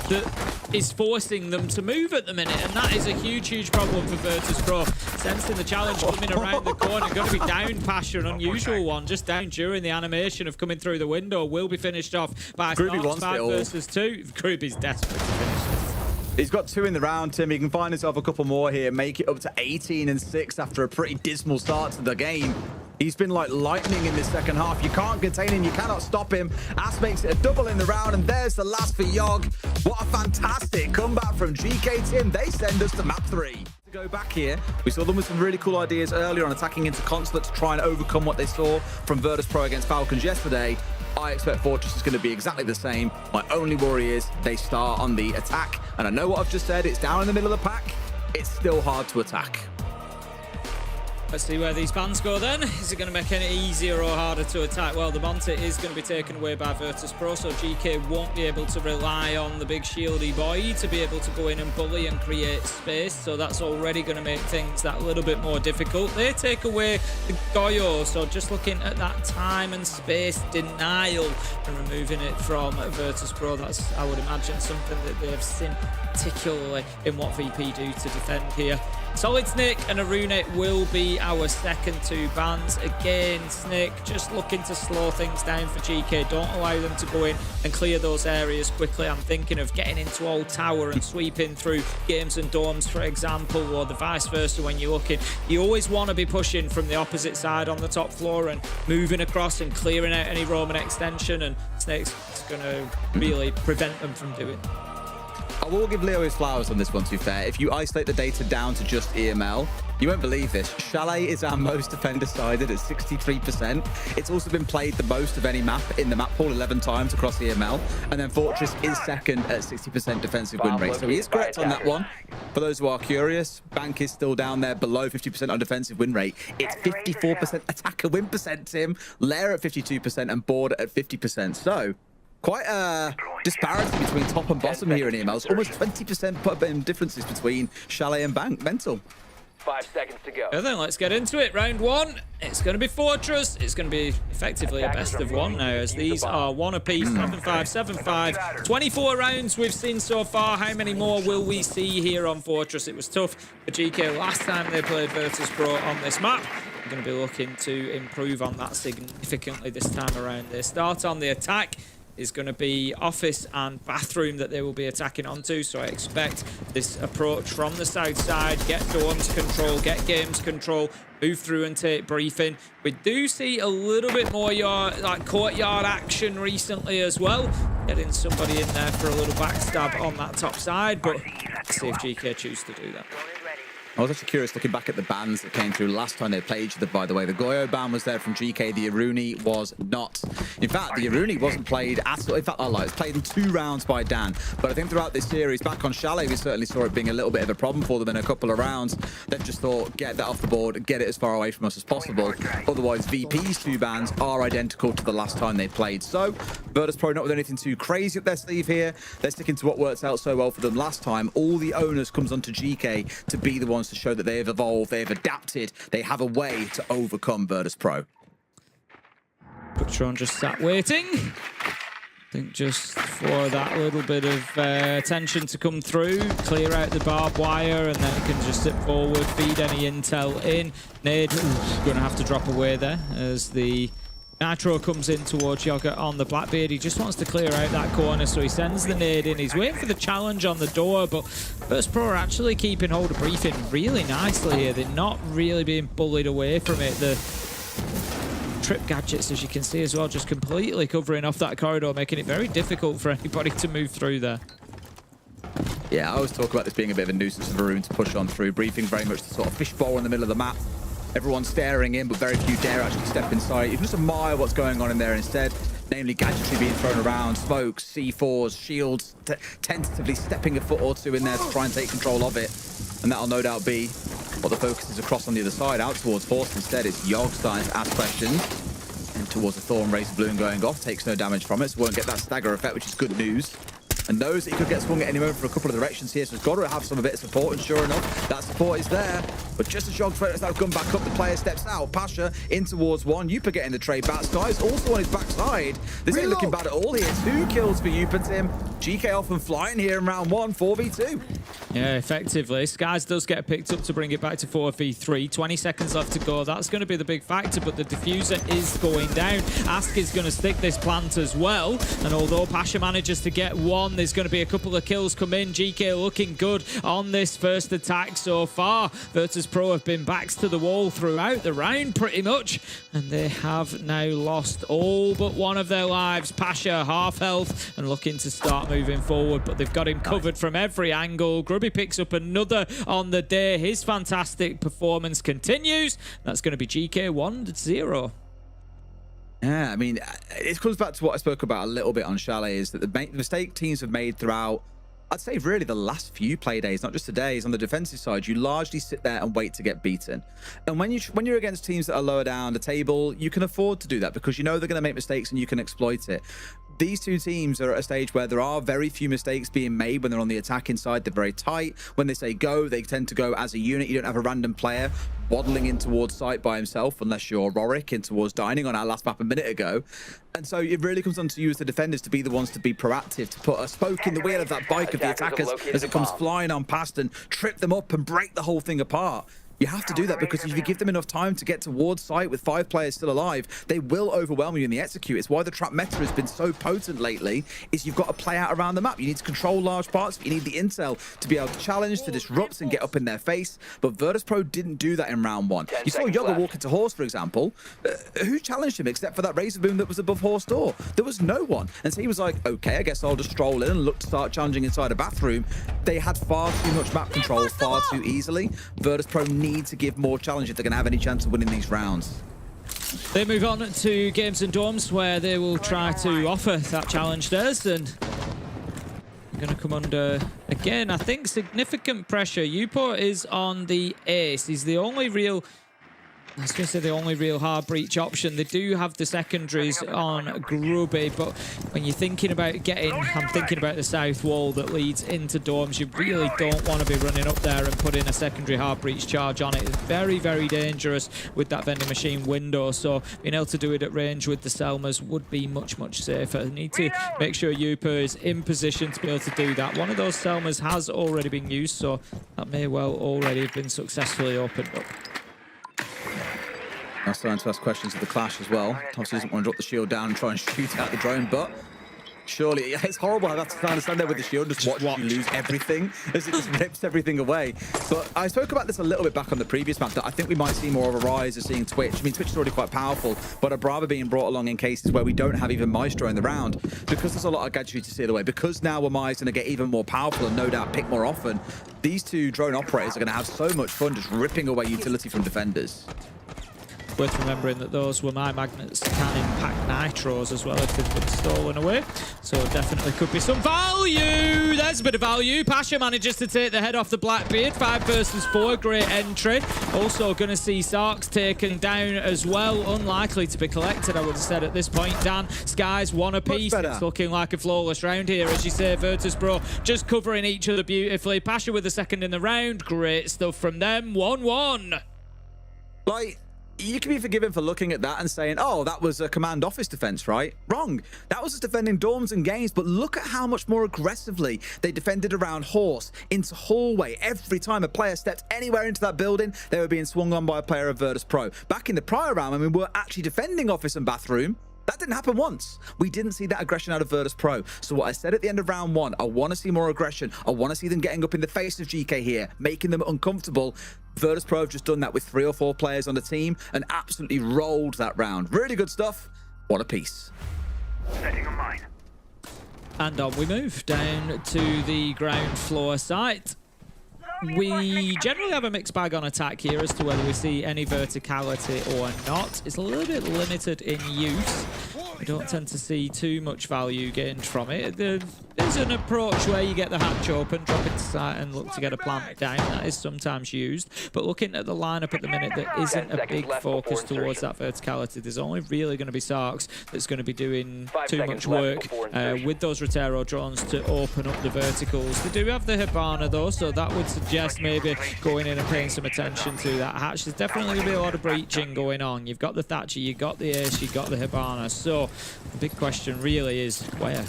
that is forcing them to move at the minute, and that is a huge, huge problem for Virtus.pro. Sensing the challenge coming around the corner, going to be down Pasha, an unusual one, just down during the animation of coming through the window, will be finished off by Groovy 5 versus 2. Groovy's desperate to finish this. He's got 2 in the round, Tim. He can find himself a couple more here, make it up to 18 and 6 after a pretty dismal start to the game. He's been like lightning in this second half. You can't contain him. You cannot stop him. Ass makes it a double in the round, and there's the last for Yogg. What a fantastic comeback from GK, Tim. They send us to map 3. go back here. We saw them with some really cool ideas earlier on attacking into Consulate to try and overcome what they saw from Virtus.pro against Falcons yesterday. I expect Fortress is going to be exactly the same. My only worry is they start on the attack. And I know what I've just said, it's down in the middle of the pack. It's still hard to attack. Let's see where these bans go then. Is it going to make it easier or harder to attack? Well, the Monte is going to be taken away by Virtus.pro, so Geekay won't be able to rely on the big shieldy boy to be able to go in and bully and create space, so that's already going to make things that little bit more difficult. They take away the Goyo, so just looking at that time and space denial and removing it from Virtus.pro, that's, I would imagine, something that they have seen particularly in what VP do to defend here. Solid Snake and Arune will be our second two bans. Again, Snake just looking to slow things down for GK. Don't allow them to go in and clear those areas quickly. I'm thinking of getting into Old Tower and sweeping through games and dorms, for example, or the vice versa when you're looking. You always want to be pushing from the opposite side on the top floor and moving across and clearing out any Roman extension, and Snake's going to really prevent them from doing that. I will give Leo his flowers on this one, to be fair. If you isolate the data down to just EML, you won't believe this. Chalet is our most defender-sided at 63%. It's also been played the most of any map in the map pool 11 times across EML. And then Fortress is second at 60% defensive win rate. So he is correct on that one. For those who are curious, Bank is still down there below 50% on defensive win rate. It's 54% attacker win percent, Tim. Lair at 52% and Board at 50%. So quite a disparity between top and bottom here in EML. It's almost 20% differences between Chalet and Bank. Mental. 5 seconds to go. So then let's get into it. Round one, it's going to be Fortress. It's going to be effectively a best of one now, as these are one apiece. 7-5, 7-5. 24 rounds we've seen so far. How many more will we see here on Fortress? It was tough for GK last time they played Virtus.pro on this map. We're going to be looking to improve on that significantly this time around. They start on the attack. Is going to be office and bathroom that they will be attacking onto, so I expect this approach from the south side, get dorms control, get games control, move through and take briefing. We do see a little bit more courtyard action recently as well, getting somebody in there for a little backstab on that top side, but let's see if GK choose to do that. I was actually curious looking back at the bans that came through last time they played each other, by the way. The Goyo ban was there from GK, the Aruni was not. In fact, the Aruni wasn't played at all. In fact, I lied, it's played in 2 rounds by Dan. But I think throughout this series, back on Chalet, we certainly saw it being a little bit of a problem for them in a couple of rounds. They've just thought, get that off the board, get it as far away from us as possible. Otherwise, VP's 2 bans are identical to the last time they played. So, Virtus.pro not with anything too crazy up their sleeve here. They're sticking to what worked out so well for them last time. All the onus comes onto GK to be the ones to show that they have evolved, they have adapted, they have a way to overcome Virtus.pro. Patron just sat waiting. I think just for that little bit of attention to come through, clear out the barbed wire, and then it can just sit forward, feed any intel in. Nade going to have to drop away there as the Nitro comes in towards Yoga on the Blackbeard. He just wants to clear out that corner, so he sends the nade in. He's waiting for the challenge on the door, but Virtus.pro are actually keeping hold of briefing really nicely here. They're not really being bullied away from it. The trip gadgets, as you can see as well, just completely covering off that corridor, making it very difficult for anybody to move through there. Yeah, I always talk about this being a bit of a nuisance of a room to push on through. Briefing very much the sort of fishbowl in the middle of the map. Everyone's staring in, but very few dare actually step inside. You can just admire what's going on in there instead. Namely, gadgetry being thrown around, smokes, C4s, shields, tentatively stepping a foot or two in there to try and take control of it. And that'll no doubt be what the focus is across on the other side, out towards Force. Instead, it's Yogg starting to ask questions. And towards the Thorn Razor Balloon going off, takes no damage from it, so won't get that stagger effect, which is good news. And knows that he could get swung at any moment for a couple of directions here, so he's got to have some a bit of support, and sure enough, that support is there. But just as Yogg throws that gun back up, the player steps out. Pasha in towards one. Yupa getting the trade back. Sky's also on his backside. This ain't looking bad at all here. 2 kills for Yupa, Tim. GK off and flying here in round 1, 4v2. Yeah, effectively. Skies does get picked up to bring it back to 4v3. 20 seconds left to go. That's going to be the big factor, but the diffuser is going down. Ask is going to stick this plant as well. And although Pasha manages to get one on. There's going to be a couple of kills come in. Geekay looking good on this first attack so far. Virtus.pro have been backs to the wall throughout the round pretty much, and they have now lost all but one of their lives. Pasha half health and looking to start moving forward, but they've got him covered from every angle. Grubby picks up another on the day. His fantastic performance continues. That's going to be Geekay 1-0. Yeah, I mean, it comes back to what I spoke about a little bit on Chalet, is that the mistake teams have made throughout, I'd say really the last few play days, not just today, is on the defensive side, you largely sit there and wait to get beaten. And when you're against teams that are lower down the table, you can afford to do that because you know they're going to make mistakes and you can exploit it. These two teams are at a stage where there are very few mistakes being made when they're on the attacking side. They're very tight. When they say go, they tend to go as a unit. You don't have a random player waddling in towards site by himself, unless you're Rorik in towards Dining on our last map a minute ago. And so it really comes on to you as the defenders to be the ones to be proactive, to put a spoke in the wheel of that bike of the attackers as it comes flying on past and trip them up and break the whole thing apart. You have to do that because if you give them enough time to get towards site with 5 players still alive, they will overwhelm you in the execute. It's why the trap meta has been so potent lately, is you've got to play out around the map. You need to control large parts, but you need the intel to be able to challenge, to disrupt and get up in their face. But Virtus.pro didn't do that in round 1. You saw Yoga walk into Horse, for example. Who challenged him except for that razor boom that was above Horse door? There was no one. And so he was like, okay, I guess I'll just stroll in and look to start challenging inside a bathroom. They had far too much map control far too easily. Virtus.pro need to give more challenge if they're going to have any chance of winning these rounds. They move on to games and dorms where they will try to offer that challenge theirs, and they're going to come under, again, I think significant pressure. Uport is on the ace. He's the only real... I was going to say the only real hard breach option. They do have the secondaries on Grubby, but when you're thinking about getting, I'm thinking about the south wall that leads into dorms, you really don't want to be running up there and putting a secondary hard breach charge on it. It's very, very dangerous with that vending machine window, so being able to do it at range with the Selmas would be much, much safer. They need to make sure Yupa is in position to be able to do that. One of those Selmas has already been used, so that may well already have been successfully opened up. I'm starting to ask questions of the Clash as well. Obviously doesn't want to drop the shield down and try and shoot out the drone, but surely it's horrible. I have to kind of stand there with the shield, just watch you lose everything as it just rips everything away. But I spoke about this a little bit back on the previous map, that I think we might see more of a rise of seeing Twitch. I mean, Twitch is already quite powerful, but a Brava being brought along in cases where we don't have even Maestro in the round, because there's a lot of gadgetry to steal away, because now Wamai's going to get even more powerful and no doubt pick more often. These two drone operators are going to have so much fun just ripping away utility from defenders. Worth remembering that those were my magnets can impact nitros as well if they've been stolen away. So definitely could be some value. There's a bit of value. Pasha manages to take the head off the Blackbeard. 5 versus 4. Great entry. Also going to see Sarks taken down as well. Unlikely to be collected, I would have said at this point, Dan. Skies 1 apiece. It's looking like a flawless round here, as you say. Virtus.pro just covering each other beautifully. Pasha with the second in the round. Great stuff from them. 1-1. Like, you can be forgiven for looking at that and saying, oh, that was a command office defense, right? Wrong. That was just defending dorms and games, but look at how much more aggressively they defended around Horse, into hallway. Every time a player stepped anywhere into that building, they were being swung on by a player of Virtus.pro. Back in the prior round, I mean, we were actually defending office and bathroom. That didn't happen once. We didn't see that aggression out of Virtus.pro. So what I said at the end of round 1, I want to see more aggression. I want to see them getting up in the face of Geekay here, making them uncomfortable. Virtus.pro have just done that with 3 or 4 players on the team and absolutely rolled that round. Really good stuff. What a piece. Setting a mine. And on we move down to the ground floor site. We generally have a mixed bag on attack here as to whether we see any verticality or not. It's a little bit limited in use. We don't tend to see too much value gained from it. There's an approach where you get the hatch open, drop it to site and look to get a plant down. That is sometimes used. But looking at the lineup at the minute, there isn't a big focus towards that verticality. There's only really going to be Sarks that's going to be doing too much work with those Rotero drones to open up the verticals. They do have the Hibana though, so that would suggest maybe going in and paying some attention to that hatch. There's definitely going to be a lot of breaching going on. You've got the Thatcher, you've got the Ace, you've got the Hibana. So the big question really is where?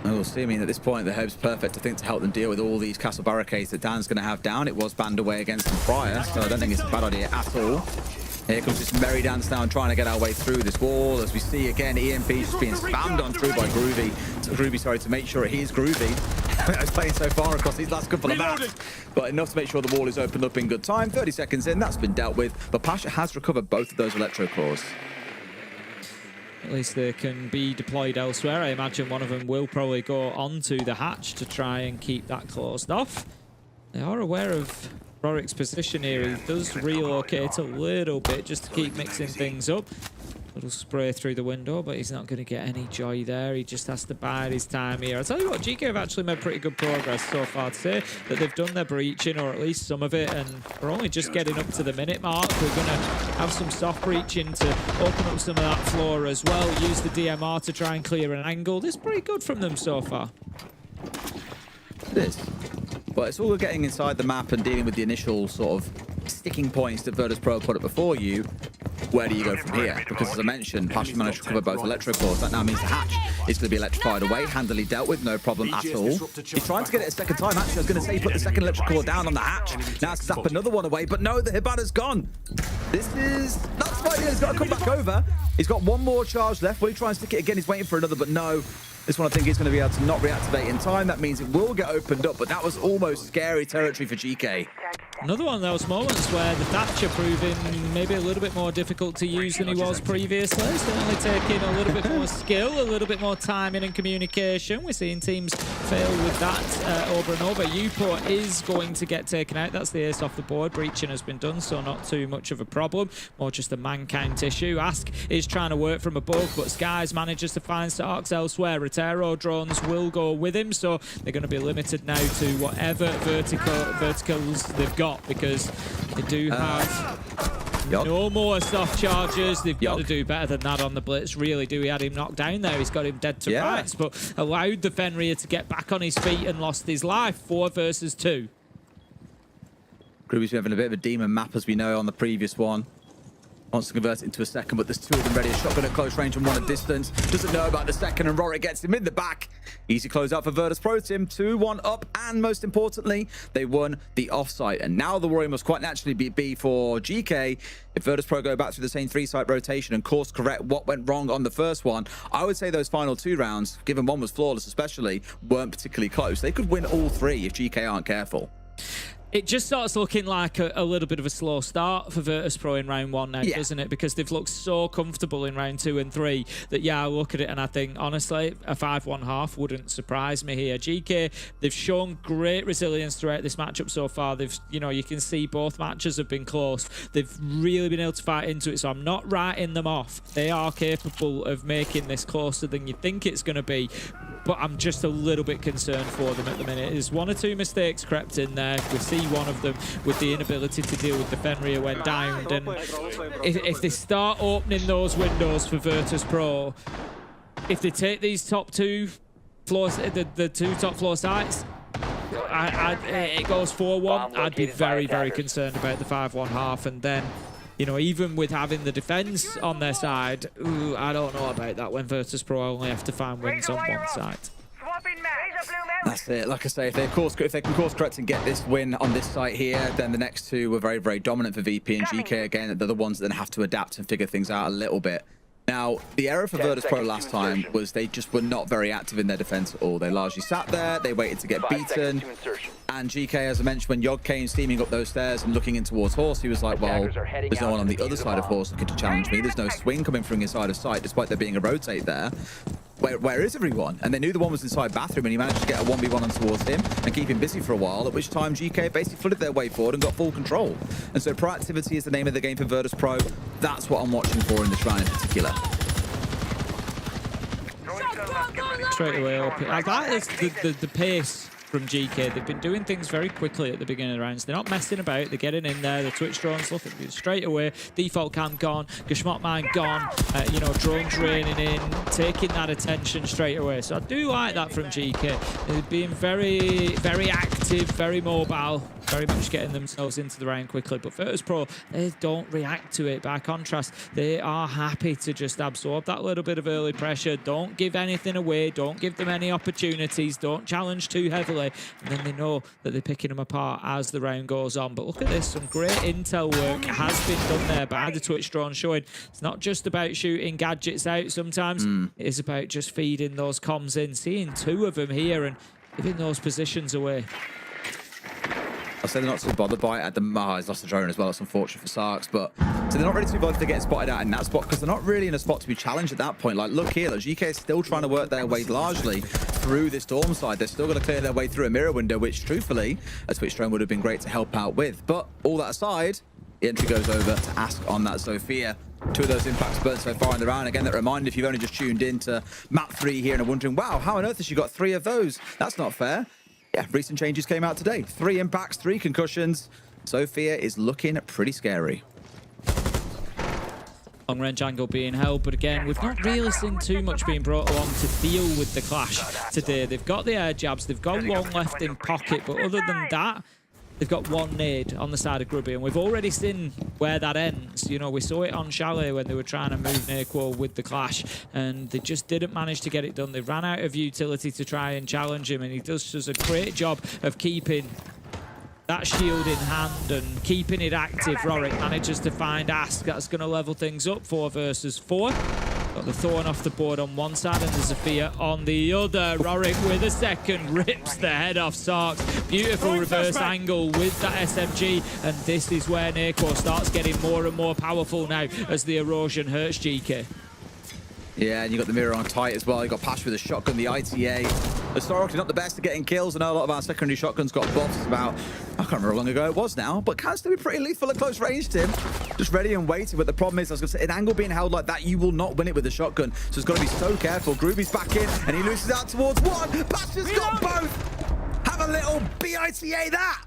We'll see. I mean, at this point, the Herb's perfect, I think, to help them deal with all these castle barricades that Dan's going to have down. It was banned away against them prior, so I don't think it's a bad idea at all. Here comes this merry dance now and trying to get our way through this wall. As we see again, EMP just being spammed on through by Groovy. Sorry, to make sure it is Groovy. He's playing so far across these last couple of maps, but enough to make sure the wall is opened up in good time. 30 seconds in, that's been dealt with. But Pasha has recovered both of those electro cores. At least they can be deployed elsewhere. I imagine one of them will probably go onto the hatch to try and keep that closed off. They are aware of Rorik's position here. He does relocate a little bit just to keep mixing things up. Little spray through the window, but he's not going to get any joy there. He just has to bide his time here. I'll tell you what, Geekay have actually made pretty good progress so far today, that they've done their breaching, or at least some of it, and we're only just getting up to the minute mark. We're going to have some soft breaching to open up some of that floor as well. Use the DMR to try and clear an angle. This is pretty good from them so far. It is. But it's all getting inside the map and dealing with the initial sort of sticking points that Virtus.pro put up before you. Where do you go from here? Because as I mentioned, Pasha managed to recover both electro cores. That now means the hatch is going to be electrified away, handily dealt with, no problem at all. He's trying to get it a second time. Actually, I was going to say he put the second electric core down on the hatch. Now it's zap another one away, but no, the Hibana's gone. This is nuts by He's got to come back over. He's got one more charge left. Will he try and stick it again? He's waiting for another, but no. This one I think he's going to be able to not reactivate in time. That means it will get opened up, but that was almost scary territory for Geekay. Another one of those moments where the Thatcher proving maybe a little bit more difficult to use than he was previously. Certainly taking a little bit more skill, a little bit more timing and communication. We're seeing teams fail with that over and over. Uport is going to get taken out. That's the ace off the board. Breaching has been done, so not too much of a problem. More just a mankind issue. Ask is trying to work from above, but Skies manages to find Starks elsewhere. Rotero drones will go with him, so they're going to be limited now to whatever verticals they've got, because they do have no more soft charges. They've got to do better than that on the blitz, really do. He had him knocked down there. He's got him dead to rights, but allowed the Fenrir to get back on his feet and lost his life. 4 versus 2. Groovy's been having a bit of a demon map, as we know, on the previous one. Wants to convert it into a second, but there's 2 of them ready. A shotgun at close range and 1 at distance. Doesn't know about the second, and Rorik gets him in the back. Easy close out for Virtus.pro team. 2-1 up, and most importantly, they won the offsite. And now the worry must quite naturally be for Geekay. If Virtus.pro go back through the same 3-site rotation and course correct what went wrong on the first one, I would say those final 2 rounds, given one was flawless especially, weren't particularly close. They could win all 3 if Geekay aren't careful. It just starts looking like a little bit of a slow start for Virtus.pro in round 1 now, doesn't it? Because they've looked so comfortable in round 2 and 3 that, yeah, I look at it and I think, honestly, a 5-1 half wouldn't surprise me here. Geekay, they've shown great resilience throughout this matchup so far. They've, you know, you can see both matches have been close. They've really been able to fight into it, so I'm not writing them off. They are capable of making this closer than you think it's going to be, but I'm just a little bit concerned for them at the minute. There's 1 or 2 mistakes crept in there. We see one of them with the inability to deal with the Fenrir when downed, and if they start opening those windows for Virtus.pro, if they take these top 2 floors, the 2 top floor sites, it goes 4-1, I'd be very, very concerned about the 5-1 half. And then, you know, even with having the defense on their side, I don't know about that when Virtus.pro only have to find wins on one side. That's it. Like I say, if they can course correct and get this win on this site here, then the next 2 were very, very dominant for VP and Geekay. Again, they're the ones that then have to adapt and figure things out a little bit. Now, the error for Virtus.pro last time was they just were not very active in their defense at all. They largely sat there, they waited to get beaten. And Geekay, as I mentioned, when Yog came steaming up those stairs and looking in towards Horse, he was like, well, there's no one on the other side of Horse looking to challenge me. There's no swing coming from inside of sight, despite there being a rotate there. Where is everyone? And they knew the one was inside bathroom, and he managed to get a 1v1 on towards him and keep him busy for a while, at which time Geekay basically flooded their way forward and got full control. And so proactivity is the name of the game for Virtus.pro. That's what I'm watching for in this round in particular. Straight away up. I like the pace from Geekay. They've been doing things very quickly at the beginning of the rounds. They're not messing about. They're getting in there. The Twitch drones looking straight away. Default cam gone. Geschmack mine gone. You know, drones raining in, taking that attention straight away. So I do like that from Geekay. They're being very, very active, very mobile. very much getting themselves into the round quickly. But Virtus.pro, they don't react to it. By contrast, they are happy to just absorb that little bit of early pressure. Don't give anything away. Don't give them any opportunities. Don't challenge too heavily. And then they know that they're picking them apart as the round goes on. But look at this. Some great intel work has been done there by the Twitch drone, showing it's not just about shooting gadgets out sometimes. It is about just feeding those comms in. Seeing 2 of them here and giving those positions away. I'll say they're not too bothered by it at the... he's lost the drone as well. It's unfortunate for Sarks, but... So they're not really too bothered if they're getting spotted out in that spot because they're not really in a spot to be challenged at that point. Like, look here, like, Geekay is still trying to work their way largely through this storm side. They're still going to clear their way through a mirror window, which, truthfully, a Twitch drone would have been great to help out with. But all that aside, the entry goes over to Ask on that Sophia. 2 of those impacts burnt so far in the round. Again, that reminder, if you've only just tuned in to map 3 here and are wondering, wow, how on earth has she got 3 of those? That's not fair. Yeah, recent changes came out today. 3 impacts, 3 concussions. Sophia is looking pretty scary. Long range angle being held, but again, we've not really seen too much being brought along to deal with the clash today. They've got the air jabs, they've got 1 left in pocket, but other than that, they've got 1 nade on the side of Grubby, and we've already seen where that ends. You know, we saw it on Chalet when they were trying to move Naquo with the clash, and they just didn't manage to get it done. They ran out of utility to try and challenge him, and he does a great job of keeping that shield in hand and keeping it active. Rorik manages to find Ask. That's going to level things up. 4 versus 4. Got the Thorn off the board on one side and the Zofia on the other. Rorik with a second rips the head off Sarks. Beautiful reverse angle with that SMG, and this is where Naquo starts getting more and more powerful now as the erosion hurts Geekay. Yeah, and you got the mirror on tight as well. You got Pash with a shotgun, the ITA. Historically, not the best at getting kills. I know a lot of our secondary shotguns got buffs about, I can't remember how long ago it was now, but can still be pretty lethal at close range, Tim. Just ready and waiting. But the problem is, I was going to say, an angle being held like that, you will not win it with a shotgun. So it's got to be so careful. Groovy's back in, and he loses out towards 1. Pash has got both. Have a little BITA that.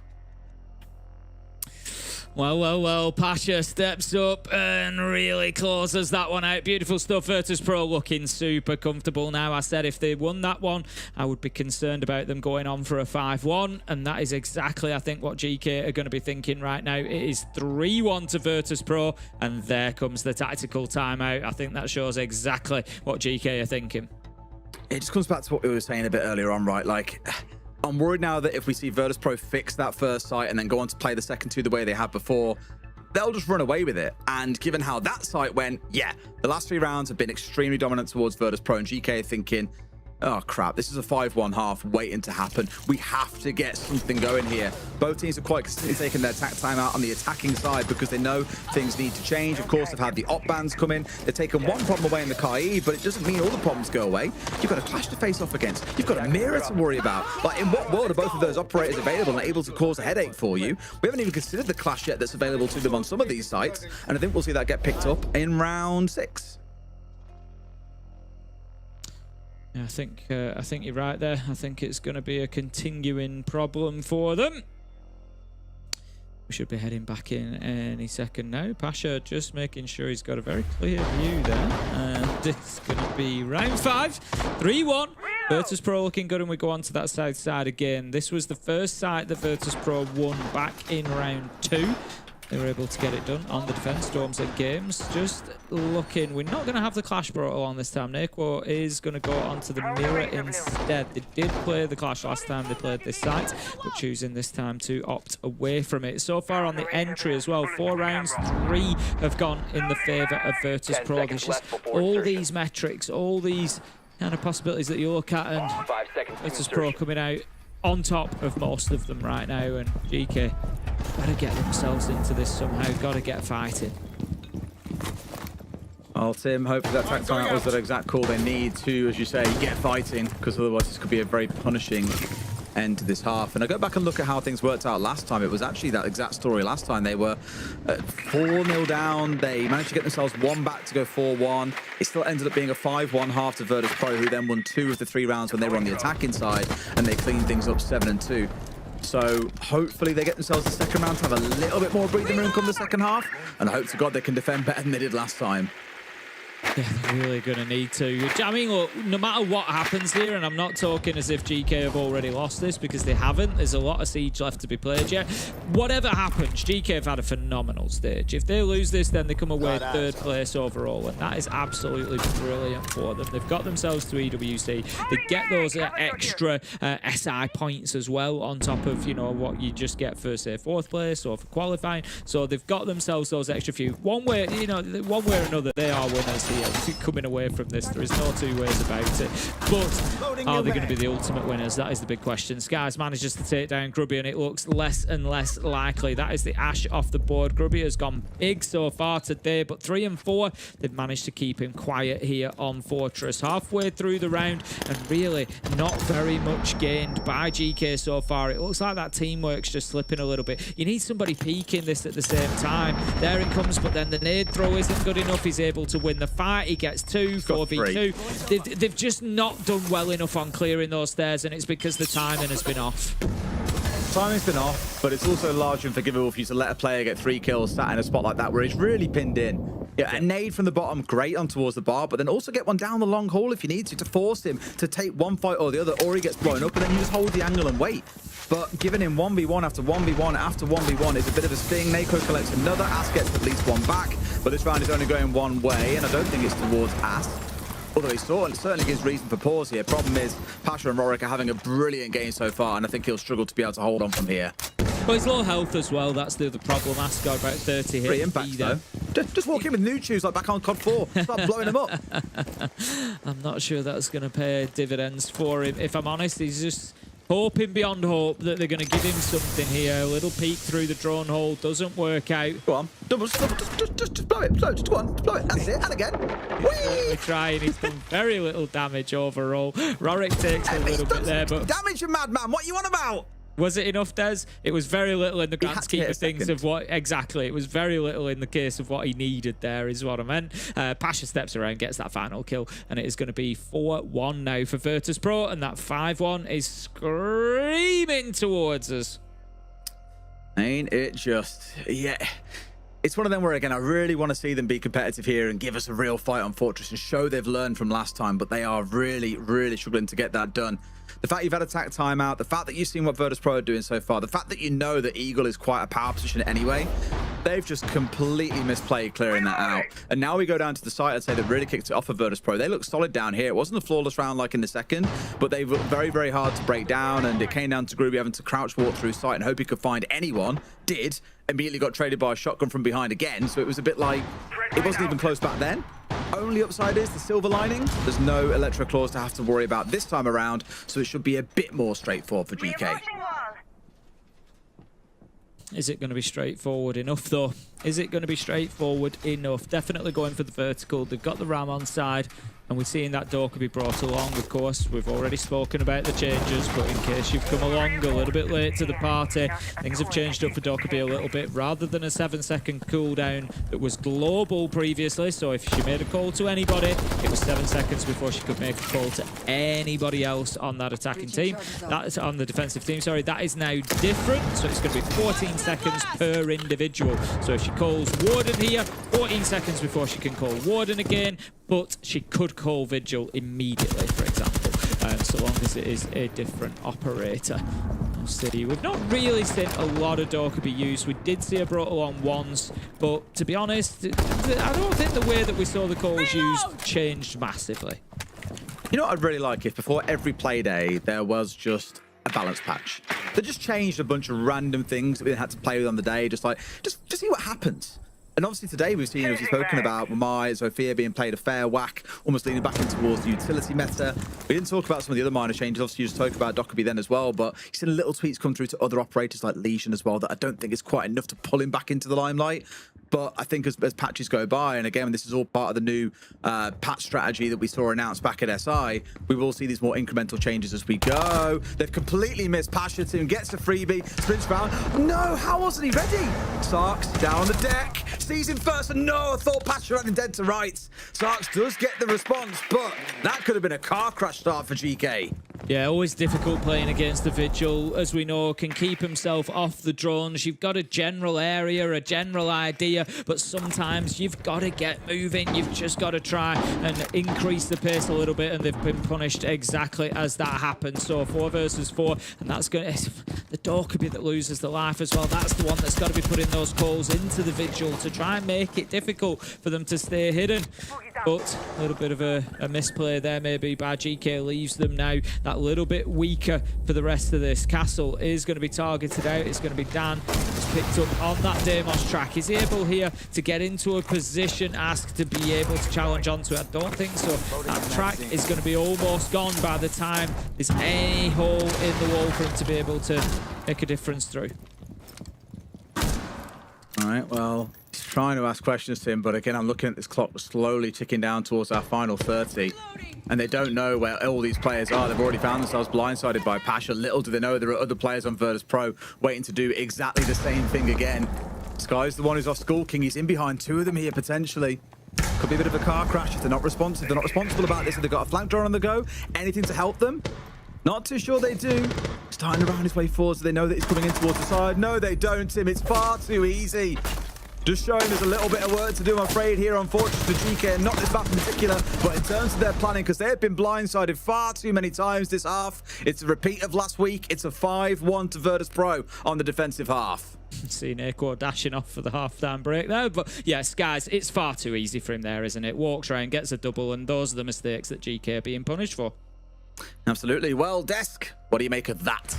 Well, Pasha steps up and really closes that one out. Beautiful stuff. Virtus.pro looking super comfortable now. I said if they won that one, I would be concerned about them going on for a 5-1, and that is exactly, I think, what Geekay are going to be thinking right now. It is 3-1 to Virtus.pro, and there comes the tactical timeout. I think that shows exactly what Geekay are thinking. It just comes back to what we were saying a bit earlier on, right? Like, I'm worried now that if we see Virtus.pro fix that first site and then go on to play the second 2 the way they have before, they'll just run away with it. And given how that site went, yeah, the last 3 rounds have been extremely dominant towards Virtus.pro, and Geekay thinking, oh crap, this is a 5-1 half waiting to happen. We have to get something going here. Both teams are quite consistently taking their timeout on the attacking side because they know things need to change. Of course, they've had the op bans come in. They've taken one problem away in the KE, but it doesn't mean all the problems go away. You've got a clash to face off against. You've got a mirror to worry about. Like, in what world are both of those operators available and able to cause a headache for you? We haven't even considered the clash yet that's available to them on some of these sites, and I think we'll see that get picked up in round 6. Yeah, I think you're right there. I think it's going to be a continuing problem for them. We should be heading back in any second now. Pasha just making sure he's got a very clear view there. And it's going to be round 5, 3-1. Virtus.pro looking good, and we go on to that south side again. This was the first site that Virtus.pro won back in round 2. They were able to get it done on the defense. Storms and Games just looking. We're not going to have the clash brought along this time. Naquo is going to go onto the mirror instead. They did play the clash last time they played this site, but choosing this time to opt away from it. So far on the entry as well, 4 rounds, 3 have gone in the favour of Virtus.pro. There's just all these metrics, all these kind of possibilities that you look at, and Virtus.pro coming out on top of most of them right now, and Geekay gotta get themselves into this somehow, gotta get fighting. Well, Tim, hopefully that track time was that exact call they need to, as you say, get fighting, because otherwise this could be a very punishing end to this half. And I go back and look at how things worked out last time. It was actually that exact story last time. They were 4-0 down. They managed to get themselves 1 back to go 4-1. It still ended up being a 5-1 half to Virtus.pro, who then won 2 of the 3 rounds when they were on the attacking side, and they cleaned things up 7-2. So hopefully they get themselves the second round to have a little bit more breathing room come the second half, and I hope to God they can defend better than they did last time. Yeah, they're really going to need to. I mean, look, no matter what happens here, and I'm not talking as if GK have already lost this, because they haven't. There's a lot of siege left to be played yet. Whatever happens, GK have had a phenomenal stage. If they lose this, then they come away third place overall, and that is absolutely brilliant for them. They've got themselves to EWC. They get those extra SI points as well on top of, you know, what you just get for, say, fourth place or for qualifying. So they've got themselves those extra few. One way, you know, one way or another, they are winners here. Coming away from this, there is no two ways about it. But are they going to be the ultimate winners? That is the big question. Skies manages to take down Grubby, and it looks less and less likely. That is the Ash off the board. Grubby has gone big so far today, but 3 and 4, they've managed to keep him quiet here on Fortress. Halfway through the round, and really not very much gained by GK so far. It looks like that teamwork's just slipping a little bit. You need somebody peeking this at the same time. There it comes, but then the nade throw isn't good enough. He's able to win the fight. He gets 2, 4v2. They've just not done well enough on clearing those stairs, and it's because the timing has been off. Timing's been off, but it's also large and forgivable for you to let a player get 3 kills sat in a spot like that where he's really pinned in. Yeah, a nade from the bottom, great on towards the bar, but then also get one down the long haul if you need to force him to take one fight or the other, or he gets blown up, and then you just hold the angle and wait. But giving him 1v1 after 1v1 after 1v1 is a bit of a sting. Nako collects another. Ass gets at least one back, but this round is only going one way, and I don't think it's towards Ass. Although he certainly gives reason for pause here. Problem is, Pasha and Rorik are having a brilliant game so far, and I think he'll struggle to be able to hold on from here. Well, he's low health as well. That's the other problem. Ask got about 30 hits. 3 impacts, though. Just walk in with new shoes like back on COD 4. Start blowing them up. I'm not sure that's going to pay dividends for him. If I'm honest, he's just hoping beyond hope that they're going to give him something here. A little peek through the drone hole doesn't work out. Go on. Just blow it. Just go on. Blow it. That's it. And again. We're trying. He's done very little damage overall. Rorik takes a little bit there, but damage, you madman. What you on about? Was it enough, Des? It was very little in the grand scheme of things of what... Exactly. It was very little in the case of what he needed there is what I meant. Pasha steps around, gets that final kill, and it is going to be 4-1 now for Virtus.pro, and that 5-1 is screaming towards us. Ain't it just... Yeah. It's one of them where, again, I really want to see them be competitive here and give us a real fight on Fortress and show they've learned from last time, but they are really, really struggling to get that done. The fact you've had attack timeout, the fact that you've seen what Virtus.pro are doing so far, the fact that you know that Eagle is quite a power position anyway, they've just completely misplayed clearing that out. And now we go down to the site, I'd say, that really kicked it off for Virtus.pro. They look solid down here. It wasn't a flawless round like in the second, but they were very, very hard to break down, and it came down to Groovy having to crouch walk through site and hope he could find anyone. Did. Immediately got traded by a shotgun from behind again, so it was a bit like it wasn't even close back then. Only upside is the silver lining. There's no electro claws to have to worry about this time around, so it should be a bit more straightforward for GK. Is it going to be straightforward enough, though? Is it going to be straightforward enough? Definitely going for the vertical. They've got the ram on side, and we're seeing that door could be brought along, of course. We've already spoken about the changes, but in case you've come along a little bit late to the party, things have changed up for Dokkaebi a little bit. Rather than a 7-second cooldown that was global previously, so if she made a call to anybody, it was 7 seconds before she could make a call to anybody else on that attacking team. That is on the defensive team, sorry. That is now different, so it's going to be 14 seconds per individual. So if she calls Warden here, 14 seconds before she can call Warden again, but she could call Vigil immediately, for example, so long as it is a different operator. We'll see. We've not really seen a lot of Dokkaebi used. We did see her brought along once, but to be honest, I don't think the way that we saw the calls used changed massively. You know what I'd really like if before every play day there was just a balance patch. They just changed a bunch of random things that we had to play with on the day, just see what happens. And obviously today we've seen, as we've spoken about, Mai, Zofia being played a fair whack, almost leaning back in towards the utility meta. We didn't talk about some of the other minor changes. Obviously you just spoke about Dokkaebi then as well, but you've seen little tweaks come through to other operators like Legion as well that I don't think is quite enough to pull him back into the limelight. But I think as patches go by, and again, this is all part of the new patch strategy that we saw announced back at SI, we will see these more incremental changes as we go. They've completely missed Pasha. Team gets a freebie, sprints round. No, how wasn't he ready? Sarks down on the deck, sees him first, and no, I thought Pasha had him dead to rights. Sarks does get the response, but that could have been a car crash start for GK. Yeah, always difficult playing against the Vigil, as we know, can keep himself off the drones. You've got a general area, a general idea, but sometimes you've got to get moving. You've just got to try and increase the pace a little bit, and they've been punished exactly as that happens. So 4 versus 4, and that's going to... The door could be that loses the life as well. That's the one that's got to be putting those calls into the Vigil to try and make it difficult for them to stay hidden. But a little bit of a misplay there maybe by Geekay, leaves them now that little bit weaker for the rest of this. Castle is going to be targeted out. It's going to be Dan who's picked up on that Deimos track. Is he able here to get into a position, asked to be able to challenge onto it? I don't think so. That track is going to be almost gone by the time there's any hole in the wall for him to be able to make a difference through. All right, well, he's trying to ask questions to him, but again, I'm looking at this clock slowly ticking down towards our final 30. And they don't know where all these players are. They've already found themselves blindsided by Pasha. Little do they know there are other players on Virtus.pro waiting to do exactly the same thing again. Sky's the one who's off skulking. He's in behind 2 of them here, potentially. Could be a bit of a car crash if they're not responsive. They're not responsible about this. If they've got a flank draw on the go, anything to help them? Not too sure they do. Starting to round his way forward, so they know that he's coming in towards the side. No, they don't, Tim. It's far too easy. Just showing there's a little bit of work to do, I'm afraid, here on Fortress to Geekay, and not this map in particular, but in terms of their planning, because they have been blindsided far too many times this half. It's a repeat of last week. It's a 5-1 to Virtus.pro on the defensive half. Seeing Equo dashing off for the half-time break there, but yes, guys, it's far too easy for him there, isn't it? Walks around, gets a double, and those are the mistakes that Geekay are being punished for. Absolutely. Well, Desk, what do you make of that?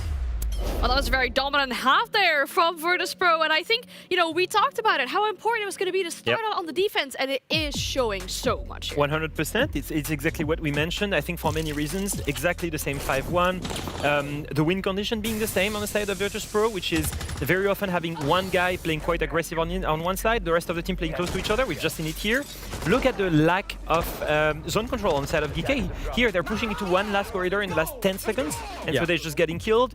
Well, that was a very dominant half there from Virtus.pro, and I think, you know, we talked about it, how important it was going to be to start out on the defense, and it is showing so much here. 100%. It's exactly what we mentioned. I think for many reasons, exactly the same 5-1. The win condition being the same on the side of Virtus.pro, which is very often having one guy playing quite aggressive on one side, the rest of the team playing close to each other. We've just seen it here. Look at the lack of zone control on the side of Geekay. Here, they're pushing into one last corridor in the last 10 seconds, and so they're just getting killed.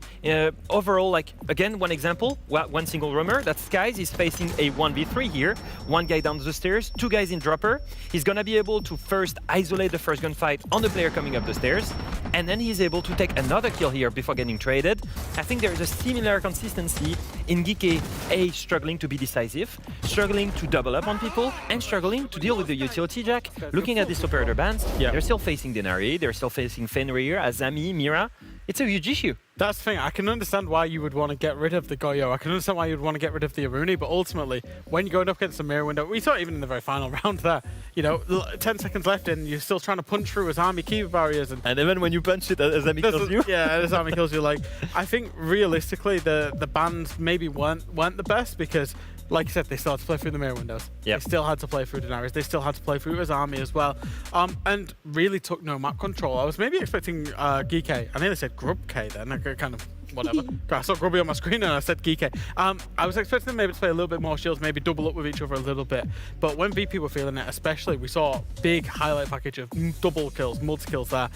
Overall, like, again, one example, one single roamer, that Skies is facing a 1v3 here. One guy down the stairs, 2 guys in dropper. He's gonna be able to first isolate the first gunfight on the player coming up the stairs, and then he's able to take another kill here before getting traded. I think there is a similar consistency in Geekay, struggling to be decisive, struggling to double up on people, and struggling to deal with the utility jack. Looking at these operator bans, they're still facing Denari, they're still facing Fenrir, Azami, Mira. It's a huge issue. That's the thing. I can understand why you would want to get rid of the Goyo. I can understand why you'd want to get rid of the Aruni, but ultimately, when you're going up against the mirror window, we saw it even in the very final round there, you know, 10 seconds left and you're still trying to punch through Azami Kiva barriers. And even when you punch it, Azami kills you. Yeah, Azami kills you. Like, I think realistically, the bans maybe weren't the best because, like you said, they still had to play through the mirror windows. They still had to play through Daenerys. They still had to play through his army as well. And really took no map control. I was maybe expecting Geekay. I nearly said Grub K then. I kind of, whatever. I saw Grubby on my screen and I said Geekay. I was expecting them maybe to play a little bit more shields, maybe double up with each other a little bit. But when VP were feeling it, especially, we saw a big highlight package of double kills, multi-kills there.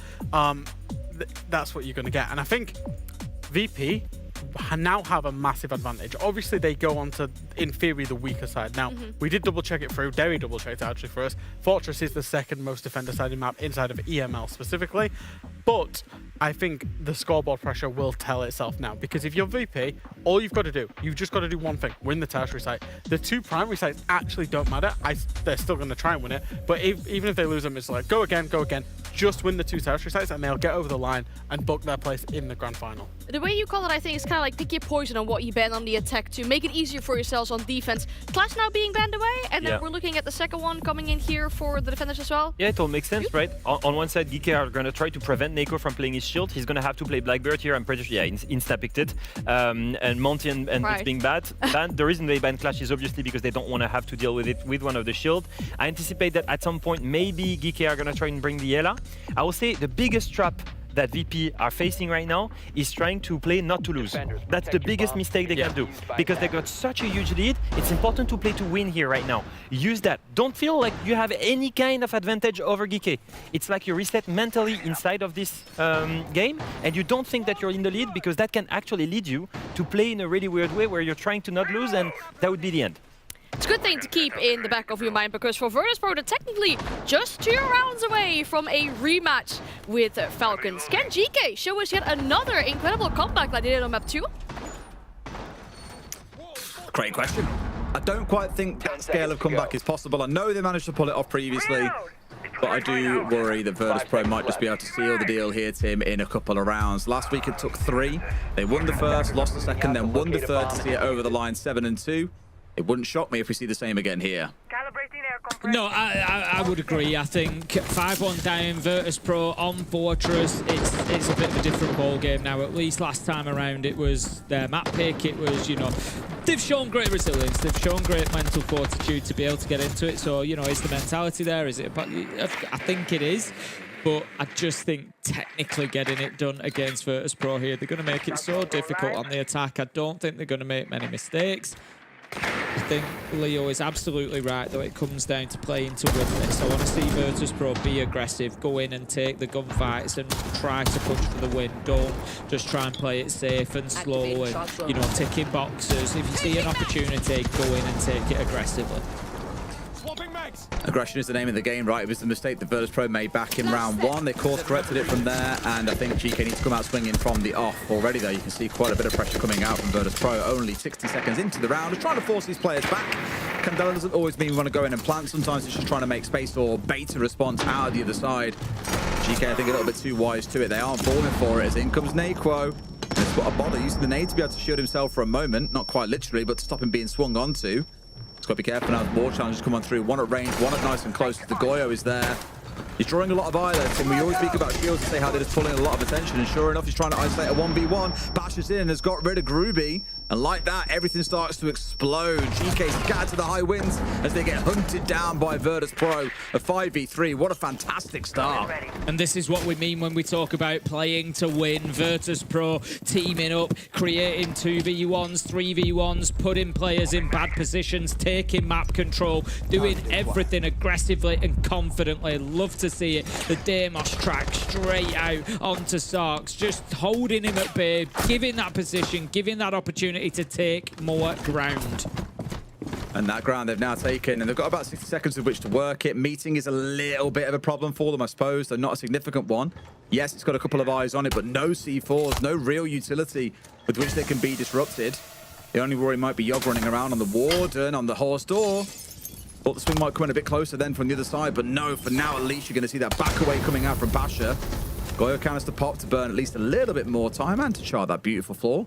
That's what you're going to get. And I think VP now have a massive advantage. Obviously, they go on to, in theory, the weaker side. Now, we did double check it through. Derry double checked it actually for us. Fortress is the second most defender-sided map inside of EML specifically. But I think the scoreboard pressure will tell itself now, because if you're VP, all you've got to do, you've just got to do one thing: win the tertiary site. The 2 primary sites actually don't matter. They're still going to try and win it, but even if they lose them, it's like go again. Just win the 2 tertiary sites and they'll get over the line and book their place in the grand final. The way you call it, I think, is kind of like pick your poison on what you ban on the attack to make it easier for yourselves on defense. Clash now being banned away, and then we're looking at the second one coming in here for the defenders as well. Yeah, it all makes sense, right? On one side, Geekay are going to try to prevent Neko from playing his shield. He's going to have to play Blackbird here. I'm pretty sure, insta-picked it. And Monty and it's being banned. The reason they ban Clash is obviously because they don't want to have to deal with it with one of the shield. I anticipate that at some point, maybe Geekay are going to try and bring the Ela. I will say the biggest trap that VP are facing right now is trying to play not to lose. That's the biggest mistake they can do, because they got such a huge lead. It's important to play to win here right now. Use that. Don't feel like you have any kind of advantage over Geekay. It's like you reset mentally inside of this game, and you don't think that you're in the lead, because that can actually lead you to play in a really weird way where you're trying to not lose, and that would be the end. It's a good thing to keep in the back of your mind, because for Virtus.pro, they're technically just 2 rounds away from a rematch with Falcons. Can Geekay show us yet another incredible comeback like they did on map 2? Great question. I don't quite think that scale of comeback is possible. I know they managed to pull it off previously, but I do worry that Virtus.pro might just be able to seal the deal here, Tim, in a couple of rounds. Last week it took 3. They won the first, lost the second, then won the third to see it over the line 7-2. It wouldn't shock me if we see the same again here. No, I would agree. I think 5-1 down, Virtus.pro on Fortress. It's a bit of a different ball game now. At least last time around, it was their map pick. It was, you know, they've shown great resilience. They've shown great mental fortitude to be able to get into it. So, you know, is the mentality there? Is it? I think it is. But I just think technically getting it done against Virtus.pro here, they're going to make it so difficult on the attack. I don't think they're going to make many mistakes. I think Leo is absolutely right, though. It comes down to playing to win this. I want to see Virtus.pro be aggressive, go in and take the gunfights and try to push for the win. Don't just try and play it safe and slow and, you know, ticking boxes. If you see an opportunity, go in and take it aggressively. Aggression is the name of the game, right? It was the mistake that Virtus.pro made back in round 1. They course-corrected it from there, and I think Geekay needs to come out swinging from the off. Already, though, you can see quite a bit of pressure coming out from Virtus.pro. Only 60 seconds into the round. They're trying to force these players back. Candela doesn't always mean we want to go in and plant. Sometimes it's just trying to make space or bait a response out of the other side. Geekay, I think, a little bit too wise to it. They aren't falling for it, as in comes Naquo. That's what a bother, using the nade to be able to shield himself for a moment. Not quite literally, but to stop him being swung onto. Just got to be careful now. More challenges come on through. One at range, one at nice and close. The Goyo is there. He's drawing a lot of eyelets, and we always speak about shields and say how they're just pulling a lot of attention. And sure enough, he's trying to isolate a 1v1. Bashes in and has got rid of Groovy. And like that, everything starts to explode. Geekay scattered to the high winds as they get hunted down by Virtus.pro. A 5v3. What a fantastic start. And this is what we mean when we talk about playing to win. Virtus.pro teaming up, creating 2v1s, 3v1s, putting players in bad positions, taking map control, doing everything aggressively and confidently. Love to see it. The Deimos track straight out onto Sarks, just holding him at bay, giving that position, giving that opportunity to take more ground. And that ground they've now taken, and they've got about 60 seconds with which to work it. Meeting is a little bit of a problem for them, I suppose, though not a significant one. Yes, it's got a couple of eyes on it, but no C4s, no real utility with which they can be disrupted. The only worry might be Yogg running around on the Warden, on the horse door. Thought the swing might come in a bit closer then from the other side, but no, for now at least you're going to see that back away coming out from Basher. Goyo canister pop to burn at least a little bit more time and to char that beautiful floor.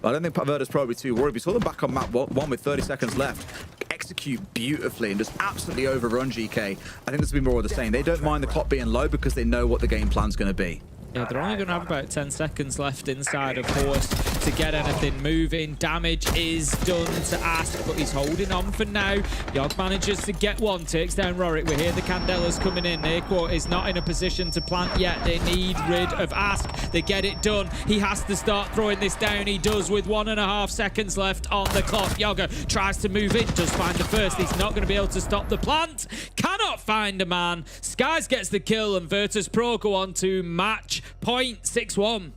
But I don't think Virtus.pro will be too worried. We saw them back on map 1 with 30 seconds left. Execute beautifully and just absolutely overrun Geekay. I think this will be more of the same. They don't mind the clock being low because they know what the game plan's going to be. Yeah, they're only going to have about 10 seconds left inside of Horse to get anything moving. Damage is done to Ask, but he's holding on for now. Yogg manages to get one, takes down Rorik. We hear the Candelas coming in. Naquo is not in a position to plant yet. They need rid of Ask. They get it done. He has to start throwing this down. He does with 1.5 seconds left on the clock. Yogg tries to move in, does find the first. He's not going to be able to stop the plant. Cannot find a man. Skies gets the kill, and Virtus.pro go on to match point 6-1.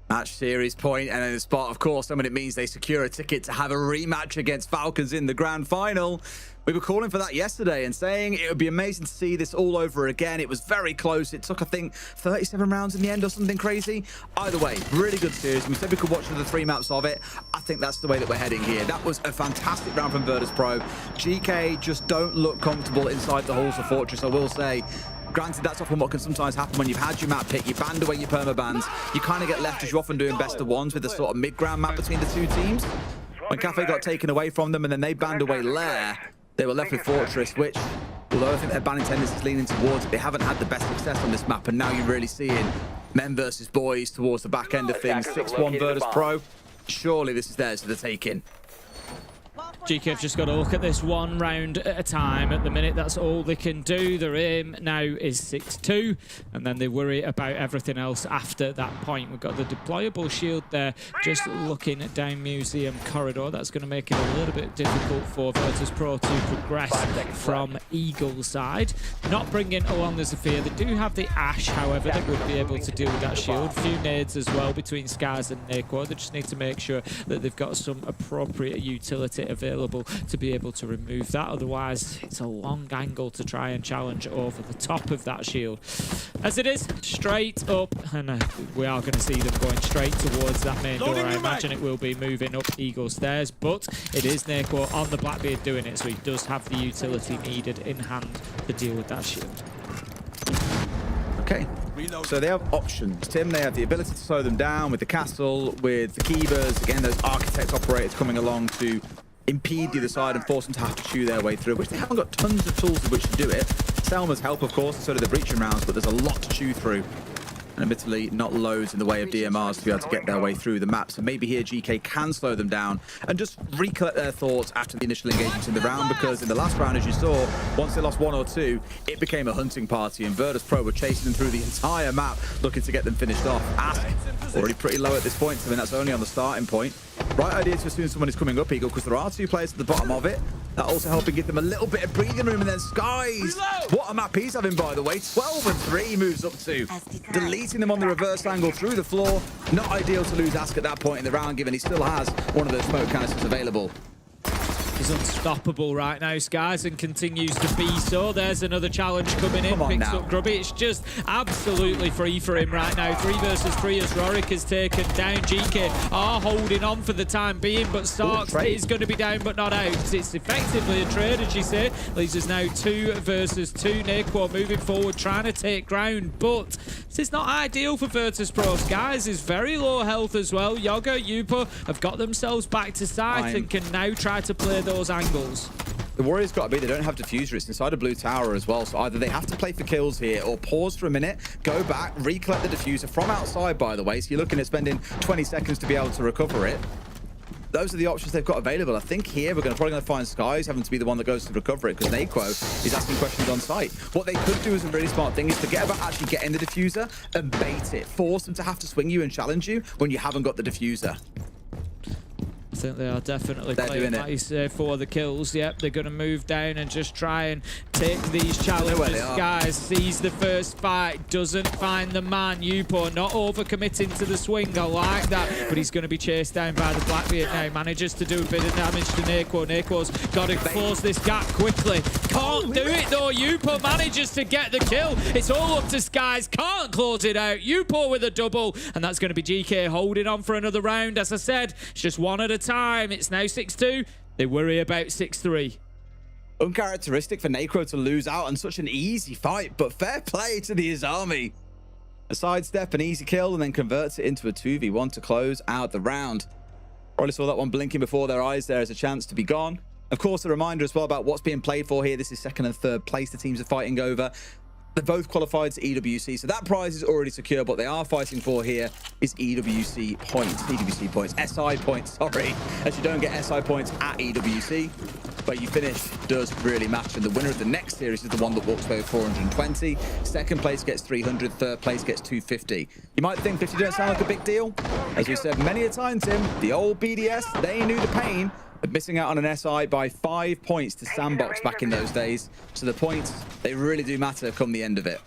Match series point, and then the spot, of course, I mean, it means they secure a ticket to have a rematch against Falcons in the grand final. We were calling for that yesterday and saying it would be amazing to see this all over again. It was very close. It took, I think, 37 rounds in the end or something crazy. Either way, really good series. We said we could watch the 3 maps of it. I think that's the way that we're heading here. That was a fantastic round from Virtus.pro. Geekay just don't look comfortable inside the halls of Fortress, I will say. Granted, that's often what can sometimes happen when you've had your map pick, you banned away your permabans, you kind of get left as you're often doing best of ones with the sort of mid-ground map between the two teams. When Cafe got taken away from them and then they banned away Lair, they were left with Fortress, which, although I think their banning tendency is leaning towards it, they haven't had the best success on this map, and now you're really seeing men versus boys towards the back end of things. 6-1 Virtus.pro. Surely this is theirs for the taking. Geekay have just got to look at this one round at a time. At the minute, that's all they can do. Their aim now is 6-2, and then they worry about everything else after that point. We've got the deployable shield there, just looking down Museum Corridor. That's going to make it a little bit difficult for Virtus.pro to progress from Eagle side. Not bringing along the Zephyr. They do have the Ash, however, that would be able to deal with that shield. A few nades as well between Skies and Naquo. They just need to make sure that they've got some appropriate utility available available to be able to remove that. Otherwise, it's a long angle to try and challenge over the top of that shield. As it is, straight up, and we are going to see them going straight towards that main door. I imagine it will be moving up Eagle stairs, but it is Naquo on the Blackbeard doing it, so he does have the utility needed in hand to deal with that shield. Okay, so they have options. Tim, they have the ability to slow them down with the castle, with the Keevers, again, those architect operators coming along to impede the other side and force them to have to chew their way through, which they haven't got tons of tools with which to do it. Selma's help, of course, and so do the breaching rounds, but there's a lot to chew through. And admittedly, not loads in the way of DMRs to be able to get their way through the map. So maybe here Geekay can slow them down and just recollect their thoughts after the initial engagements in the round, because in the last round, as you saw, once they lost 1 or 2, it became a hunting party, and Virtus.pro were chasing them through the entire map, looking to get them finished off. Ask already pretty low at this point, so I mean, that's only on the starting point. Right idea to assume someone is coming up, Eagle, because there are 2 players at the bottom of it. That also helping give them a little bit of breathing room, and then Skies. What a map he's having, by the way. 12 and 3 moves up to. Deleting them on the reverse angle through the floor. Not ideal to lose Ask at that point in the round, given he still has one of those smoke canisters available. He's unstoppable right now, Skies, and continues to be so. There's another challenge coming in. Picks up Grubby. It's just absolutely free for him right now. 3 versus 3 as Rorik is taken down. Geekay are holding on for the time being, but Starks is going to be down but not out. It's effectively a trade, as you say. Leaves us now 2 versus 2. Naquo moving forward, trying to take ground, but this is not ideal for Virtus.pro. Skies is very low health as well. Yoga, Yupo have got themselves back to site and can now try to play those angles. The Warriors got to be, they don't have diffuser. It's inside a blue tower as well. So either they have to play for kills here or pause for a minute, go back, recollect the diffuser from outside, by the way. So you're looking at spending 20 seconds to be able to recover it. Those are the options they've got available. I think here we're probably going to find Skies having to be the one that goes to recover it, because Naquo is asking questions on site. What they could do as a really smart thing is forget about actually getting the diffuser and bait it. Force them to have to swing you and challenge you when you haven't got the diffuser. I think they are definitely playing, like you say, for the kills. Yep, they're going to move down and just try and take these challenges. Guys, sees the first fight, doesn't find the man. Yupo not overcommitting to the swing. I like that, but he's going to be chased down by the Blackbeard now. Manages to do a bit of damage to Naquo. Naquo's got to close this gap quickly. Can't do it though. Yupo manages to get the kill. It's all up to Skies. Can't close it out. Yupo with a double, and that's going to be Geekay holding on for another round. As I said, it's just one at a time. It's now 6-2. They worry about 6-3. Uncharacteristic for Naquo to lose out on such an easy fight, but fair play to the Izami. A sidestep, an easy kill, and then converts it into a 2v1 to close out the round. Probably saw that one blinking before their eyes there as a chance to be gone. Of course, a reminder as well about what's being played for here. This is 2nd and 3rd place the teams are fighting over. They're both qualified to EWC, so that prize is already secure. What they are fighting for here is EWC points, SI points, sorry, as you don't get SI points at EWC, but you finish does really matter. And the winner of the next series is the one that walks away with 420. 2nd place gets 300, 3rd place gets 250. You might think 50 don't sound like a big deal. As we said many a time, Tim, the old BDS, they knew the pain of missing out on an SI by 5 points to Sandbox back in those days. So the points, they really do matter come the end of it.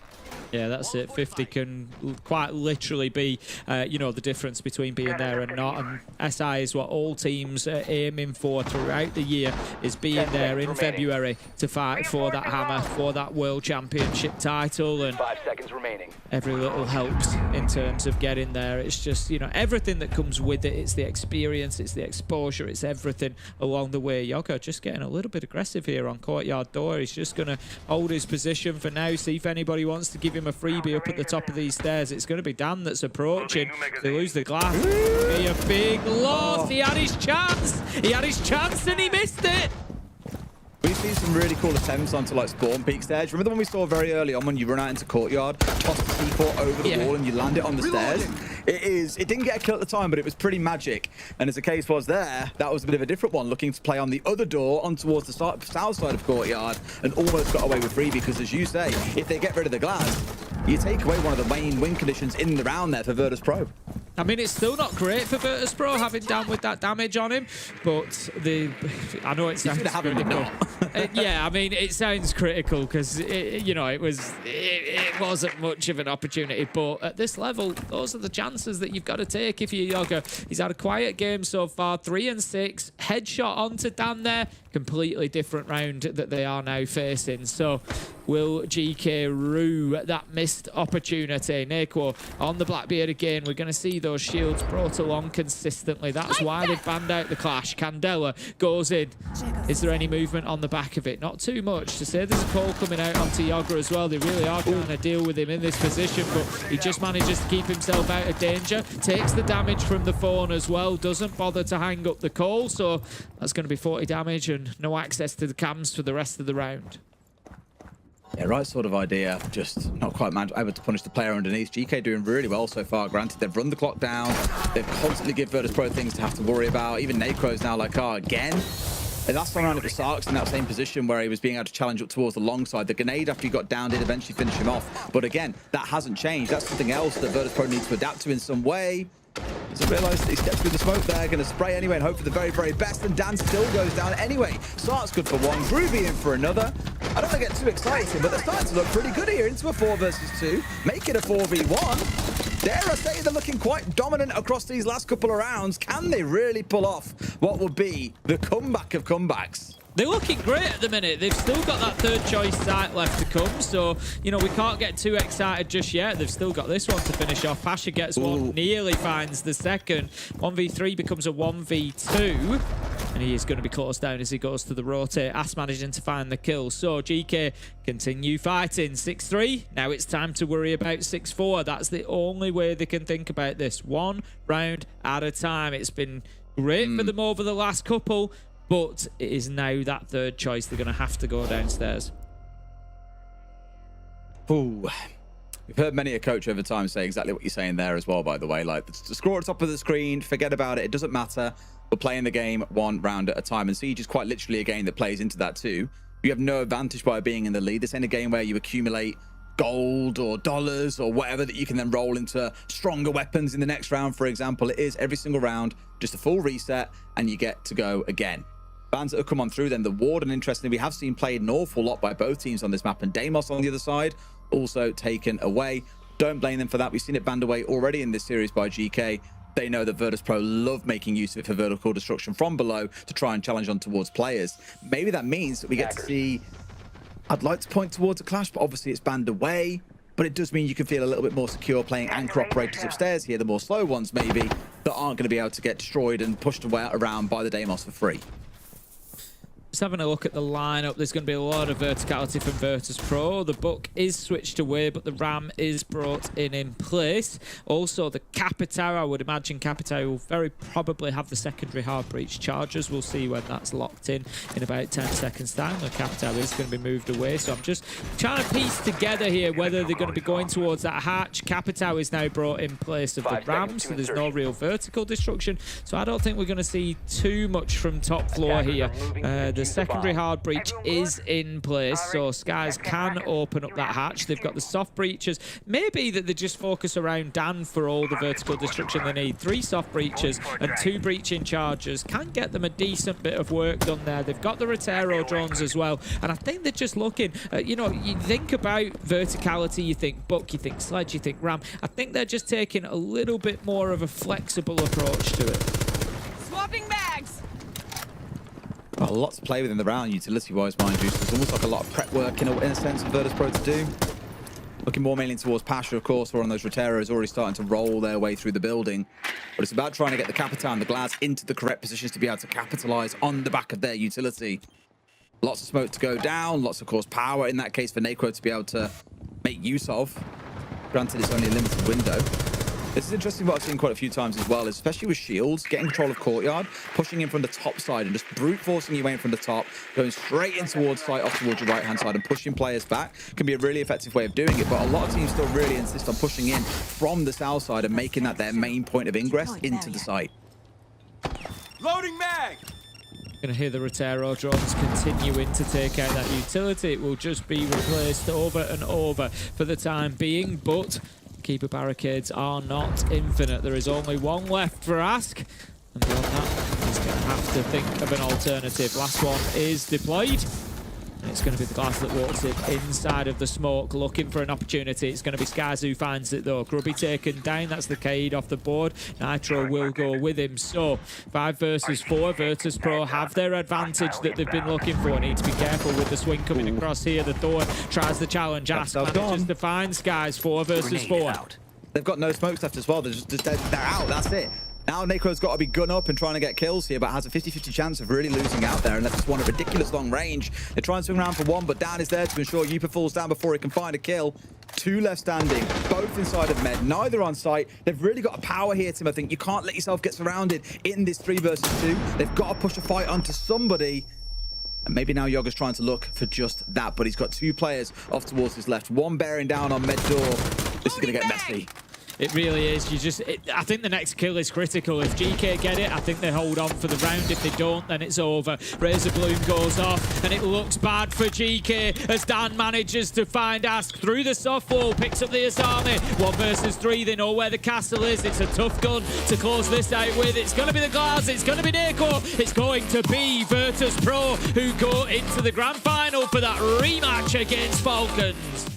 Yeah, that's it. 50 can quite literally be, you know, the difference between being there and not. And SI is what all teams are aiming for throughout the year, is being there in February to fight for that hammer, for that World Championship title. And 5 seconds remaining. Every little helps in terms of getting there. It's just, you know, everything that comes with it. It's the experience, it's the exposure, it's everything along the way. Yoga just getting a little bit aggressive here on Courtyard Door. He's just going to hold his position for now, see if anybody wants to give him a freebie up at the top of these stairs. It's going to be Dan that's approaching. They lose the glass. Be a big loss. He had his chance. He had his chance and he missed it. We've seen some really cool attempts onto like spawn peak stairs. Remember the one we saw very early on when you run out into Courtyard, toss the C4 over the wall and you land it on the stairs? It didn't get a kill at the time, but it was pretty magic. And as the case was there, that was a bit of a different one, looking to play on the other door on towards the south side of Courtyard, and almost got away with freebie, because as you say, if they get rid of the glass, you take away one of the main win conditions in the round there for Virtus.pro. I mean, it's still not great for Virtus.pro having Dan with that damage on him, but I know it's going to have him, but not. Yeah, I mean, it sounds critical because, you know, it wasn't much of an opportunity. But at this level, those are the chances that you've got to take if you're Yoga. He's had a quiet game so far, 3 and 6. Headshot onto Dan there. Completely different round that they are now facing. So will GK rue that missed opportunity? Naquo on the Blackbeard again. We're going to see those shields brought along consistently. That's why they've banned out the clash. Candela goes in. Is there any movement on the back of it? Not too much. To say there's a call coming out onto Yoga as well. They really are trying to deal with him in this position, but he just manages to keep himself out of danger. Takes the damage from the phone as well. Doesn't bother to hang up the call. So that's going to be 40 damage and no access to the cams for the rest of the round. Yeah, right sort of idea. Just not quite able to punish the player underneath. GK doing really well so far. Granted, they've run the clock down. They've constantly give Virtus.pro things to have to worry about. Even Naquo's now like, oh, again? And last time around, it was Sark's in that same position where he was being able to challenge up towards the long side. The grenade after he got down did eventually finish him off. But again, that hasn't changed. That's something else that Virtus.pro needs to adapt to in some way. Doesn't realise that he stepped through the smoke there, going to spray anyway and hope for the very, very best, and Dan still goes down anyway. Sark's good for one, Groovy in for another. I don't want to get too excited, but they're starting to look pretty good here into a 4 versus 2. Make it a 4v1. Dare I say they're looking quite dominant across these last couple of rounds. Can they really pull off what would be the comeback of comebacks? They're looking great at the minute. They've still got that third choice site left to come. So, you know, we can't get too excited just yet. They've still got this one to finish off. Pasha gets one, nearly finds the second. 1v3 becomes a 1v2. And he is going to be closed down as he goes to the rotate. As managing to find the kill. So GK continue fighting. 6-3. Now it's time to worry about 6-4. That's the only way they can think about this. One round at a time. It's been great for them over the last couple. But it is now that third choice. They're going to have to go downstairs. Ooh. We've heard many a coach over time say exactly what you're saying there as well, by the way. Like, the score at the top of the screen, forget about it. It doesn't matter. We're playing the game one round at a time. And Siege is quite literally a game that plays into that too. You have no advantage by being in the lead. This ain't a game where you accumulate gold or dollars or whatever that you can then roll into stronger weapons in the next round, for example. It is every single round, just a full reset, and you get to go again. Bans that have come on through then, the Warden, interestingly, we have seen played an awful lot by both teams on this map, and Deimos on the other side also taken away. Don't blame them for that. We've seen it banned away already in this series by GK. They know that Virtus.pro love making use of it for vertical destruction from below to try and challenge on towards players. Maybe that means that we get to see, I'd like to point towards a clash, but obviously it's banned away. But it does mean you can feel a little bit more secure playing anchor operators upstairs here, the more slow ones maybe, that aren't going to be able to get destroyed and pushed away around by the Deimos for free. Just having a look at the lineup, there's going to be a lot of verticality from Virtus.pro. The Buck is switched away, but the Ram is brought in place. Also, the Capitao, I would imagine Capitao will very probably have the secondary hard breach charges. We'll see when that's locked in about 10 seconds time. The Capitao is going to be moved away, so I'm just trying to piece together here whether they're going to be going towards that hatch. Capitao is now brought in place of the Ram, so there's no real vertical destruction. So I don't think we're going to see too much from top floor here. The secondary hard breach is in place, so Skies can open up that hatch. They've got the soft breaches. Maybe that they just focus around Dan for all the vertical destruction they need. 3 soft breaches and 2 breaching charges can get them a decent bit of work done there. They've got the Rotero drones as well, and I think they're just looking, you know, you think about verticality, you think Buck, you think Sledge, you think Ram. I think they're just taking a little bit more of a flexible approach to it. Swapping bags. Well, a lot to play with in the round, utility-wise, mind you. So it's almost like a lot of prep work in a sense for Virtus.pro to do. Looking more mainly towards Pasha, of course, where on those Roteros already starting to roll their way through the building. But it's about trying to get the Capitao and the Glass into the correct positions to be able to capitalize on the back of their utility. Lots of smoke to go down, lots of course power in that case for Naquo to be able to make use of. Granted, it's only a limited window. This is interesting what I've seen quite a few times as well, especially with shields, getting control of courtyard, pushing in from the top side and just brute forcing your way in from the top, going straight in towards site, off towards your right-hand side and pushing players back can be a really effective way of doing it. But a lot of teams still really insist on pushing in from the south side and making that their main point of ingress into the site. Loading mag. Going to hear the Rotero drones continuing to take out that utility. It will just be replaced over and over for the time being, but keeper barricades are not infinite. There is only one left for Ask, and beyond that, he's going to have to think of an alternative. Last one is deployed. And it's going to be the Glass that walks it inside of the smoke, looking for an opportunity. It's going to be Skies who finds it though. Grubby taken down. That's the Cade off the board. Nitro will go with him. So 5 versus 4. Virtus.pro have their advantage that they've been looking for. Need to be careful with the swing coming across here. The Thor tries the challenge. Ask manages to find Skies. 4 versus 4. They've got no smokes left as well. They're out. That's it. Now Necro's got to be gun up and trying to get kills here, but has a 50-50 chance of really losing out there unless it's one at ridiculous long range. They try and swing around for one, but Dan is there to ensure Yupa falls down before he can find a kill. 2 left standing, both inside of med, neither on site. They've really got a power here, Tim. I think you can't let yourself get surrounded in this 3 versus 2. They've got to push a fight onto somebody. And maybe now Yoga's trying to look for just that, but he's got 2 players off towards his left. 1 bearing down on med door. This is going to get messy. It really is. I think the next kill is critical. If Geekay get it, I think they hold on for the round. If they don't, then it's over. Razor Bloom goes off, and it looks bad for Geekay as Dan manages to find Ask through the soft wall, picks up the Asami. 1 versus 3. They know where the castle is. It's a tough gun to close this out with. It's going to be the Glass. It's going to be Neko. It's going to be Virtus.pro who go into the grand final for that rematch against Falcons.